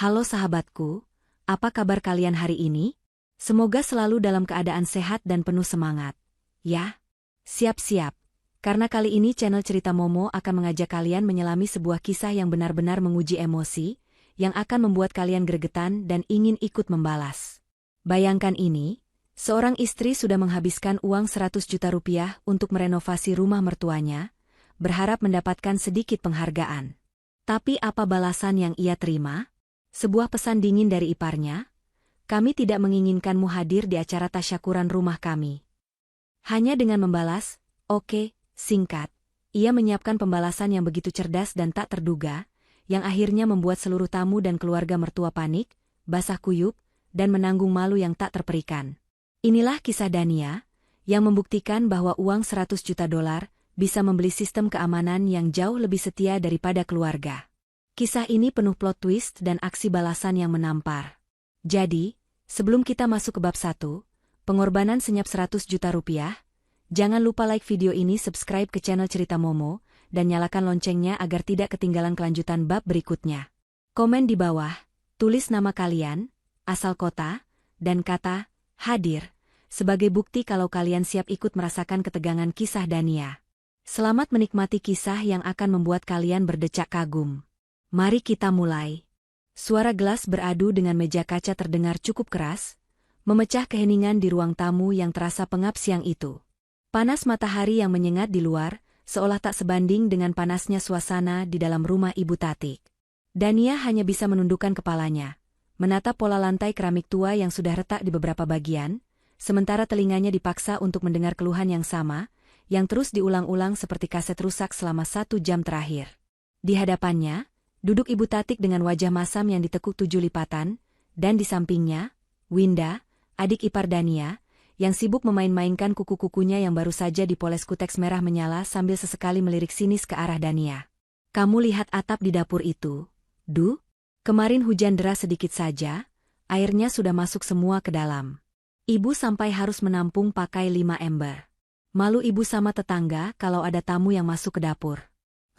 Halo sahabatku, apa kabar kalian hari ini? Semoga selalu dalam keadaan sehat dan penuh semangat. Ya, siap-siap. Karena kali ini channel Cerita Momo akan mengajak kalian menyelami sebuah kisah yang benar-benar menguji emosi, yang akan membuat kalian gregetan dan ingin ikut membalas. Bayangkan ini, seorang istri sudah menghabiskan uang 100 juta rupiah untuk merenovasi rumah mertuanya, berharap mendapatkan sedikit penghargaan. Tapi apa balasan yang ia terima? Sebuah pesan dingin dari iparnya, "Kami tidak menginginkanmu hadir di acara tasyakuran rumah kami." Hanya dengan membalas, "Oke," singkat, ia menyiapkan pembalasan yang begitu cerdas dan tak terduga, yang akhirnya membuat seluruh tamu dan keluarga mertua panik, basah kuyup, dan menanggung malu yang tak terperikan. Inilah kisah Dania, yang membuktikan bahwa uang 100 juta dolar bisa membeli sistem keamanan yang jauh lebih setia daripada keluarga. Kisah ini penuh plot twist dan aksi balasan yang menampar. Jadi, sebelum kita masuk ke bab 1, pengorbanan senyap 100 juta rupiah, jangan lupa like video ini, subscribe ke channel Cerita Momo, dan nyalakan loncengnya agar tidak ketinggalan kelanjutan bab berikutnya. Komen di bawah, tulis nama kalian, asal kota, dan kata hadir, sebagai bukti kalau kalian siap ikut merasakan ketegangan kisah Dania. Selamat menikmati kisah yang akan membuat kalian berdecak kagum. Mari kita mulai. Suara gelas beradu dengan meja kaca terdengar cukup keras, memecah keheningan di ruang tamu yang terasa pengap siang itu. Panas matahari yang menyengat di luar, seolah tak sebanding dengan panasnya suasana di dalam rumah Ibu Tatik. Dania hanya bisa menundukkan kepalanya, menatap pola lantai keramik tua yang sudah retak di beberapa bagian, sementara telinganya dipaksa untuk mendengar keluhan yang sama, yang terus diulang-ulang seperti kaset rusak selama 1 jam terakhir. Di hadapannya, duduk Ibu Tatik dengan wajah masam yang ditekuk 7 lipatan, dan di sampingnya, Winda, adik ipar Dania, yang sibuk memain-mainkan kuku-kukunya yang baru saja dipoles kuteks merah menyala sambil sesekali melirik sinis ke arah Dania. "Kamu lihat atap di dapur itu, Du? Kemarin hujan deras sedikit saja, airnya sudah masuk semua ke dalam. Ibu sampai harus menampung pakai 5 ember. Malu ibu sama tetangga kalau ada tamu yang masuk ke dapur.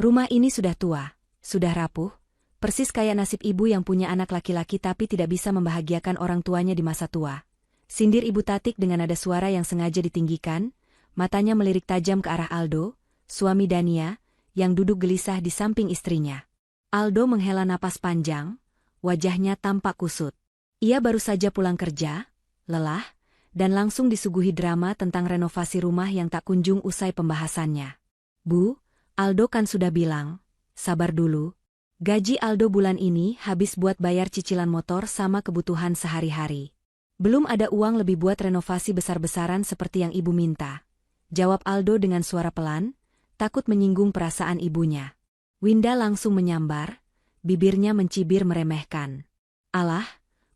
Rumah ini sudah tua, sudah rapuh, persis kayak nasib ibu yang punya anak laki-laki tapi tidak bisa membahagiakan orang tuanya di masa tua," sindir Ibu Tatik dengan nada suara yang sengaja ditinggikan, matanya melirik tajam ke arah Aldo, suami Dania, yang duduk gelisah di samping istrinya. Aldo menghela napas panjang, wajahnya tampak kusut. Ia baru saja pulang kerja, lelah, dan langsung disuguhi drama tentang renovasi rumah yang tak kunjung usai pembahasannya. "Bu, Aldo kan sudah bilang, sabar dulu. Gaji Aldo bulan ini habis buat bayar cicilan motor sama kebutuhan sehari-hari. Belum ada uang lebih buat renovasi besar-besaran seperti yang ibu minta," jawab Aldo dengan suara pelan, takut menyinggung perasaan ibunya. Winda langsung menyambar, bibirnya mencibir meremehkan. "Alah,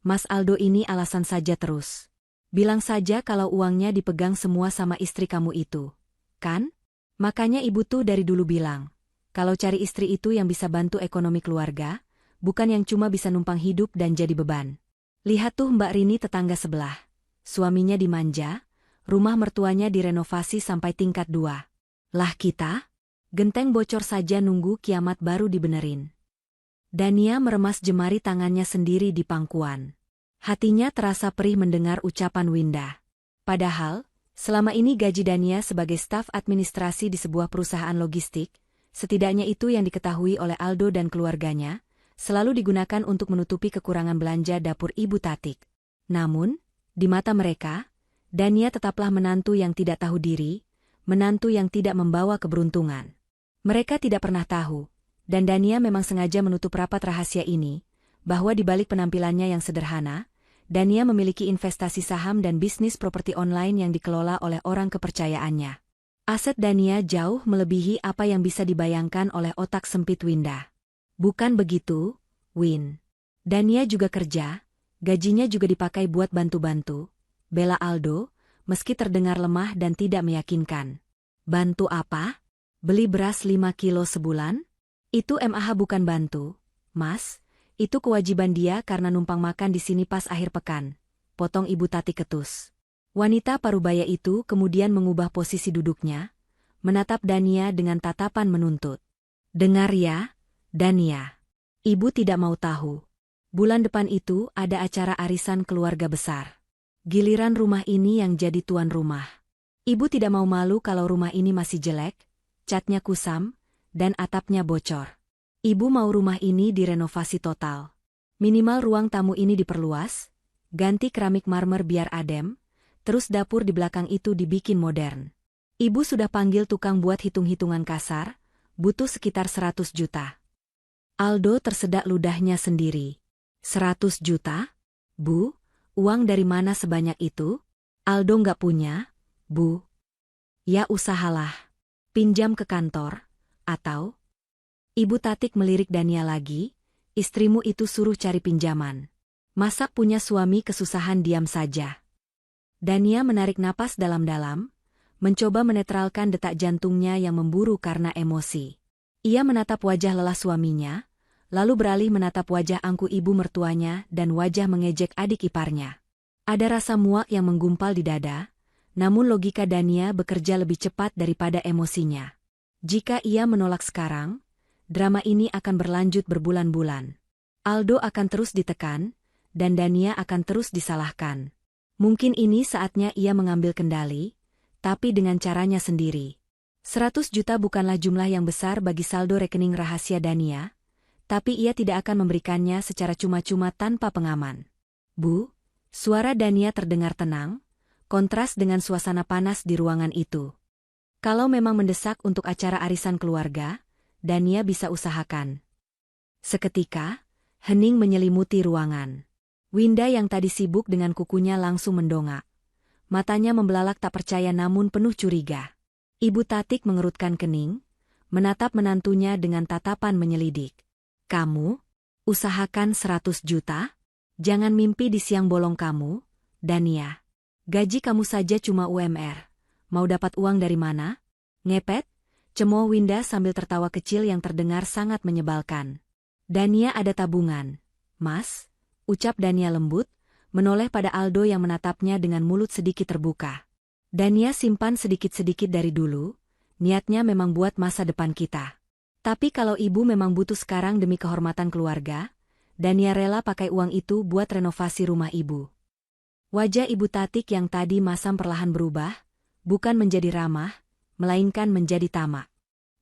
Mas Aldo ini alasan saja terus. Bilang saja kalau uangnya dipegang semua sama istri kamu itu, kan? Makanya ibu tuh dari dulu bilang, kalau cari istri itu yang bisa bantu ekonomi keluarga, bukan yang cuma bisa numpang hidup dan jadi beban. Lihat tuh Mbak Rini tetangga sebelah. Suaminya dimanja, rumah mertuanya direnovasi sampai tingkat 2. Lah kita? Genteng bocor saja nunggu kiamat baru dibenerin." Dania meremas jemari tangannya sendiri di pangkuan. Hatinya terasa perih mendengar ucapan Winda. Padahal, selama ini gaji Dania sebagai staf administrasi di sebuah perusahaan logistik, setidaknya itu yang diketahui oleh Aldo dan keluarganya, selalu digunakan untuk menutupi kekurangan belanja dapur Ibu Tatik. Namun, di mata mereka, Dania tetaplah menantu yang tidak tahu diri, menantu yang tidak membawa keberuntungan. Mereka tidak pernah tahu, dan Dania memang sengaja menutup rapat rahasia ini, bahwa di balik penampilannya yang sederhana, Dania memiliki investasi saham dan bisnis properti online yang dikelola oleh orang kepercayaannya. Aset Dania jauh melebihi apa yang bisa dibayangkan oleh otak sempit Winda. "Bukan begitu, Win. Dania juga kerja, gajinya juga dipakai buat bantu-bantu," bela Aldo, meski terdengar lemah dan tidak meyakinkan. "Bantu apa? Beli beras 5 kilo sebulan? Itu MAH bukan bantu, Mas. Itu kewajiban dia karena numpang makan di sini pas akhir pekan," potong Ibu Tatik ketus. Wanita parubaya itu kemudian mengubah posisi duduknya, menatap Dania dengan tatapan menuntut. "Dengar ya, Dania. Ibu tidak mau tahu. Bulan depan itu ada acara arisan keluarga besar. Giliran rumah ini yang jadi tuan rumah. Ibu tidak mau malu kalau rumah ini masih jelek, catnya kusam, dan atapnya bocor. Ibu mau rumah ini direnovasi total. Minimal ruang tamu ini diperluas, ganti keramik marmer biar adem, terus dapur di belakang itu dibikin modern. Ibu sudah panggil tukang buat hitung-hitungan kasar, butuh sekitar 100 juta. Aldo tersedak ludahnya sendiri. 100 juta? Bu, uang dari mana sebanyak itu? Aldo nggak punya, Bu. Ya usahalah. Pinjam ke kantor, atau? Ibu Tatik melirik Dania lagi, istrimu itu suruh cari pinjaman. Masa punya suami kesusahan diam saja? Dania menarik napas dalam-dalam, mencoba menetralkan detak jantungnya yang memburu karena emosi. Ia menatap wajah lelah suaminya, lalu beralih menatap wajah angku ibu mertuanya dan wajah mengejek adik iparnya. Ada rasa muak yang menggumpal di dada, namun logika Dania bekerja lebih cepat daripada emosinya. Jika ia menolak sekarang, drama ini akan berlanjut berbulan-bulan. Aldo akan terus ditekan, dan Dania akan terus disalahkan. Mungkin ini saatnya ia mengambil kendali, tapi dengan caranya sendiri. 100 juta bukanlah jumlah yang besar bagi saldo rekening rahasia Dania, tapi ia tidak akan memberikannya secara cuma-cuma tanpa pengaman. Bu, suara Dania terdengar tenang, kontras dengan suasana panas di ruangan itu. Kalau memang mendesak untuk acara arisan keluarga, Dania bisa usahakan. Seketika, hening menyelimuti ruangan. Winda yang tadi sibuk dengan kukunya langsung mendongak. Matanya membelalak tak percaya namun penuh curiga. Ibu Tatik mengerutkan kening, menatap menantunya dengan tatapan menyelidik. Kamu? Usahakan 100 juta? Jangan mimpi di siang bolong kamu, Dania. Gaji kamu saja cuma UMR. Mau dapat uang dari mana? Ngepet? Cemooh Winda sambil tertawa kecil yang terdengar sangat menyebalkan. Dania ada tabungan. Mas? Ucap Dania lembut, menoleh pada Aldo yang menatapnya dengan mulut sedikit terbuka. Dania simpan sedikit-sedikit dari dulu, niatnya memang buat masa depan kita. Tapi kalau ibu memang butuh sekarang demi kehormatan keluarga, Dania rela pakai uang itu buat renovasi rumah ibu. Wajah Ibu Tatik yang tadi masam perlahan berubah, bukan menjadi ramah, melainkan menjadi tamak.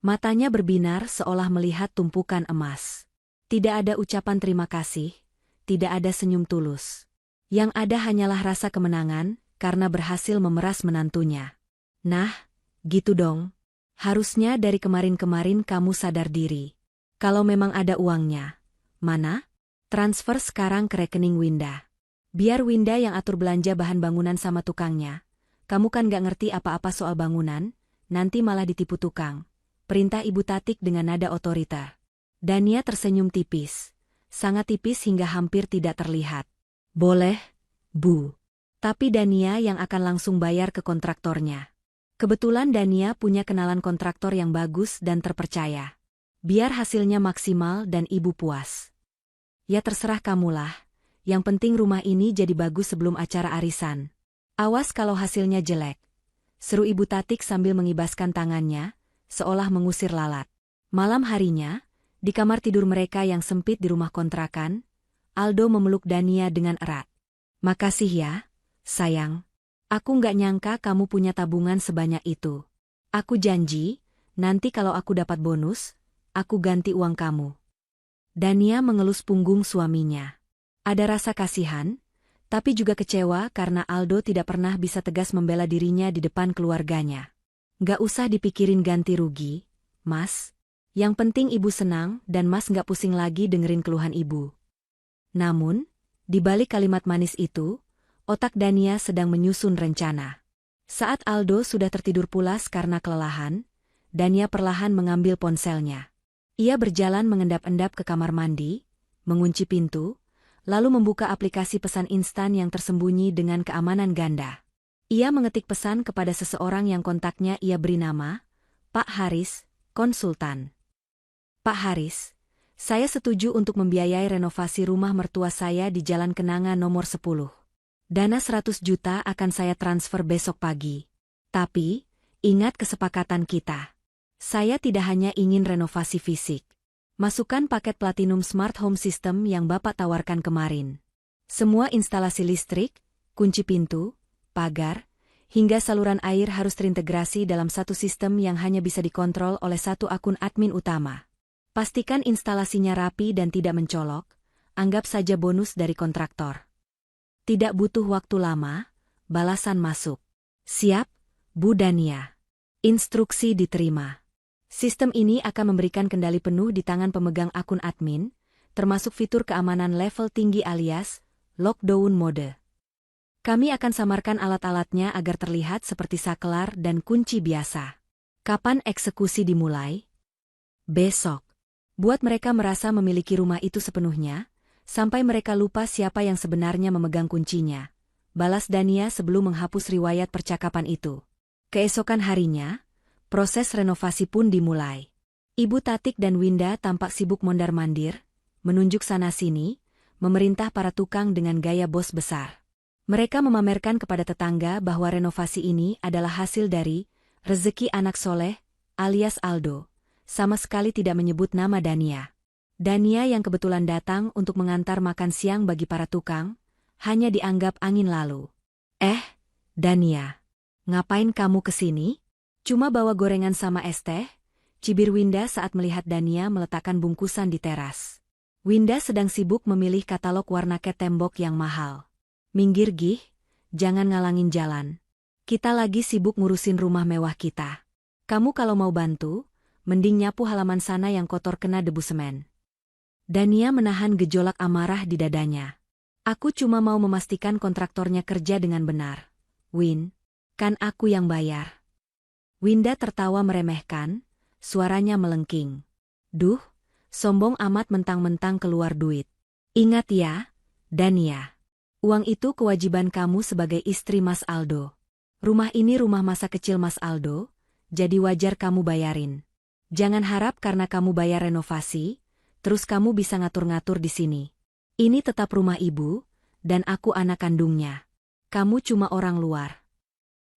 Matanya berbinar seolah melihat tumpukan emas. Tidak ada ucapan terima kasih, tidak ada senyum tulus. Yang ada hanyalah rasa kemenangan, karena berhasil memeras menantunya. Nah, gitu dong. Harusnya dari kemarin-kemarin kamu sadar diri. Kalau memang ada uangnya. Mana? Transfer sekarang ke rekening Winda. Biar Winda yang atur belanja bahan bangunan sama tukangnya. Kamu kan gak ngerti apa-apa soal bangunan, nanti malah ditipu tukang. Perintah Ibu Tatik dengan nada otoriter. Dania tersenyum tipis. Sangat tipis hingga hampir tidak terlihat. Boleh, Bu. Tapi Dania yang akan langsung bayar ke kontraktornya. Kebetulan Dania punya kenalan kontraktor yang bagus dan terpercaya. Biar hasilnya maksimal dan ibu puas. Ya terserah kamulah, yang penting rumah ini jadi bagus sebelum acara arisan. Awas kalau hasilnya jelek. Seru Ibu Tatik sambil mengibaskan tangannya, seolah mengusir lalat. Malam harinya, di kamar tidur mereka yang sempit di rumah kontrakan, Aldo memeluk Dania dengan erat. Makasih ya, sayang. Aku nggak nyangka kamu punya tabungan sebanyak itu. Aku janji, nanti kalau aku dapat bonus, aku ganti uang kamu. Dania mengelus punggung suaminya. Ada rasa kasihan, tapi juga kecewa karena Aldo tidak pernah bisa tegas membela dirinya di depan keluarganya. Nggak usah dipikirin ganti rugi, Mas. Yang penting ibu senang dan Mas nggak pusing lagi dengerin keluhan ibu. Namun, di balik kalimat manis itu, otak Dania sedang menyusun rencana. Saat Aldo sudah tertidur pulas karena kelelahan, Dania perlahan mengambil ponselnya. Ia berjalan mengendap-endap ke kamar mandi, mengunci pintu, lalu membuka aplikasi pesan instan yang tersembunyi dengan keamanan ganda. Ia mengetik pesan kepada seseorang yang kontaknya ia beri nama, Pak Haris, konsultan. Pak Haris, saya setuju untuk membiayai renovasi rumah mertua saya di Jalan Kenanga nomor 10. Dana 100 juta akan saya transfer besok pagi. Tapi, ingat kesepakatan kita. Saya tidak hanya ingin renovasi fisik. Masukkan paket Platinum Smart Home System yang Bapak tawarkan kemarin. Semua instalasi listrik, kunci pintu, pagar, hingga saluran air harus terintegrasi dalam satu sistem yang hanya bisa dikontrol oleh satu akun admin utama. Pastikan instalasinya rapi dan tidak mencolok, anggap saja bonus dari kontraktor. Tidak butuh waktu lama, balasan masuk. Siap, Bu Dania. Instruksi diterima. Sistem ini akan memberikan kendali penuh di tangan pemegang akun admin, termasuk fitur keamanan level tinggi alias lockdown mode. Kami akan samarkan alat-alatnya agar terlihat seperti saklar dan kunci biasa. Kapan eksekusi dimulai? Besok. Buat mereka merasa memiliki rumah itu sepenuhnya, sampai mereka lupa siapa yang sebenarnya memegang kuncinya. Balas Dania sebelum menghapus riwayat percakapan itu. Keesokan harinya, proses renovasi pun dimulai. Ibu Tatik dan Winda tampak sibuk mondar-mandir, menunjuk sana-sini, memerintah para tukang dengan gaya bos besar. Mereka memamerkan kepada tetangga bahwa renovasi ini adalah hasil dari rezeki anak soleh, alias Aldo, sama sekali tidak menyebut nama Dania. Dania yang kebetulan datang untuk mengantar makan siang bagi para tukang, hanya dianggap angin lalu. Dania, ngapain kamu kesini? Cuma bawa gorengan sama es teh? Cibir Winda saat melihat Dania meletakkan bungkusan di teras. Winda sedang sibuk memilih katalog warna cat tembok yang mahal. Minggir Gih, jangan ngalangin jalan. Kita lagi sibuk ngurusin rumah mewah kita. Kamu kalau mau bantu, mending nyapu halaman sana yang kotor kena debu semen. Dania menahan gejolak amarah di dadanya. Aku cuma mau memastikan kontraktornya kerja dengan benar. Win, kan aku yang bayar. Winda tertawa meremehkan, suaranya melengking. Duh, sombong amat mentang-mentang keluar duit. Ingat ya, Dania. Uang itu kewajiban kamu sebagai istri Mas Aldo. Rumah ini rumah masa kecil Mas Aldo, jadi wajar kamu bayarin. Jangan harap karena kamu bayar renovasi, terus kamu bisa ngatur-ngatur di sini. Ini tetap rumah ibu, dan aku anak kandungnya. Kamu cuma orang luar.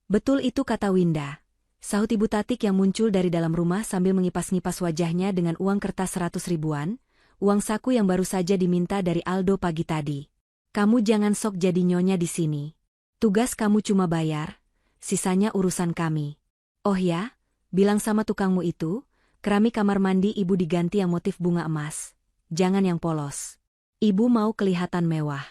Betul itu kata Winda, sahut Ibu Tatik yang muncul dari dalam rumah sambil mengipas-ngipas wajahnya dengan uang kertas 100 ribuan, uang saku yang baru saja diminta dari Aldo pagi tadi. Kamu jangan sok jadi nyonya di sini. Tugas kamu cuma bayar, sisanya urusan kami. Oh ya, bilang sama tukangmu itu, keramik kamar mandi ibu diganti yang motif bunga emas. Jangan yang polos. Ibu mau kelihatan mewah.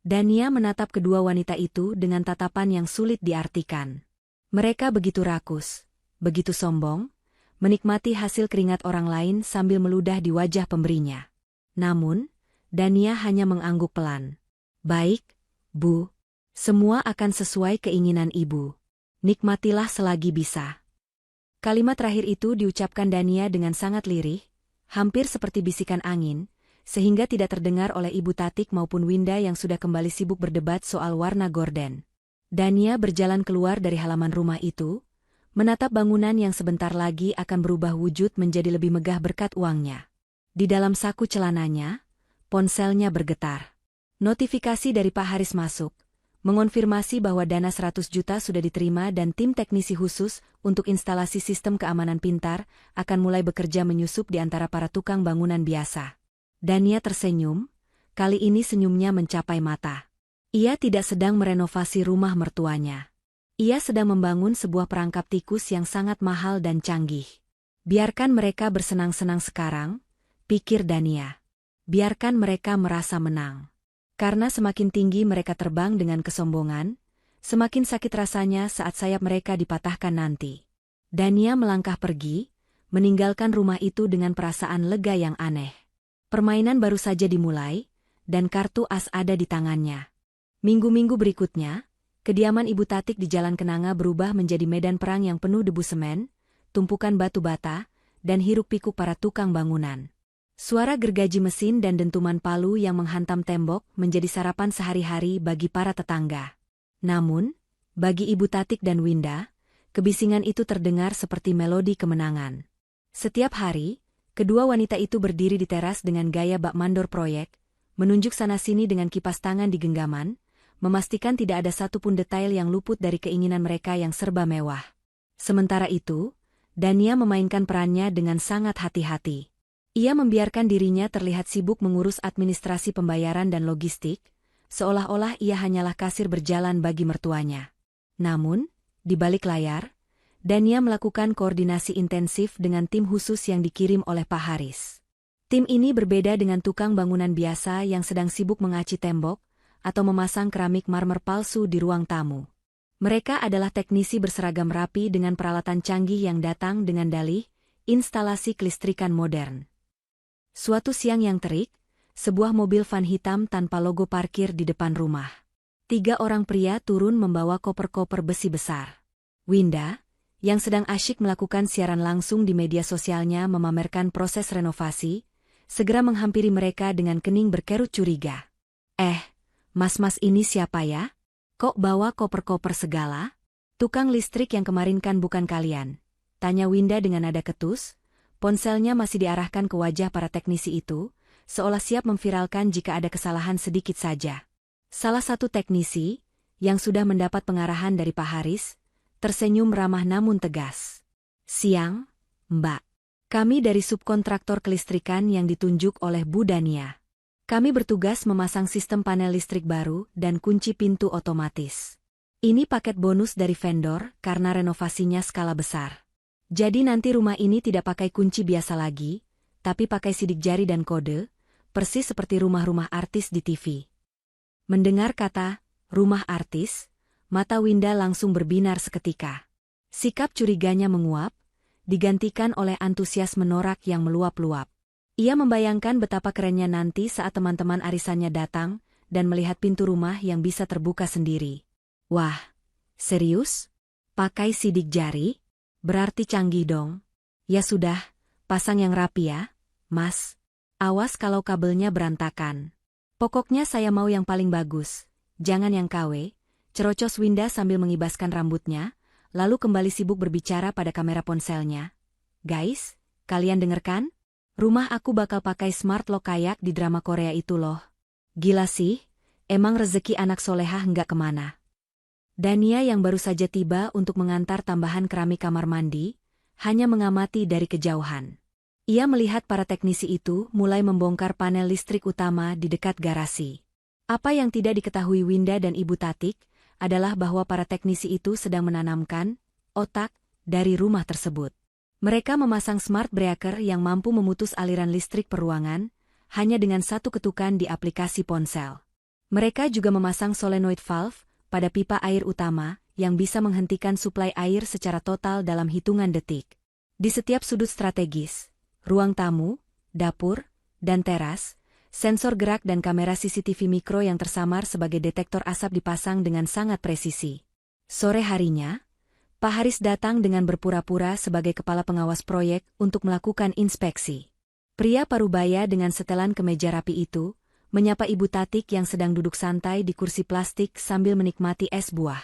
Dania menatap kedua wanita itu dengan tatapan yang sulit diartikan. Mereka begitu rakus, begitu sombong, menikmati hasil keringat orang lain sambil meludah di wajah pemberinya. Namun, Dania hanya mengangguk pelan. Baik, Bu. Semua akan sesuai keinginan Ibu. Nikmatilah selagi bisa. Kalimat terakhir itu diucapkan Dania dengan sangat lirih, hampir seperti bisikan angin, sehingga tidak terdengar oleh Ibu Tatik maupun Winda yang sudah kembali sibuk berdebat soal warna gorden. Dania berjalan keluar dari halaman rumah itu, menatap bangunan yang sebentar lagi akan berubah wujud menjadi lebih megah berkat uangnya. Di dalam saku celananya, ponselnya bergetar. Notifikasi dari Pak Haris masuk, mengonfirmasi bahwa dana 100 juta sudah diterima dan tim teknisi khusus untuk instalasi sistem keamanan pintar akan mulai bekerja menyusup di antara para tukang bangunan biasa. Dania tersenyum, kali ini senyumnya mencapai mata. Ia tidak sedang merenovasi rumah mertuanya. Ia sedang membangun sebuah perangkap tikus yang sangat mahal dan canggih. Biarkan mereka bersenang-senang sekarang, pikir Dania. Biarkan mereka merasa menang. Karena semakin tinggi mereka terbang dengan kesombongan, semakin sakit rasanya saat sayap mereka dipatahkan nanti. Dania melangkah pergi, meninggalkan rumah itu dengan perasaan lega yang aneh. Permainan baru saja dimulai, dan kartu as ada di tangannya. Minggu-minggu berikutnya, kediaman Ibu Tatik di Jalan Kenanga berubah menjadi medan perang yang penuh debu semen, tumpukan batu bata, dan hiruk-pikuk para tukang bangunan. Suara gergaji mesin dan dentuman palu yang menghantam tembok menjadi sarapan sehari-hari bagi para tetangga. Namun, bagi Ibu Tatik dan Winda, kebisingan itu terdengar seperti melodi kemenangan. Setiap hari, kedua wanita itu berdiri di teras dengan gaya bak mandor proyek, menunjuk sana-sini dengan kipas tangan di genggaman, memastikan tidak ada satupun detail yang luput dari keinginan mereka yang serba mewah. Sementara itu, Dania memainkan perannya dengan sangat hati-hati. Ia membiarkan dirinya terlihat sibuk mengurus administrasi pembayaran dan logistik, seolah-olah ia hanyalah kasir berjalan bagi mertuanya. Namun, di balik layar, Dania melakukan koordinasi intensif dengan tim khusus yang dikirim oleh Pak Haris. Tim ini berbeda dengan tukang bangunan biasa yang sedang sibuk mengaci tembok atau memasang keramik marmer palsu di ruang tamu. Mereka adalah teknisi berseragam rapi dengan peralatan canggih yang datang dengan dalih instalasi kelistrikan modern. Suatu siang yang terik, sebuah mobil van hitam tanpa logo parkir di depan rumah. 3 orang pria turun membawa koper-koper besi besar. Winda, yang sedang asyik melakukan siaran langsung di media sosialnya memamerkan proses renovasi, segera menghampiri mereka dengan kening berkerut curiga. Mas-mas ini siapa ya? Kok bawa koper-koper segala? Tukang listrik yang kemarin kan bukan kalian? Tanya Winda dengan nada ketus. Ponselnya masih diarahkan ke wajah para teknisi itu, seolah siap memviralkan jika ada kesalahan sedikit saja. Salah satu teknisi, yang sudah mendapat pengarahan dari Pak Haris, tersenyum ramah namun tegas. Siang, Mbak. Kami dari subkontraktor kelistrikan yang ditunjuk oleh Bu Dania. Kami bertugas memasang sistem panel listrik baru dan kunci pintu otomatis. Ini paket bonus dari vendor karena renovasinya skala besar. Jadi nanti rumah ini tidak pakai kunci biasa lagi, tapi pakai sidik jari dan kode, persis seperti rumah-rumah artis di TV. Mendengar kata, rumah artis, mata Winda langsung berbinar seketika. Sikap curiganya menguap, digantikan oleh antusias menorak yang meluap-luap. Ia membayangkan betapa kerennya nanti saat teman-teman arisannya datang dan melihat pintu rumah yang bisa terbuka sendiri. Wah, serius? Pakai sidik jari? Berarti canggih dong. Ya sudah, pasang yang rapi ya, Mas. Awas kalau kabelnya berantakan. Pokoknya saya mau yang paling bagus. Jangan yang KW, cerocos Winda sambil mengibaskan rambutnya, lalu kembali sibuk berbicara pada kamera ponselnya. Guys, kalian dengerkan? Rumah aku bakal pakai smart lock kayak di drama Korea itu loh. Gila sih, emang rezeki anak solehah nggak kemana. Dania yang baru saja tiba untuk mengantar tambahan keramik kamar mandi, hanya mengamati dari kejauhan. Ia melihat para teknisi itu mulai membongkar panel listrik utama di dekat garasi. Apa yang tidak diketahui Winda dan Ibu Tatik adalah bahwa para teknisi itu sedang menanamkan otak dari rumah tersebut. Mereka memasang smart breaker yang mampu memutus aliran listrik peruangan hanya dengan satu ketukan di aplikasi ponsel. Mereka juga memasang solenoid valve pada pipa air utama yang bisa menghentikan suplai air secara total dalam hitungan detik. Di setiap sudut strategis, ruang tamu, dapur, dan teras, sensor gerak dan kamera CCTV mikro yang tersamar sebagai detektor asap dipasang dengan sangat presisi. Sore harinya, Pak Haris datang dengan berpura-pura sebagai kepala pengawas proyek untuk melakukan inspeksi. Pria parubaya dengan setelan kemeja rapi itu menyapa Ibu Tatik yang sedang duduk santai di kursi plastik sambil menikmati es buah.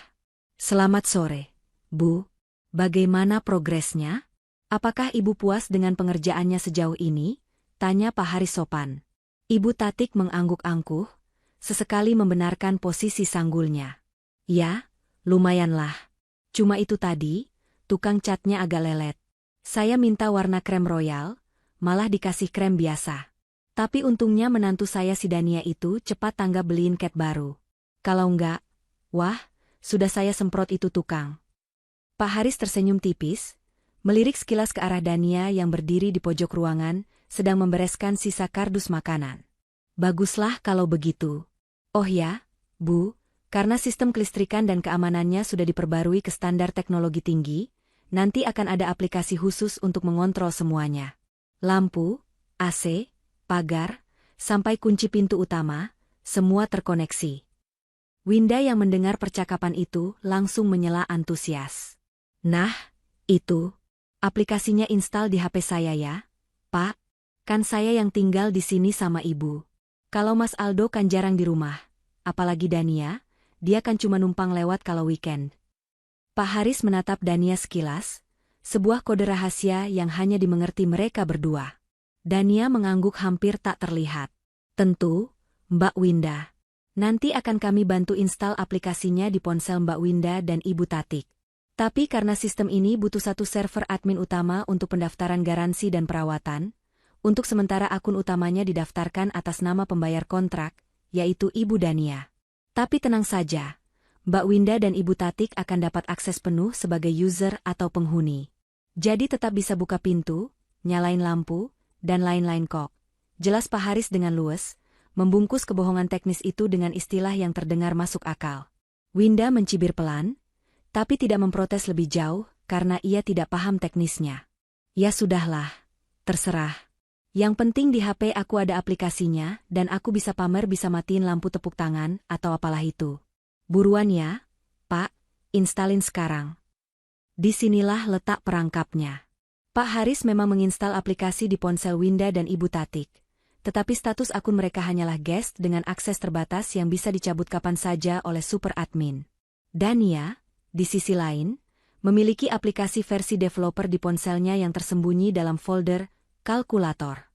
Selamat sore, Bu. Bagaimana progresnya? Apakah Ibu puas dengan pengerjaannya sejauh ini? Tanya Pak Haris sopan. Ibu Tatik mengangguk-angkuh, sesekali membenarkan posisi sanggulnya. Ya, lumayanlah. Cuma itu tadi, tukang catnya agak lelet. Saya minta warna krem royal, malah dikasih krem biasa. Tapi untungnya menantu saya si Dania itu cepat tanggap beliin cat baru. Kalau enggak, wah, sudah saya semprot itu tukang. Pak Haris tersenyum tipis, melirik sekilas ke arah Dania yang berdiri di pojok ruangan, sedang membereskan sisa kardus makanan. Baguslah kalau begitu. Oh ya, Bu, karena sistem kelistrikan dan keamanannya sudah diperbarui ke standar teknologi tinggi, nanti akan ada aplikasi khusus untuk mengontrol semuanya. Lampu, AC, pagar, sampai kunci pintu utama, semua terkoneksi. Winda yang mendengar percakapan itu langsung menyela antusias. Nah, itu. Aplikasinya install di HP saya ya, Pak. Kan saya yang tinggal di sini sama Ibu. Kalau Mas Aldo kan jarang di rumah. Apalagi Dania, dia kan cuma numpang lewat kalau weekend. Pak Haris menatap Dania sekilas, sebuah kode rahasia yang hanya dimengerti mereka berdua. Dania mengangguk hampir tak terlihat. Tentu, Mbak Winda. Nanti akan kami bantu install aplikasinya di ponsel Mbak Winda dan Ibu Tatik. Tapi karena sistem ini butuh satu server admin utama untuk pendaftaran garansi dan perawatan, Untuk sementara akun utamanya didaftarkan atas nama pembayar kontrak, yaitu Ibu Dania. Tapi tenang saja, Mbak Winda dan Ibu Tatik akan dapat akses penuh sebagai user atau penghuni. Jadi tetap bisa buka pintu, nyalain lampu, dan lain-lain kok. Jelas Pak Haris dengan luwes, membungkus kebohongan teknis itu dengan istilah yang terdengar masuk akal. Winda mencibir pelan, tapi tidak memprotes lebih jauh karena ia tidak paham teknisnya. Ya sudahlah, terserah. Yang penting di HP aku ada aplikasinya dan aku bisa pamer bisa matiin lampu tepuk tangan atau apalah itu. Buruan ya, Pak, instalin sekarang. Disinilah letak perangkapnya. Pak Haris memang menginstal aplikasi di ponsel Winda dan Ibu Tatik. Tetapi status akun mereka hanyalah guest dengan akses terbatas yang bisa dicabut kapan saja oleh super admin. Dania, di sisi lain, memiliki aplikasi versi developer di ponselnya yang tersembunyi dalam folder kalkulator.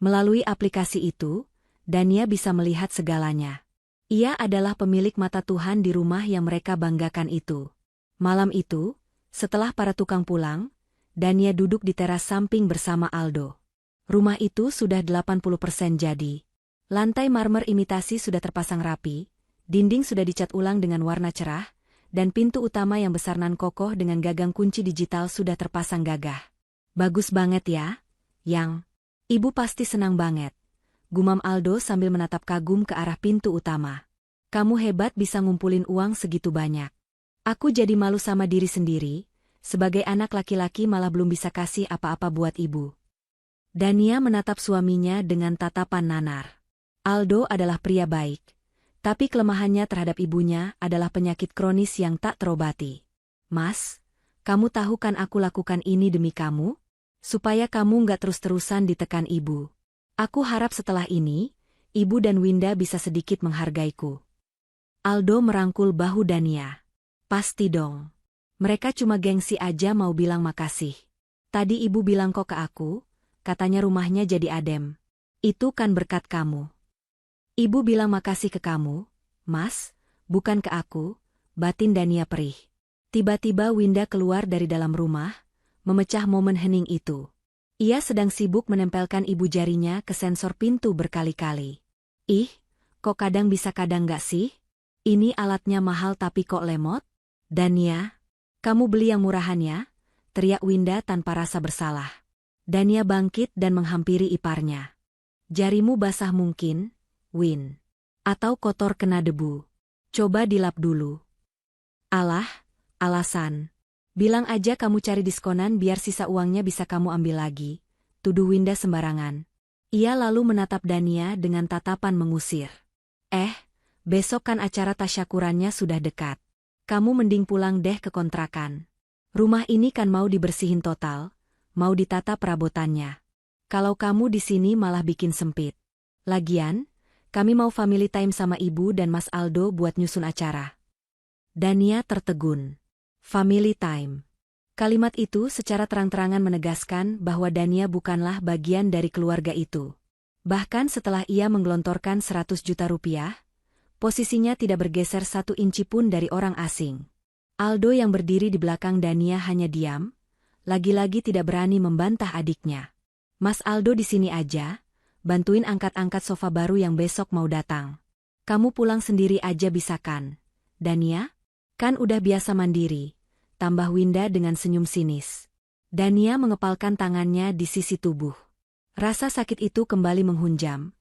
Melalui aplikasi itu, Dania bisa melihat segalanya. Ia adalah pemilik mata Tuhan di rumah yang mereka banggakan itu. Malam itu, setelah para tukang pulang, Dania duduk di teras samping bersama Aldo. Rumah itu sudah 80% jadi. Lantai marmer imitasi sudah terpasang rapi, dinding sudah dicat ulang dengan warna cerah, dan pintu utama yang besar nan kokoh dengan gagang kunci digital sudah terpasang gagah. Bagus banget ya, Yang. Ibu pasti senang banget. Gumam Aldo sambil menatap kagum ke arah pintu utama. Kamu hebat bisa ngumpulin uang segitu banyak. Aku jadi malu sama diri sendiri, sebagai anak laki-laki malah belum bisa kasih apa-apa buat ibu. Dania menatap suaminya dengan tatapan nanar. Aldo adalah pria baik, tapi kelemahannya terhadap ibunya adalah penyakit kronis yang tak terobati. Mas, kamu tahu kan aku lakukan ini demi kamu? Supaya kamu nggak terus-terusan ditekan ibu. Aku harap setelah ini, ibu dan Winda bisa sedikit menghargaiku. Aldo merangkul bahu Dania. Pasti dong. Mereka cuma gengsi aja mau bilang makasih. Tadi ibu bilang kok ke aku, katanya rumahnya jadi adem. Itu kan berkat kamu. Ibu bilang makasih ke kamu, Mas, bukan ke aku, batin Dania perih. Tiba-tiba Winda keluar dari dalam rumah, memecah momen hening itu. Ia sedang sibuk menempelkan ibu jarinya ke sensor pintu berkali-kali. Ih, kok kadang bisa kadang nggak sih? Ini alatnya mahal tapi kok lemot? Dania, kamu beli yang murahan ya? Teriak Winda tanpa rasa bersalah. Dania bangkit dan menghampiri iparnya. Jarimu basah mungkin, Win. Atau kotor kena debu. Coba dilap dulu. Alah, alasan. Bilang aja kamu cari diskonan biar sisa uangnya bisa kamu ambil lagi. Tuduh Winda sembarangan. Ia lalu menatap Dania dengan tatapan mengusir. Besok kan acara tasyakurannya sudah dekat. Kamu mending pulang deh ke kontrakan. Rumah ini kan mau dibersihin total, mau ditata perabotannya. Kalau kamu di sini malah bikin sempit. Lagian, kami mau family time sama ibu dan Mas Aldo buat nyusun acara. Dania tertegun. Family time. Kalimat itu secara terang-terangan menegaskan bahwa Dania bukanlah bagian dari keluarga itu. Bahkan setelah ia menggelontorkan 100 juta rupiah, posisinya tidak bergeser 1 inci pun dari orang asing. Aldo yang berdiri di belakang Dania hanya diam, lagi-lagi tidak berani membantah adiknya. Mas Aldo di sini aja, bantuin angkat-angkat sofa baru yang besok mau datang. Kamu pulang sendiri aja bisa kan, Dania? Kan udah biasa mandiri, tambah Winda dengan senyum sinis. Dania mengepalkan tangannya di sisi tubuh. Rasa sakit itu kembali menghunjam,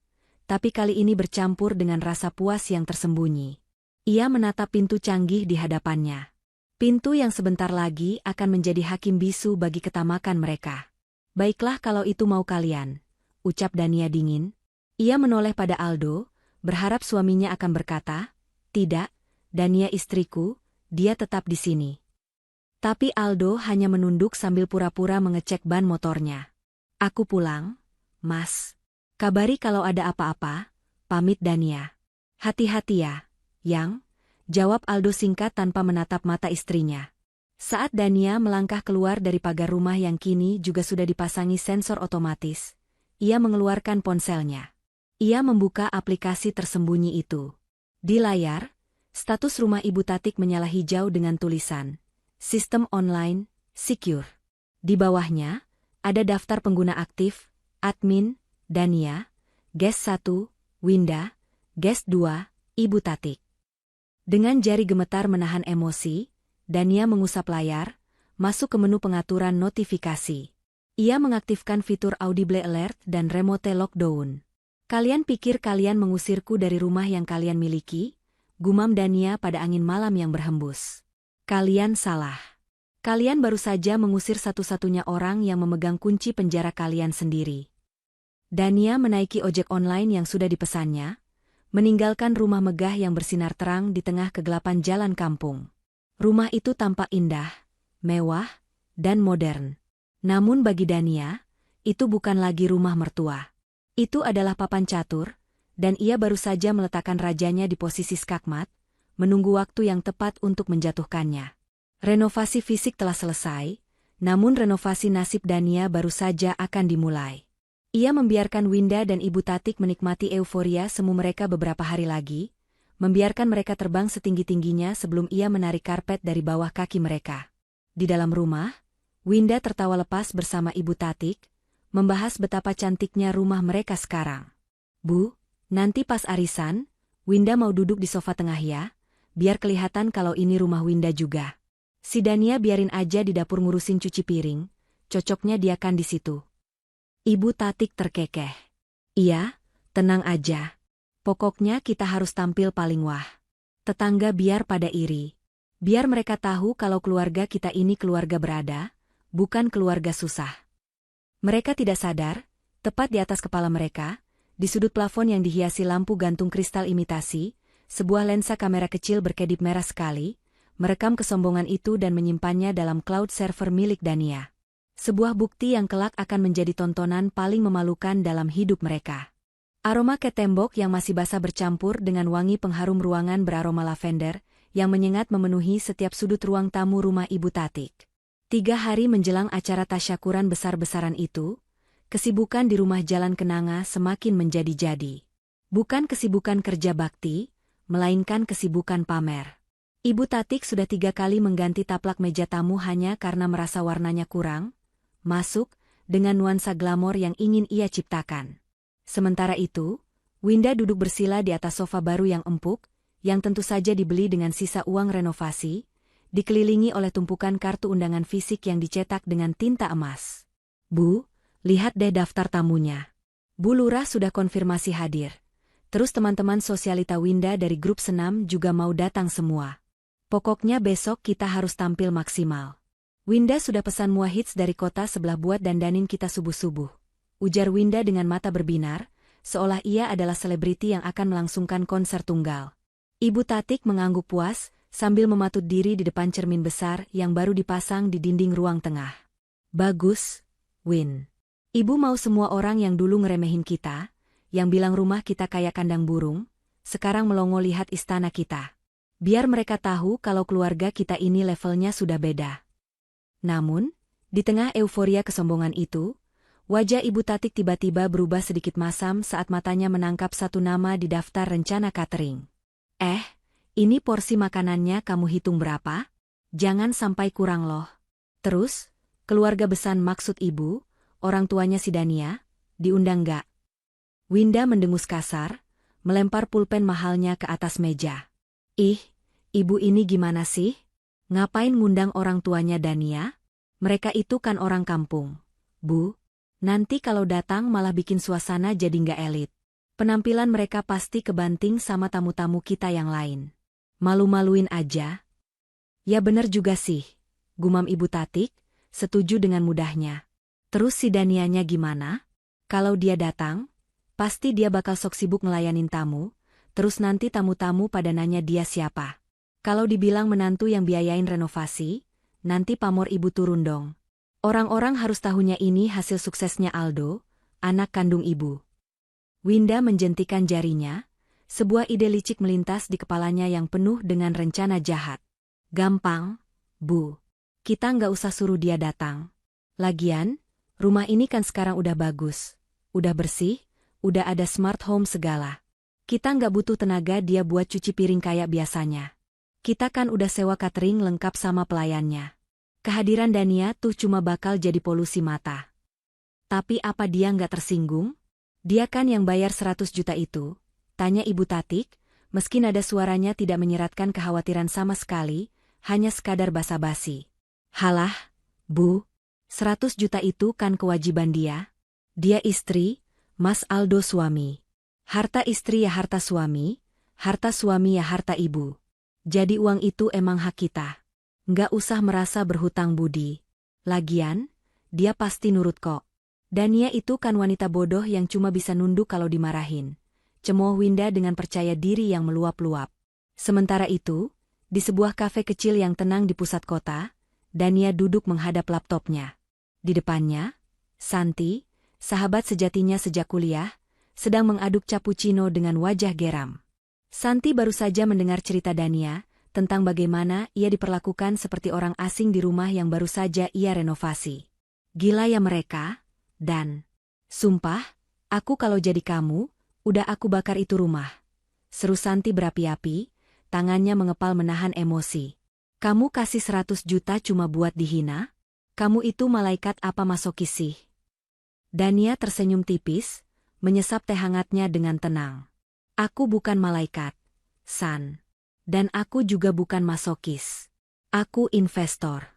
tapi kali ini bercampur dengan rasa puas yang tersembunyi. Ia menatap pintu canggih di hadapannya. Pintu yang sebentar lagi akan menjadi hakim bisu bagi ketamakan mereka. Baiklah kalau itu mau kalian, ucap Dania dingin. Ia menoleh pada Aldo, berharap suaminya akan berkata, tidak, Dania istriku, dia tetap di sini. Tapi Aldo hanya menunduk sambil pura-pura mengecek ban motornya. Aku pulang, Mas. Kabari kalau ada apa-apa, pamit Dania. Hati-hati ya, Yang, jawab Aldo singkat tanpa menatap mata istrinya. Saat Dania melangkah keluar dari pagar rumah yang kini juga sudah dipasangi sensor otomatis, ia mengeluarkan ponselnya. Ia membuka aplikasi tersembunyi itu. Di layar, status rumah Ibu Tatik menyala hijau dengan tulisan, Sistem Online, Secure. Di bawahnya, ada daftar pengguna aktif, Admin, Dania, Guest 1, Winda, Guest 2, Ibu Tatik. Dengan jari gemetar menahan emosi, Dania mengusap layar, masuk ke menu pengaturan notifikasi. Ia mengaktifkan fitur Audible Alert dan Remote Lockdown. Kalian pikir kalian mengusirku dari rumah yang kalian miliki? Gumam Dania pada angin malam yang berhembus. Kalian salah. Kalian baru saja mengusir satu-satunya orang yang memegang kunci penjara kalian sendiri. Dania menaiki ojek online yang sudah dipesannya, meninggalkan rumah megah yang bersinar terang di tengah kegelapan jalan kampung. Rumah itu tampak indah, mewah, dan modern. Namun bagi Dania, itu bukan lagi rumah mertua. Itu adalah papan catur, dan ia baru saja meletakkan rajanya di posisi skakmat, menunggu waktu yang tepat untuk menjatuhkannya. Renovasi fisik telah selesai, namun renovasi nasib Dania baru saja akan dimulai. Ia membiarkan Winda dan Ibu Tatik menikmati euforia semu mereka beberapa hari lagi, membiarkan mereka terbang setinggi-tingginya sebelum ia menarik karpet dari bawah kaki mereka. Di dalam rumah, Winda tertawa lepas bersama Ibu Tatik, membahas betapa cantiknya rumah mereka sekarang. Bu, nanti pas arisan, Winda mau duduk di sofa tengah ya, biar kelihatan kalau ini rumah Winda juga. Si Dania biarin aja di dapur ngurusin cuci piring, cocoknya dia kan di situ. Ibu Tatik terkekeh. Iya, tenang aja. Pokoknya kita harus tampil paling wah. Tetangga biar pada iri. Biar mereka tahu kalau keluarga kita ini keluarga berada, bukan keluarga susah. Mereka tidak sadar, tepat di atas kepala mereka, di sudut plafon yang dihiasi lampu gantung kristal imitasi, sebuah lensa kamera kecil berkedip merah sekali, merekam kesombongan itu dan menyimpannya dalam cloud server milik Dania. Sebuah bukti yang kelak akan menjadi tontonan paling memalukan dalam hidup mereka. Aroma cat tembok yang masih basah bercampur dengan wangi pengharum ruangan beraroma lavender, yang menyengat memenuhi setiap sudut ruang tamu rumah Ibu Tatik. 3 hari menjelang acara tasyakuran besar-besaran itu, kesibukan di rumah Jalan Kenanga semakin menjadi-jadi. Bukan kesibukan kerja bakti, melainkan kesibukan pamer. Ibu Tatik sudah 3 kali mengganti taplak meja tamu hanya karena merasa warnanya kurang masuk dengan nuansa glamor yang ingin ia ciptakan. Sementara itu, Winda duduk bersila di atas sofa baru yang empuk, yang tentu saja dibeli dengan sisa uang renovasi, dikelilingi oleh tumpukan kartu undangan fisik yang dicetak dengan tinta emas. Bu, lihat deh daftar tamunya. Bu Lurah sudah konfirmasi hadir. Terus teman-teman sosialita Winda dari grup senam juga mau datang semua. Pokoknya besok kita harus tampil maksimal. Winda sudah pesan mua hits dari kota sebelah buat dandanin kita subuh-subuh. Ujar Winda dengan mata berbinar, seolah ia adalah selebriti yang akan melangsungkan konser tunggal. Ibu Tatik mengangguk puas, sambil mematut diri di depan cermin besar yang baru dipasang di dinding ruang tengah. Bagus, Win. Ibu mau semua orang yang dulu ngeremehin kita, yang bilang rumah kita kayak kandang burung, sekarang melongo lihat istana kita. Biar mereka tahu kalau keluarga kita ini levelnya sudah beda. Namun, di tengah euforia kesombongan itu, wajah Ibu Tatik tiba-tiba berubah sedikit masam saat matanya menangkap satu nama di daftar rencana catering. Ini porsi makanannya kamu hitung berapa? Jangan sampai kurang loh. Terus, keluarga besan maksud ibu, orang tuanya si Dania, diundang gak? Winda mendengus kasar, melempar pulpen mahalnya ke atas meja. Ih, ibu ini gimana sih? Ngapain ngundang orang tuanya Dania? Mereka itu kan orang kampung. Bu, nanti kalau datang malah bikin suasana jadi nggak elit. Penampilan mereka pasti kebanting sama tamu-tamu kita yang lain. Malu-maluin aja. Ya bener juga sih, gumam Ibu Tatik, setuju dengan mudahnya. Terus si Danianya gimana? Kalau dia datang, pasti dia bakal sok sibuk ngelayanin tamu, terus nanti tamu-tamu pada nanya dia siapa. Kalau dibilang menantu yang biayain renovasi, nanti pamor ibu turun dong. Orang-orang harus tahunya ini hasil suksesnya Aldo, anak kandung ibu. Winda menjentikan jarinya, sebuah ide licik melintas di kepalanya yang penuh dengan rencana jahat. Gampang, Bu. Kita nggak usah suruh dia datang. Lagian, rumah ini kan sekarang udah bagus, udah bersih, udah ada smart home segala. Kita nggak butuh tenaga dia buat cuci piring kayak biasanya. Kita kan udah sewa catering lengkap sama pelayannya. Kehadiran Dania tuh cuma bakal jadi polusi mata. Tapi apa dia nggak tersinggung? Dia kan yang bayar 100 juta itu, tanya Ibu Tatik, meski nada suaranya tidak menyeratkan kekhawatiran sama sekali, hanya sekadar basa-basi. Halah, Bu, 100 juta itu kan kewajiban dia. Dia istri, Mas Aldo suami. Harta istri ya harta suami ya harta ibu. Jadi uang itu emang hak kita. Nggak usah merasa berhutang budi. Lagian, dia pasti nurut kok. Dania itu kan wanita bodoh yang cuma bisa nunduk kalau dimarahin. Cemooh Winda dengan percaya diri yang meluap-luap. Sementara itu, di sebuah kafe kecil yang tenang di pusat kota, Dania duduk menghadap laptopnya. Di depannya, Santi, sahabat sejatinya sejak kuliah, sedang mengaduk cappuccino dengan wajah geram. Santi baru saja mendengar cerita Dania tentang bagaimana ia diperlakukan seperti orang asing di rumah yang baru saja ia renovasi. Gila ya mereka, dan sumpah, aku kalau jadi kamu, udah aku bakar itu rumah. Seru Santi berapi-api, tangannya mengepal menahan emosi. Kamu kasih 100 juta cuma buat dihina? Kamu itu malaikat apa masokis sih? Dania tersenyum tipis, menyesap teh hangatnya dengan tenang. Aku bukan malaikat, San. Dan aku juga bukan masokis. Aku investor.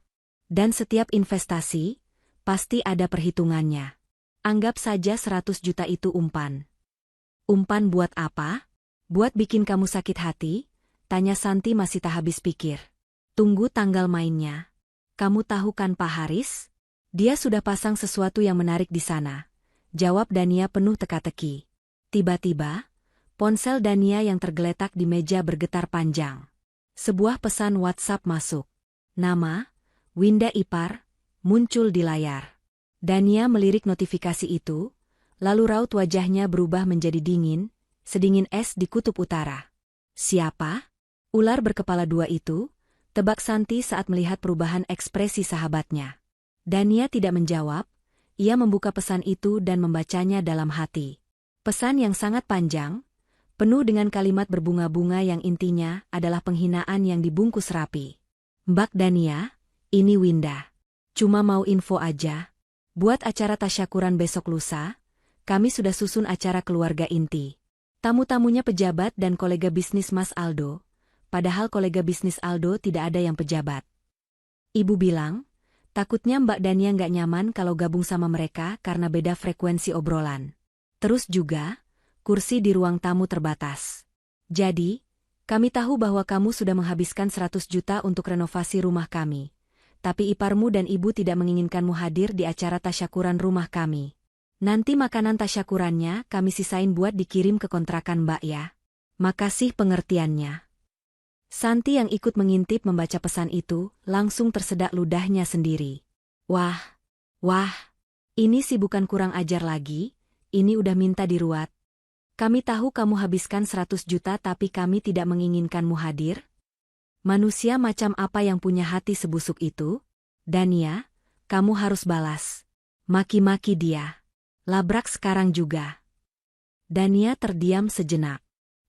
Dan setiap investasi, pasti ada perhitungannya. Anggap saja 100 juta itu umpan. Umpan buat apa? Buat bikin kamu sakit hati? Tanya Santi masih tak habis pikir. Tunggu tanggal mainnya. Kamu tahu kan Pak Haris? Dia sudah pasang sesuatu yang menarik di sana. Jawab Dania penuh teka-teki. Tiba-tiba, ponsel Dania yang tergeletak di meja bergetar panjang. Sebuah pesan WhatsApp masuk. Nama, Winda Ipar, muncul di layar. Dania melirik notifikasi itu, lalu raut wajahnya berubah menjadi dingin, sedingin es di kutub utara. Siapa? Ular berkepala dua itu, tebak Santi saat melihat perubahan ekspresi sahabatnya. Dania tidak menjawab, ia membuka pesan itu dan membacanya dalam hati. Pesan yang sangat panjang, penuh dengan kalimat berbunga-bunga yang intinya adalah penghinaan yang dibungkus rapi. Mbak Dania, ini Winda. Cuma mau info aja. Buat acara tasyakuran besok lusa, kami sudah susun acara keluarga inti. Tamu-tamunya pejabat dan kolega bisnis Mas Aldo, padahal kolega bisnis Aldo tidak ada yang pejabat. Ibu bilang, takutnya Mbak Dania nggak nyaman kalau gabung sama mereka karena beda frekuensi obrolan. Terus juga, kursi di ruang tamu terbatas. Jadi, kami tahu bahwa kamu sudah menghabiskan 100 juta untuk renovasi rumah kami. Tapi iparmu dan ibu tidak menginginkanmu hadir di acara tasyakuran rumah kami. Nanti makanan tasyakurannya kami sisain buat dikirim ke kontrakan Mbak ya. Makasih pengertiannya. Santi yang ikut mengintip membaca pesan itu, langsung tersedak ludahnya sendiri. Wah, ini sih bukan kurang ajar lagi, ini udah minta diruat. Kami tahu kamu habiskan 100 juta tapi kami tidak menginginkanmu hadir. Manusia macam apa yang punya hati sebusuk itu? Dania, kamu harus balas. Maki-maki dia. Labrak sekarang juga. Dania terdiam sejenak.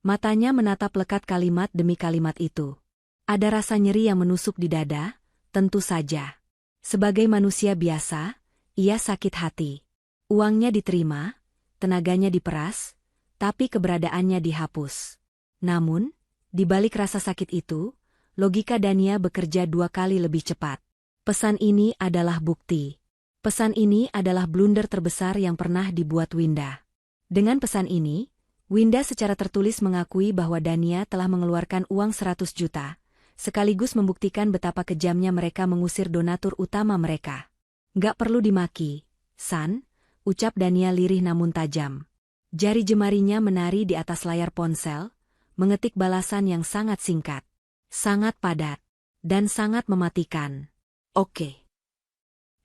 Matanya menatap lekat kalimat demi kalimat itu. Ada rasa nyeri yang menusuk di dada, tentu saja. Sebagai manusia biasa, ia sakit hati. Uangnya diterima, tenaganya diperas, tapi keberadaannya dihapus. Namun, di balik rasa sakit itu, logika Dania bekerja 2 kali lebih cepat. Pesan ini adalah bukti. Pesan ini adalah blunder terbesar yang pernah dibuat Winda. Dengan pesan ini, Winda secara tertulis mengakui bahwa Dania telah mengeluarkan uang 100 juta, sekaligus membuktikan betapa kejamnya mereka mengusir donatur utama mereka. Nggak perlu dimaki, San, ucap Dania lirih namun tajam. Jari jemarinya menari di atas layar ponsel, mengetik balasan yang sangat singkat. Sangat padat, dan sangat mematikan. Oke.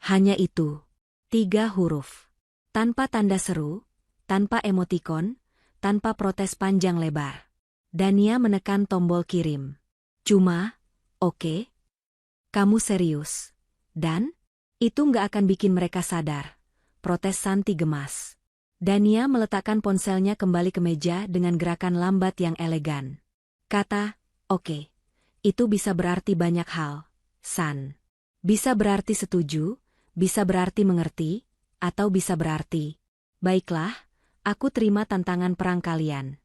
Hanya itu. 3 huruf. Tanpa tanda seru, tanpa emotikon, tanpa protes panjang lebar. Dania menekan tombol kirim. Cuma, oke. Kamu serius. Dan? Itu nggak akan bikin mereka sadar. Protes Santi gemas. Dania meletakkan ponselnya kembali ke meja dengan gerakan lambat yang elegan. Kata, oke. Itu bisa berarti banyak hal, San. Bisa berarti setuju, bisa berarti mengerti, atau bisa berarti, baiklah, aku terima tantangan perang kalian.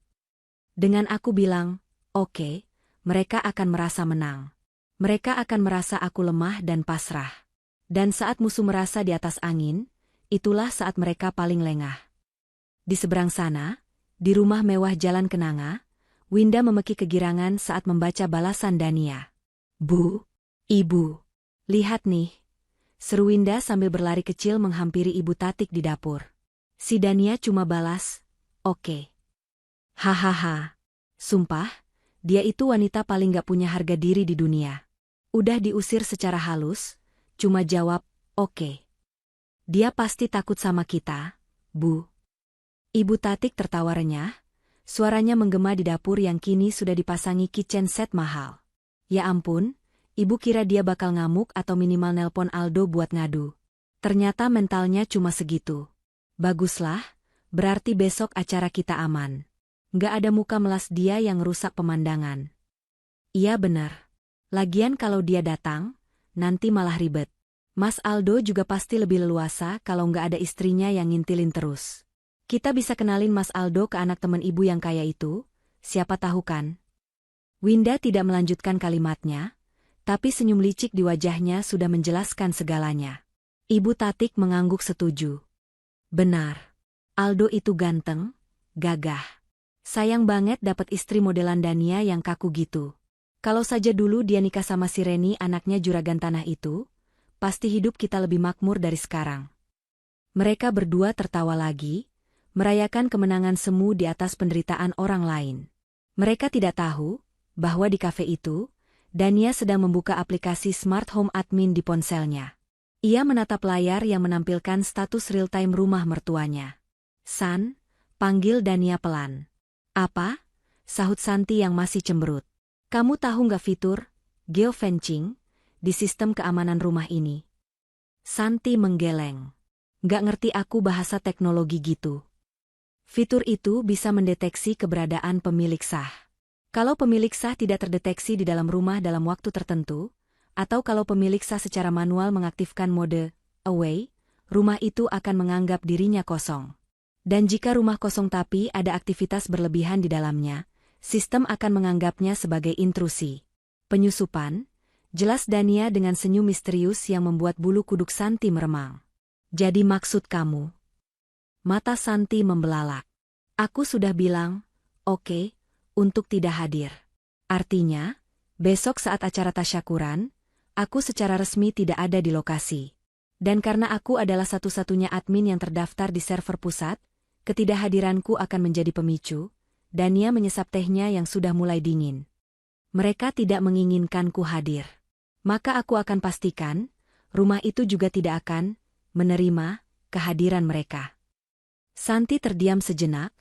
Dengan aku bilang, oke, mereka akan merasa menang. Mereka akan merasa aku lemah dan pasrah. Dan saat musuh merasa di atas angin, itulah saat mereka paling lengah. Di seberang sana, di rumah mewah Jalan Kenanga, Winda memeki kegirangan saat membaca balasan Dania. Bu, Ibu, lihat nih, seru Winda sambil berlari kecil menghampiri Ibu Tatik di dapur. Si Dania cuma balas, oke. Hahaha. Sumpah, dia itu wanita paling gak punya harga diri di dunia. Udah diusir secara halus, cuma jawab, oke. Dia pasti takut sama kita, Bu. Ibu Tatik tertawa renyah, suaranya menggema di dapur yang kini sudah dipasangi kitchen set mahal. Ya ampun, ibu kira dia bakal ngamuk atau minimal nelpon Aldo buat ngadu. Ternyata mentalnya cuma segitu. Baguslah, berarti besok acara kita aman. Nggak ada muka melas dia yang rusak pemandangan. Iya benar. Lagian kalau dia datang, nanti malah ribet. Mas Aldo juga pasti lebih leluasa kalau nggak ada istrinya yang ngintilin terus. Kita bisa kenalin Mas Aldo ke anak teman ibu yang kaya itu, siapa tahu kan? Winda tidak melanjutkan kalimatnya, tapi senyum licik di wajahnya sudah menjelaskan segalanya. Ibu Tatik mengangguk setuju. Benar. Aldo itu ganteng, gagah. Sayang banget dapat istri modelan Dania yang kaku gitu. Kalau saja dulu dia nikah sama si Reni anaknya juragan tanah itu, pasti hidup kita lebih makmur dari sekarang. Mereka berdua tertawa lagi, merayakan kemenangan semu di atas penderitaan orang lain. Mereka tidak tahu bahwa di kafe itu, Dania sedang membuka aplikasi Smart Home Admin di ponselnya. Ia menatap layar yang menampilkan status real-time rumah mertuanya. San, panggil Dania pelan. Apa? Sahut Santi yang masih cemberut. Kamu tahu nggak fitur geofencing di sistem keamanan rumah ini? Santi menggeleng. Nggak ngerti aku bahasa teknologi gitu. Fitur itu bisa mendeteksi keberadaan pemilik sah. Kalau pemilik sah tidak terdeteksi di dalam rumah dalam waktu tertentu, atau kalau pemilik sah secara manual mengaktifkan mode away, rumah itu akan menganggap dirinya kosong. Dan jika rumah kosong tapi ada aktivitas berlebihan di dalamnya, sistem akan menganggapnya sebagai intrusi. Penyusupan, jelas Dania dengan senyum misterius yang membuat bulu kuduk Santi meremang. Jadi maksud kamu? Mata Santi membelalak. Aku sudah bilang, oke, untuk tidak hadir. Artinya, besok saat acara tasyakuran, aku secara resmi tidak ada di lokasi. Dan karena aku adalah satu-satunya admin yang terdaftar di server pusat, ketidakhadiranku akan menjadi pemicu. Dania menyesap tehnya yang sudah mulai dingin. Mereka tidak menginginkanku hadir. Maka aku akan pastikan, rumah itu juga tidak akan menerima kehadiran mereka. Santi terdiam sejenak,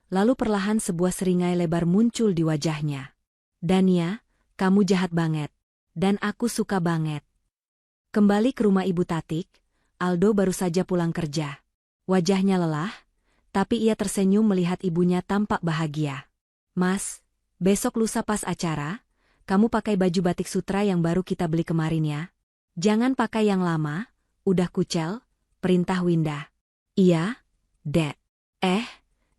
lalu perlahan sebuah seringai lebar muncul di wajahnya. Dania, kamu jahat banget. Dan aku suka banget. Kembali ke rumah Ibu Tatik, Aldo baru saja pulang kerja. Wajahnya lelah, tapi ia tersenyum melihat ibunya tampak bahagia. Mas, besok lusa pas acara, kamu pakai baju batik sutra yang baru kita beli kemarin ya. Jangan pakai yang lama, udah kucel, perintah Winda. Iya, Dek.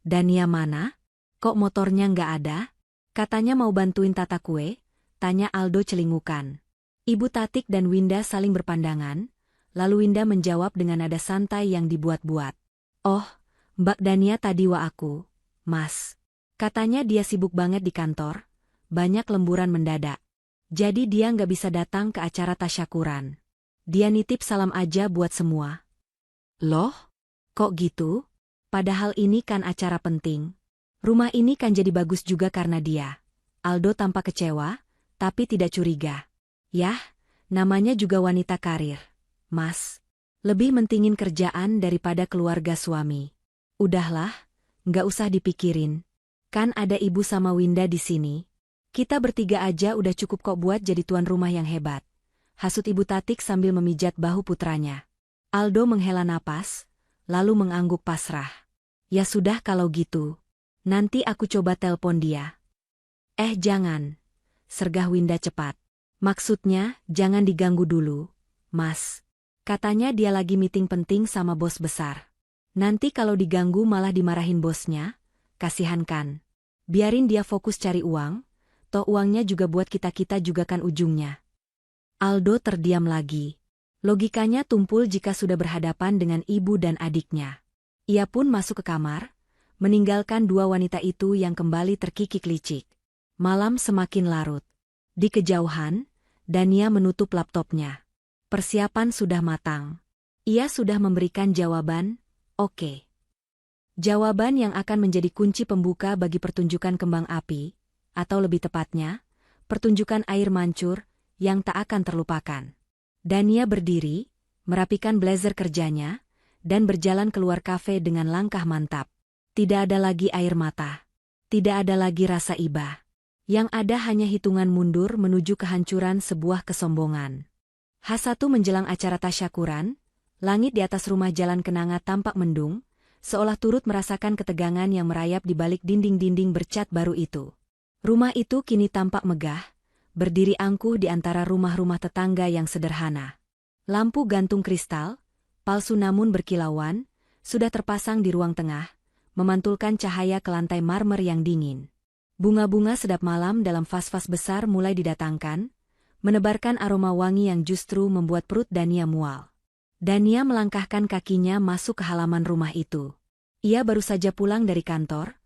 Dania mana? Kok motornya nggak ada? Katanya mau bantuin tata kue, tanya Aldo celingukan. Ibu Tatik dan Winda saling berpandangan, lalu Winda menjawab dengan nada santai yang dibuat-buat. Oh, Mbak Dania tadi wa aku, Mas. Katanya dia sibuk banget di kantor, banyak lemburan mendadak. Jadi dia nggak bisa datang ke acara tasyakuran. Dia nitip salam aja buat semua. Loh? Kok gitu? Padahal ini kan acara penting. Rumah ini kan jadi bagus juga karena dia. Aldo tampak kecewa, tapi tidak curiga. Yah, namanya juga wanita karir. Mas, lebih mentingin kerjaan daripada keluarga suami. Udahlah, nggak usah dipikirin. Kan ada ibu sama Winda di sini. Kita bertiga aja udah cukup kok buat jadi tuan rumah yang hebat. Hasut Ibu Tatik sambil memijat bahu putranya. Aldo menghela napas, lalu mengangguk pasrah. Ya sudah kalau gitu. Nanti aku coba telpon dia. Jangan. Sergah Winda cepat. Maksudnya, jangan diganggu dulu, Mas. Katanya dia lagi meeting penting sama bos besar. Nanti kalau diganggu malah dimarahin bosnya, kasihan kan. Biarin dia fokus cari uang, toh uangnya juga buat kita-kita juga kan ujungnya. Aldo terdiam lagi. Logikanya tumpul jika sudah berhadapan dengan ibu dan adiknya. Ia pun masuk ke kamar, meninggalkan dua wanita itu yang kembali terkikik licik. Malam semakin larut. Di kejauhan, Dania menutup laptopnya. Persiapan sudah matang. Ia sudah memberikan jawaban, oke. Jawaban yang akan menjadi kunci pembuka bagi pertunjukan kembang api, atau lebih tepatnya, pertunjukan air mancur, yang tak akan terlupakan. Dania berdiri, merapikan blazer kerjanya, dan berjalan keluar kafe dengan langkah mantap. Tidak ada lagi air mata. Tidak ada lagi rasa iba. Yang ada hanya hitungan mundur menuju kehancuran sebuah kesombongan. H1 menjelang acara tasyakuran, langit di atas rumah Jalan Kenanga tampak mendung, seolah turut merasakan ketegangan yang merayap di balik dinding-dinding bercat baru itu. Rumah itu kini tampak megah, berdiri angkuh di antara rumah-rumah tetangga yang sederhana. Lampu gantung kristal, palsu namun berkilauan, sudah terpasang di ruang tengah, memantulkan cahaya ke lantai marmer yang dingin. Bunga-bunga sedap malam dalam vas-vas besar mulai didatangkan, menebarkan aroma wangi yang justru membuat perut Dania mual. Dania melangkahkan kakinya masuk ke halaman rumah itu. Ia baru saja pulang dari kantor,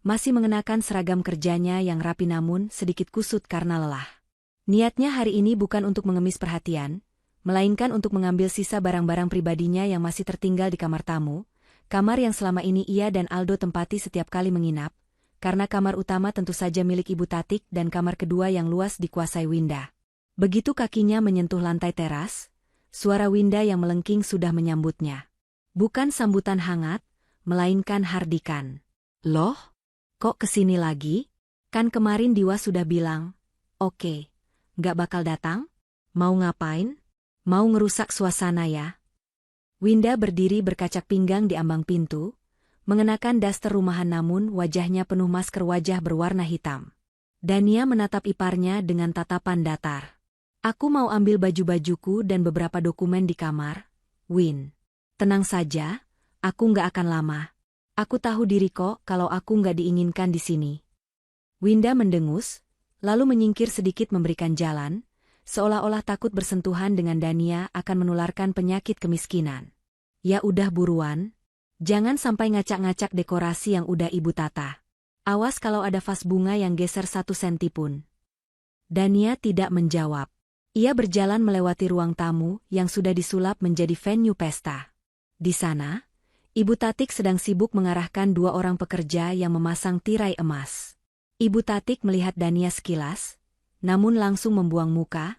masih mengenakan seragam kerjanya yang rapi namun sedikit kusut karena lelah. Niatnya hari ini bukan untuk mengemis perhatian, melainkan untuk mengambil sisa barang-barang pribadinya yang masih tertinggal di kamar tamu, kamar yang selama ini ia dan Aldo tempati setiap kali menginap, karena kamar utama tentu saja milik Ibu Tatik dan kamar kedua yang luas dikuasai Winda. Begitu kakinya menyentuh lantai teras, suara Winda yang melengking sudah menyambutnya. Bukan sambutan hangat, melainkan hardikan. Loh, kok kesini lagi? Kan kemarin Diwa sudah bilang, oke, nggak bakal datang? Mau ngapain? Mau ngerusak suasana ya? Winda berdiri berkacak pinggang di ambang pintu, mengenakan daster rumahan namun wajahnya penuh masker wajah berwarna hitam. Dania menatap iparnya dengan tatapan datar. Aku mau ambil baju-bajuku dan beberapa dokumen di kamar, Win. Tenang saja, aku nggak akan lama. Aku tahu diri kok kalau aku nggak diinginkan di sini. Winda mendengus, lalu menyingkir sedikit memberikan jalan, seolah-olah takut bersentuhan dengan Dania akan menularkan penyakit kemiskinan. Ya udah buruan, jangan sampai ngacak-ngacak dekorasi yang udah Ibu tata. Awas kalau ada vas bunga yang geser 1 senti pun. Dania tidak menjawab. Ia berjalan melewati ruang tamu yang sudah disulap menjadi venue pesta. Di sana, Ibu Tatik sedang sibuk mengarahkan 2 orang pekerja yang memasang tirai emas. Ibu Tatik melihat Dania sekilas, namun langsung membuang muka,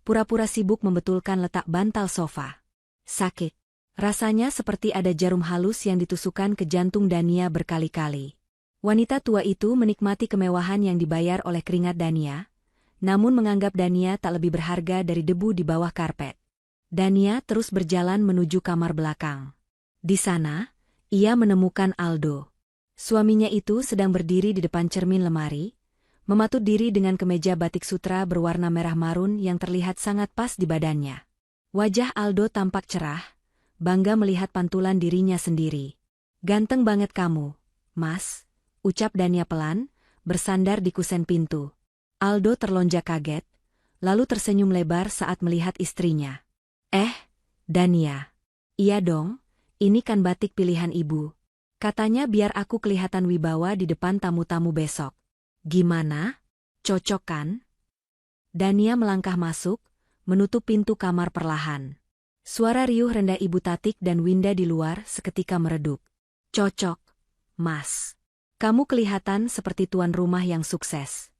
pura-pura sibuk membetulkan letak bantal sofa. Sakit. Rasanya seperti ada jarum halus yang ditusukkan ke jantung Dania berkali-kali. Wanita tua itu menikmati kemewahan yang dibayar oleh keringat Dania, namun menganggap Dania tak lebih berharga dari debu di bawah karpet. Dania terus berjalan menuju kamar belakang. Di sana, ia menemukan Aldo. Suaminya itu sedang berdiri di depan cermin lemari, mematut diri dengan kemeja batik sutra berwarna merah marun yang terlihat sangat pas di badannya. Wajah Aldo tampak cerah, bangga melihat pantulan dirinya sendiri. Ganteng banget kamu, Mas, ucap Dania pelan, bersandar di kusen pintu. Aldo terlonjak kaget, lalu tersenyum lebar saat melihat istrinya. Dania. Iya dong, ini kan batik pilihan ibu. Katanya biar aku kelihatan wibawa di depan tamu-tamu besok. Gimana? Cocok kan? Dania melangkah masuk, menutup pintu kamar perlahan. Suara riuh rendah Ibu Tatik dan Winda di luar seketika meredup. Cocok, Mas. Kamu kelihatan seperti tuan rumah yang sukses.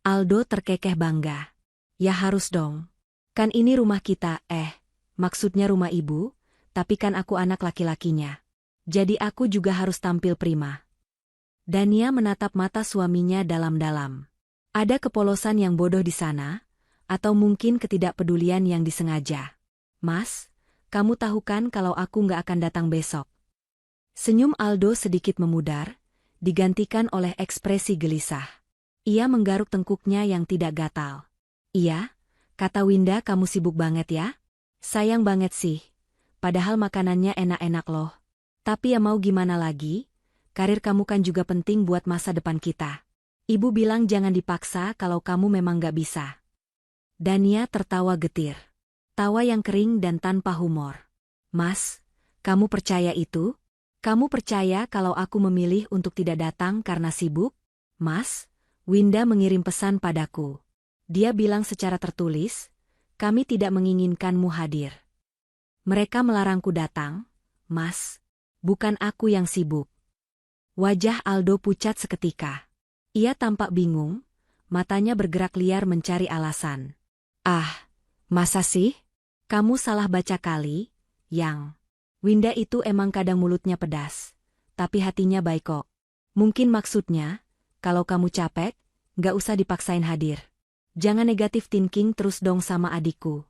Aldo terkekeh bangga. Ya harus dong. Kan ini rumah kita, maksudnya rumah ibu, tapi kan aku anak laki-lakinya. Jadi aku juga harus tampil prima. Dania menatap mata suaminya dalam-dalam. Ada kepolosan yang bodoh di sana, atau mungkin ketidakpedulian yang disengaja. Mas, kamu tahu kan kalau aku nggak akan datang besok? Senyum Aldo sedikit memudar, digantikan oleh ekspresi gelisah. Ia menggaruk tengkuknya yang tidak gatal. Iya, kata Winda kamu sibuk banget ya? Sayang banget sih. Padahal makanannya enak-enak loh. Tapi ya mau gimana lagi? Karir kamu kan juga penting buat masa depan kita. Ibu bilang jangan dipaksa kalau kamu memang gak bisa. Dania tertawa getir. Tawa yang kering dan tanpa humor. Mas, kamu percaya itu? Kamu percaya kalau aku memilih untuk tidak datang karena sibuk? Mas, Winda mengirim pesan padaku. Dia bilang secara tertulis, kami tidak menginginkanmu hadir. Mereka melarangku datang, Mas. Bukan aku yang sibuk. Wajah Aldo pucat seketika. Ia tampak bingung, matanya bergerak liar mencari alasan. Ah, masa sih? Kamu salah baca kali, Yang. Winda itu emang kadang mulutnya pedas, tapi hatinya baik kok. Mungkin maksudnya, kalau kamu capek, gak usah dipaksain hadir. Jangan negatif thinking terus dong sama adikku.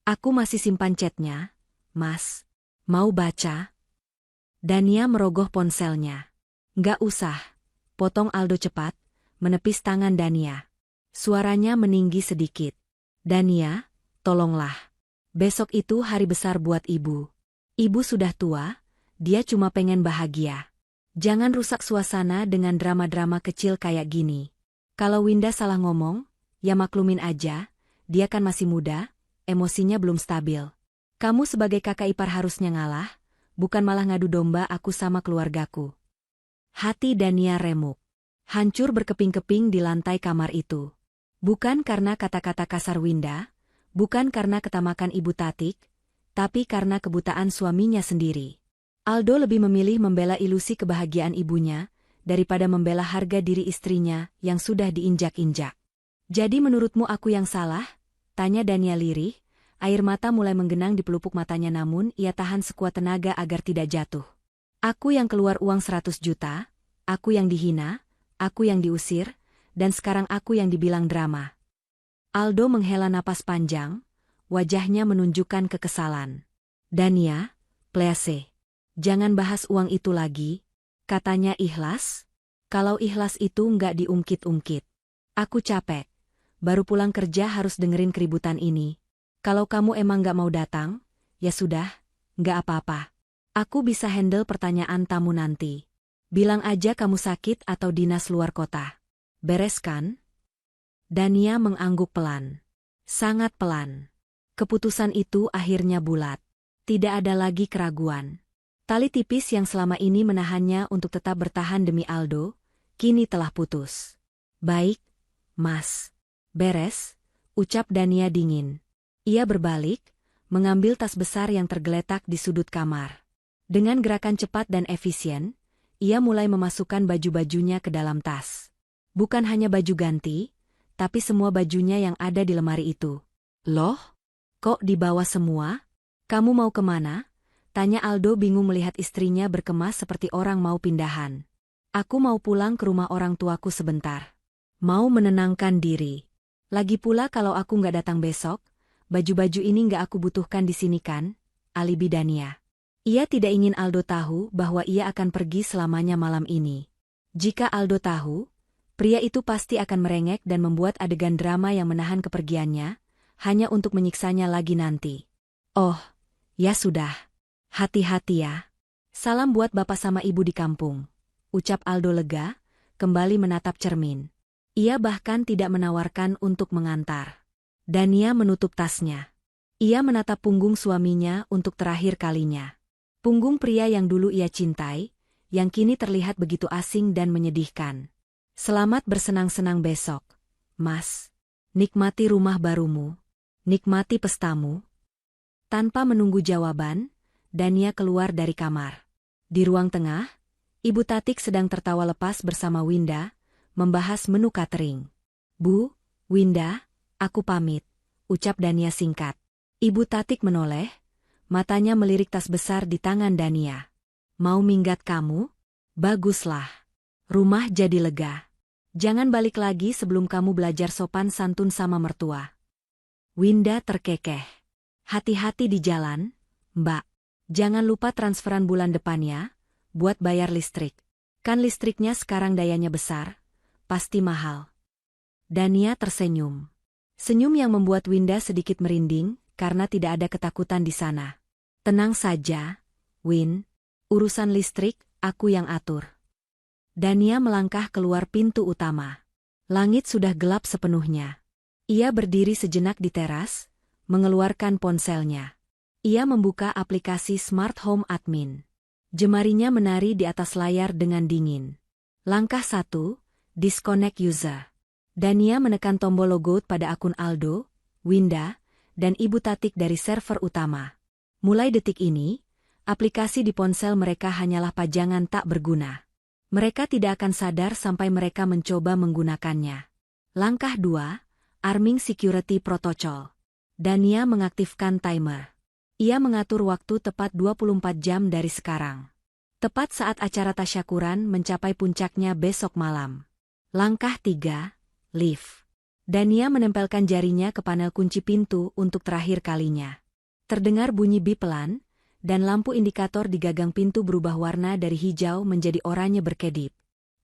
Aku masih simpan chatnya, Mas. Mau baca? Dania merogoh ponselnya. Gak usah, potong Aldo cepat, menepis tangan Dania. Suaranya meninggi sedikit. Dania, tolonglah. Besok itu hari besar buat ibu. Ibu sudah tua, dia cuma pengen bahagia. Jangan rusak suasana dengan drama-drama kecil kayak gini. Kalau Winda salah ngomong, ya maklumin aja, dia kan masih muda, emosinya belum stabil. Kamu sebagai kakak ipar harusnya ngalah, bukan malah ngadu domba aku sama keluargaku. Hati Dania remuk. Hancur berkeping-keping di lantai kamar itu. Bukan karena kata-kata kasar Winda, bukan karena ketamakan Ibu Tatik, tapi karena kebutaan suaminya sendiri. Aldo lebih memilih membela ilusi kebahagiaan ibunya, daripada membela harga diri istrinya yang sudah diinjak-injak. Jadi menurutmu aku yang salah? Tanya Dania lirih, air mata mulai menggenang di pelupuk matanya namun ia tahan sekuat tenaga agar tidak jatuh. Aku yang keluar uang 100 juta, aku yang dihina, aku yang diusir, dan sekarang aku yang dibilang drama. Aldo menghela napas panjang, wajahnya menunjukkan kekesalan. Dania, please. Jangan bahas uang itu lagi, katanya ikhlas. Kalau ikhlas itu nggak diungkit-ungkit. Aku capek. Baru pulang kerja harus dengerin keributan ini. Kalau kamu emang nggak mau datang, ya sudah, nggak apa-apa. Aku bisa handle pertanyaan tamu nanti. Bilang aja kamu sakit atau dinas luar kota. Beres kan? Dania mengangguk pelan. Sangat pelan. Keputusan itu akhirnya bulat. Tidak ada lagi keraguan. Tali tipis yang selama ini menahannya untuk tetap bertahan demi Aldo, kini telah putus. Baik, Mas. Beres, ucap Dania dingin. Ia berbalik, mengambil tas besar yang tergeletak di sudut kamar. Dengan gerakan cepat dan efisien, ia mulai memasukkan baju-bajunya ke dalam tas. Bukan hanya baju ganti, tapi semua bajunya yang ada di lemari itu. Loh? Kok dibawa semua? Kamu mau kemana? Tanya Aldo bingung melihat istrinya berkemas seperti orang mau pindahan. Aku mau pulang ke rumah orang tuaku sebentar. Mau menenangkan diri. Lagi pula kalau aku nggak datang besok, baju-baju ini nggak aku butuhkan di sini kan? Alibi Dania. Ia tidak ingin Aldo tahu bahwa ia akan pergi selamanya malam ini. Jika Aldo tahu, pria itu pasti akan merengek dan membuat adegan drama yang menahan kepergiannya, hanya untuk menyiksanya lagi nanti. Oh, ya sudah. Hati-hati ya. Salam buat bapak sama ibu di kampung. Ucap Aldo lega, kembali menatap cermin. Ia bahkan tidak menawarkan untuk mengantar. Dania menutup tasnya. Ia menatap punggung suaminya untuk terakhir kalinya. Punggung pria yang dulu ia cintai, yang kini terlihat begitu asing dan menyedihkan. Selamat bersenang-senang besok, Mas. Nikmati rumah barumu. Nikmati pestamu. Tanpa menunggu jawaban, Dania keluar dari kamar. Di ruang tengah, Ibu Tatik sedang tertawa lepas bersama Winda, membahas menu catering. Bu, Winda, aku pamit, ucap Dania singkat. Ibu Tatik menoleh, matanya melirik tas besar di tangan Dania. Mau minggat kamu? Baguslah. Rumah jadi lega. Jangan balik lagi sebelum kamu belajar sopan santun sama mertua. Winda terkekeh. Hati-hati di jalan, Mbak. Jangan lupa transferan bulan depannya, buat bayar listrik. Kan listriknya sekarang dayanya besar, pasti mahal. Dania tersenyum. Senyum yang membuat Winda sedikit merinding, karena tidak ada ketakutan di sana. Tenang saja, Win. Urusan listrik, aku yang atur. Dania melangkah keluar pintu utama. Langit sudah gelap sepenuhnya. Ia berdiri sejenak di teras, mengeluarkan ponselnya. Ia membuka aplikasi Smart Home Admin. Jemarinya menari di atas layar dengan dingin. Langkah 1, disconnect user. Dania menekan tombol logout pada akun Aldo, Winda, dan Ibu Tatik dari server utama. Mulai detik ini, aplikasi di ponsel mereka hanyalah pajangan tak berguna. Mereka tidak akan sadar sampai mereka mencoba menggunakannya. Langkah 2, Arming Security Protocol. Dania mengaktifkan timer. Ia mengatur waktu tepat 24 jam dari sekarang. Tepat saat acara tasyakuran mencapai puncaknya besok malam. Langkah 3, Lift. Dania menempelkan jarinya ke panel kunci pintu untuk terakhir kalinya. Terdengar bunyi bip pelan, dan lampu indikator di gagang pintu berubah warna dari hijau menjadi oranye berkedip.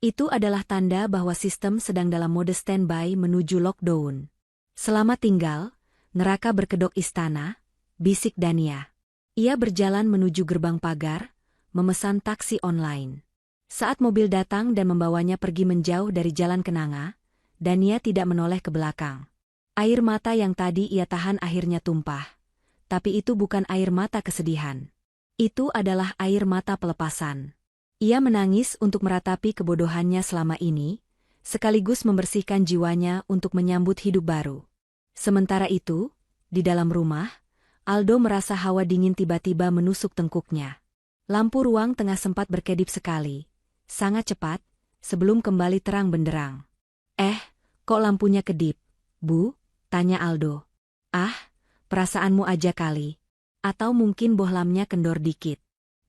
Itu adalah tanda bahwa sistem sedang dalam mode standby menuju lockdown. Selamat tinggal, neraka berkedok istana, bisik Dania. Ia berjalan menuju gerbang pagar, memesan taksi online. Saat mobil datang dan membawanya pergi menjauh dari jalan kenanga, Dania tidak menoleh ke belakang. Air mata yang tadi ia tahan akhirnya tumpah. Tapi itu bukan air mata kesedihan. Itu adalah air mata pelepasan. Ia menangis untuk meratapi kebodohannya selama ini, sekaligus membersihkan jiwanya untuk menyambut hidup baru. Sementara itu, di dalam rumah, Aldo merasa hawa dingin tiba-tiba menusuk tengkuknya. Lampu ruang tengah sempat berkedip sekali, sangat cepat, sebelum kembali terang benderang. Kok lampunya kedip, Bu? Tanya Aldo. Perasaanmu aja kali. Atau mungkin bohlamnya kendor dikit.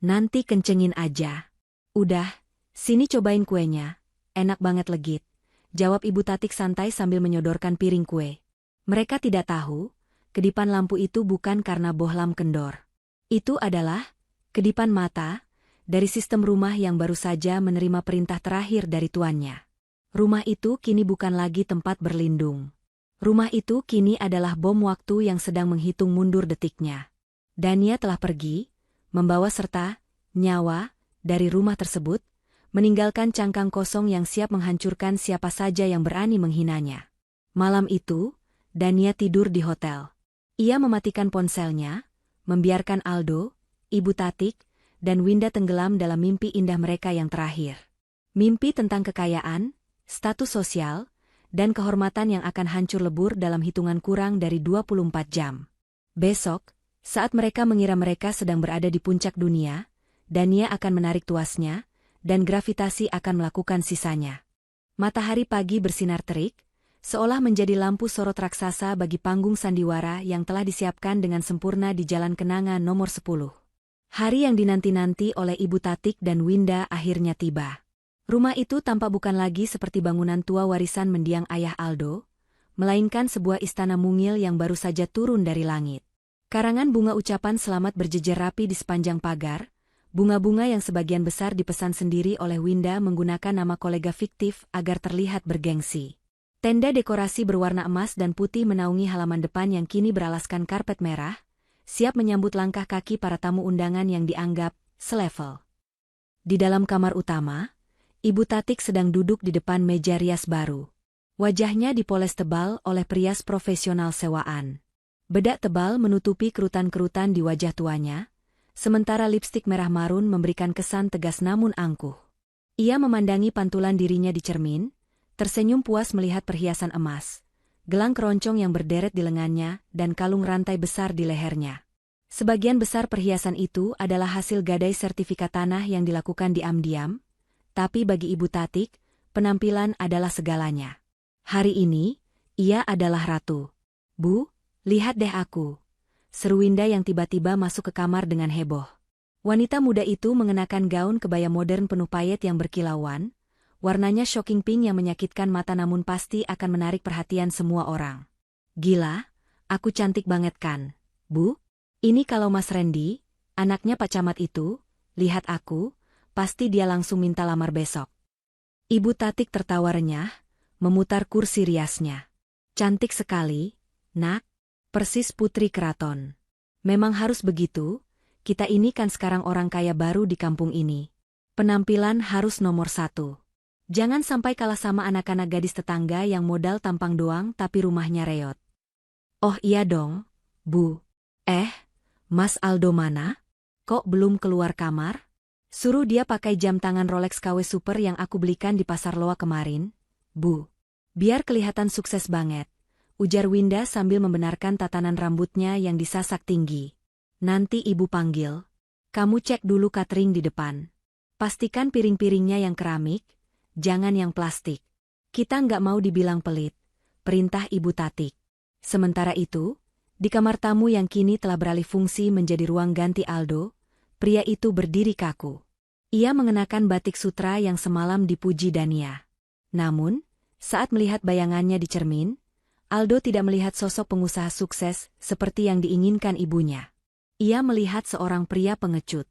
Nanti kencengin aja. Udah, sini cobain kuenya. Enak banget legit. Jawab Ibu Tatik santai sambil menyodorkan piring kue. Mereka tidak tahu, kedipan lampu itu bukan karena bohlam kendor. Itu adalah kedipan mata dari sistem rumah yang baru saja menerima perintah terakhir dari tuannya. Rumah itu kini bukan lagi tempat berlindung. Rumah itu kini adalah bom waktu yang sedang menghitung mundur detiknya. Dania telah pergi, membawa serta nyawa dari rumah tersebut, meninggalkan cangkang kosong yang siap menghancurkan siapa saja yang berani menghinanya. Malam itu, Dania tidur di hotel. Ia mematikan ponselnya, membiarkan Aldo, Ibu Tatik, dan Winda tenggelam dalam mimpi indah mereka yang terakhir. Mimpi tentang kekayaan, status sosial, dan kehormatan yang akan hancur lebur dalam hitungan kurang dari 24 jam. Besok, saat mereka mengira mereka sedang berada di puncak dunia, Dania akan menarik tuasnya, dan gravitasi akan melakukan sisanya. Matahari pagi bersinar terik, seolah menjadi lampu sorot raksasa bagi panggung sandiwara yang telah disiapkan dengan sempurna di Jalan Kenanga nomor 10. Hari yang dinanti-nanti oleh Ibu Tatik dan Winda akhirnya tiba. Rumah itu tampak bukan lagi seperti bangunan tua warisan mendiang ayah Aldo, melainkan sebuah istana mungil yang baru saja turun dari langit. Karangan bunga ucapan selamat berjejer rapi di sepanjang pagar, bunga-bunga yang sebagian besar dipesan sendiri oleh Winda menggunakan nama kolega fiktif agar terlihat bergengsi. Tenda dekorasi berwarna emas dan putih menaungi halaman depan yang kini beralaskan karpet merah, siap menyambut langkah kaki para tamu undangan yang dianggap selevel. Di dalam kamar utama, Ibu Tatik sedang duduk di depan meja rias baru. Wajahnya dipoles tebal oleh perias profesional sewaan. Bedak tebal menutupi kerutan-kerutan di wajah tuanya, sementara lipstik merah marun memberikan kesan tegas namun angkuh. Ia memandangi pantulan dirinya di cermin, tersenyum puas melihat perhiasan emas, gelang keroncong yang berderet di lengannya, dan kalung rantai besar di lehernya. Sebagian besar perhiasan itu adalah hasil gadai sertifikat tanah yang dilakukan diam-diam, tapi bagi Ibu Tatik, penampilan adalah segalanya. Hari ini, ia adalah ratu. Bu, lihat deh aku. Seru Winda yang tiba-tiba masuk ke kamar dengan heboh. Wanita muda itu mengenakan gaun kebaya modern penuh payet yang berkilauan, warnanya shocking pink yang menyakitkan mata namun pasti akan menarik perhatian semua orang. Gila, aku cantik banget kan, Bu? Ini kalau Mas Randy, anaknya Pak Camat itu, lihat aku, pasti dia langsung minta lamar besok. Ibu Tatik tertawa renyah, memutar kursi riasnya. Cantik sekali, Nak. Persis putri keraton. Memang harus begitu, kita ini kan sekarang orang kaya baru di kampung ini. Penampilan harus nomor 1. Jangan sampai kalah sama anak-anak gadis tetangga yang modal tampang doang tapi rumahnya reot. Oh iya dong, Bu. Mas Aldo mana? Kok belum keluar kamar? Suruh dia pakai jam tangan Rolex KW Super yang aku belikan di Pasar Loa kemarin, Bu. Biar kelihatan sukses banget, ujar Winda sambil membenarkan tatanan rambutnya yang disasak tinggi. Nanti ibu panggil. Kamu cek dulu catering di depan. Pastikan piring-piringnya yang keramik, jangan yang plastik. Kita nggak mau dibilang pelit, perintah Ibu Tatik. Sementara itu, di kamar tamu yang kini telah beralih fungsi menjadi ruang ganti Aldo, pria itu berdiri kaku. Ia mengenakan batik sutra yang semalam dipuji Dania. Namun, saat melihat bayangannya di cermin, Aldo tidak melihat sosok pengusaha sukses seperti yang diinginkan ibunya. Ia melihat seorang pria pengecut.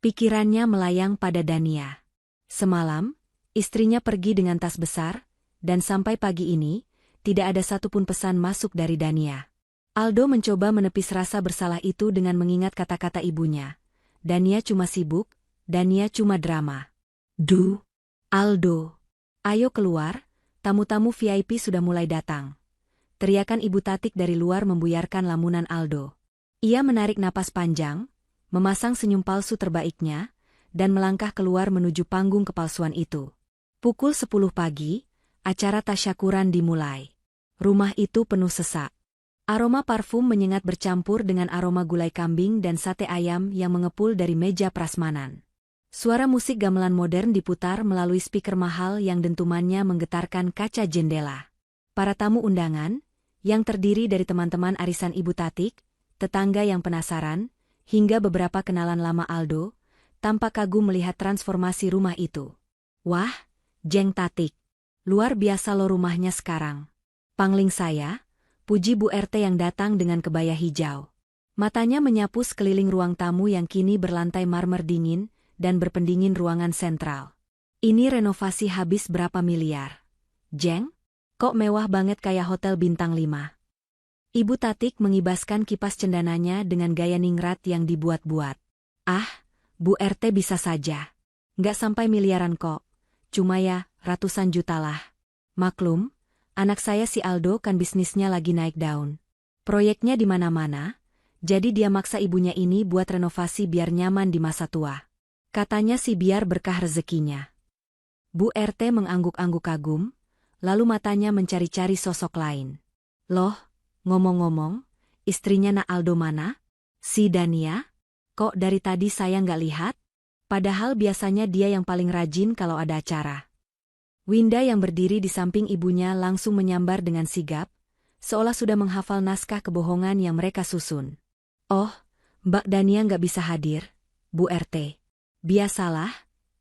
Pikirannya melayang pada Dania. Semalam, istrinya pergi dengan tas besar, dan sampai pagi ini, tidak ada satupun pesan masuk dari Dania. Aldo mencoba menepis rasa bersalah itu dengan mengingat kata-kata ibunya. Dania cuma sibuk, Dania cuma drama. Aldo, ayo keluar, tamu-tamu VIP sudah mulai datang. Teriakan Ibu Tatik dari luar membuyarkan lamunan Aldo. Ia menarik napas panjang, memasang senyum palsu terbaiknya, dan melangkah keluar menuju panggung kepalsuan itu. Pukul 10 pagi, acara tasyakuran dimulai. Rumah itu penuh sesak. Aroma parfum menyengat bercampur dengan aroma gulai kambing dan sate ayam yang mengepul dari meja prasmanan. Suara musik gamelan modern diputar melalui speaker mahal yang dentumannya menggetarkan kaca jendela. Para tamu undangan, yang terdiri dari teman-teman arisan Ibu Tatik, tetangga yang penasaran, hingga beberapa kenalan lama Aldo, tampak kagum melihat transformasi rumah itu. Wah, Jeng Tatik, luar biasa lo rumahnya sekarang. Pangling saya, puji Bu RT yang datang dengan kebaya hijau. Matanya menyapu sekeliling ruang tamu yang kini berlantai marmer dingin dan berpendingin ruangan sentral. Ini renovasi habis berapa miliar? Jeng? Kok mewah banget kayak hotel bintang 5? Ibu Tatik mengibaskan kipas cendananya dengan gaya ningrat yang dibuat-buat. Ah, Bu RT bisa saja. Nggak sampai miliaran kok. Cuma ya, ratusan juta lah. Maklum, anak saya si Aldo kan bisnisnya lagi naik daun. Proyeknya di mana-mana, jadi dia maksa ibunya ini buat renovasi biar nyaman di masa tua. Katanya sih biar berkah rezekinya. Bu RT mengangguk-angguk kagum, lalu matanya mencari-cari sosok lain. Loh, ngomong-ngomong, istrinya Nak Aldo mana? Si Dania? Kok dari tadi saya nggak lihat? Padahal biasanya dia yang paling rajin kalau ada acara. Winda yang berdiri di samping ibunya langsung menyambar dengan sigap, seolah sudah menghafal naskah kebohongan yang mereka susun. Oh, Mbak Dania nggak bisa hadir, Bu RT. Biasalah,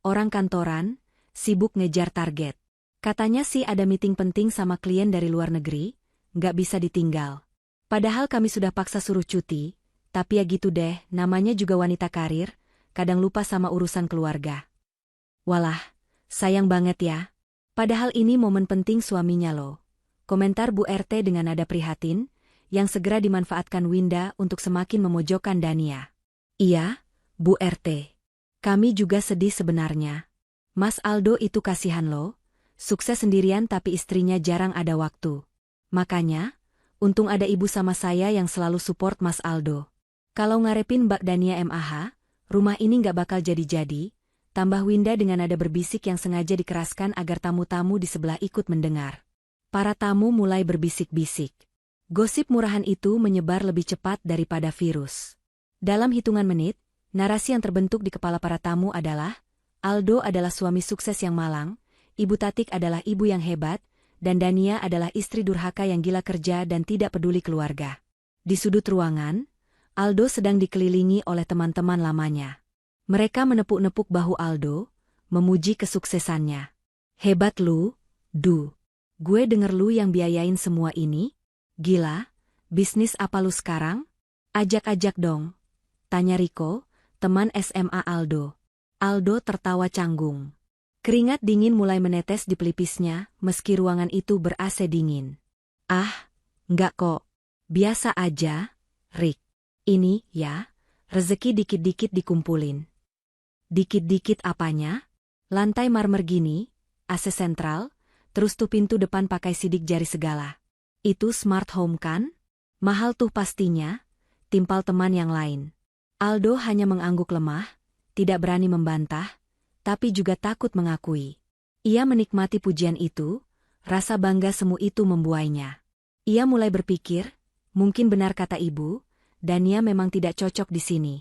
orang kantoran, sibuk ngejar target. Katanya sih ada meeting penting sama klien dari luar negeri, nggak bisa ditinggal. Padahal kami sudah paksa suruh cuti, tapi ya gitu deh, namanya juga wanita karir, kadang lupa sama urusan keluarga. Walah, sayang banget ya. Padahal ini momen penting suaminya loh. Komentar Bu RT dengan nada prihatin, yang segera dimanfaatkan Winda untuk semakin memojokkan Dania. Iya, Bu RT. Kami juga sedih sebenarnya. Mas Aldo itu kasihan loh, sukses sendirian tapi istrinya jarang ada waktu. Makanya, untung ada ibu sama saya yang selalu support Mas Aldo. Kalau ngarepin Mbak Dania MAH, rumah ini nggak bakal jadi-jadi. Tambah Winda dengan nada berbisik yang sengaja dikeraskan agar tamu-tamu di sebelah ikut mendengar. Para tamu mulai berbisik-bisik. Gosip murahan itu menyebar lebih cepat daripada virus. Dalam hitungan menit, narasi yang terbentuk di kepala para tamu adalah, Aldo adalah suami sukses yang malang, Ibu Tatik adalah ibu yang hebat, dan Dania adalah istri durhaka yang gila kerja dan tidak peduli keluarga. Di sudut ruangan, Aldo sedang dikelilingi oleh teman-teman lamanya. Mereka menepuk-nepuk bahu Aldo, memuji kesuksesannya. Hebat lu, Du. Gue denger lu yang biayain semua ini? Gila, bisnis apa lu sekarang? Ajak-ajak dong. Tanya Riko, teman SMA Aldo. Aldo tertawa canggung. Keringat dingin mulai menetes di pelipisnya, meski ruangan itu ber-AC dingin. Ah, enggak kok. Biasa aja, Rick. Ini, ya, rezeki dikit-dikit dikumpulin. Dikit-dikit apanya? Lantai marmer gini, AC sentral, terus tuh pintu depan pakai sidik jari segala. Itu smart home kan? Mahal tuh pastinya, timpal teman yang lain. Aldo hanya mengangguk lemah, tidak berani membantah, tapi juga takut mengakui. Ia menikmati pujian itu, rasa bangga semu itu membuainya. Ia mulai berpikir, mungkin benar kata ibu, Dania memang tidak cocok di sini.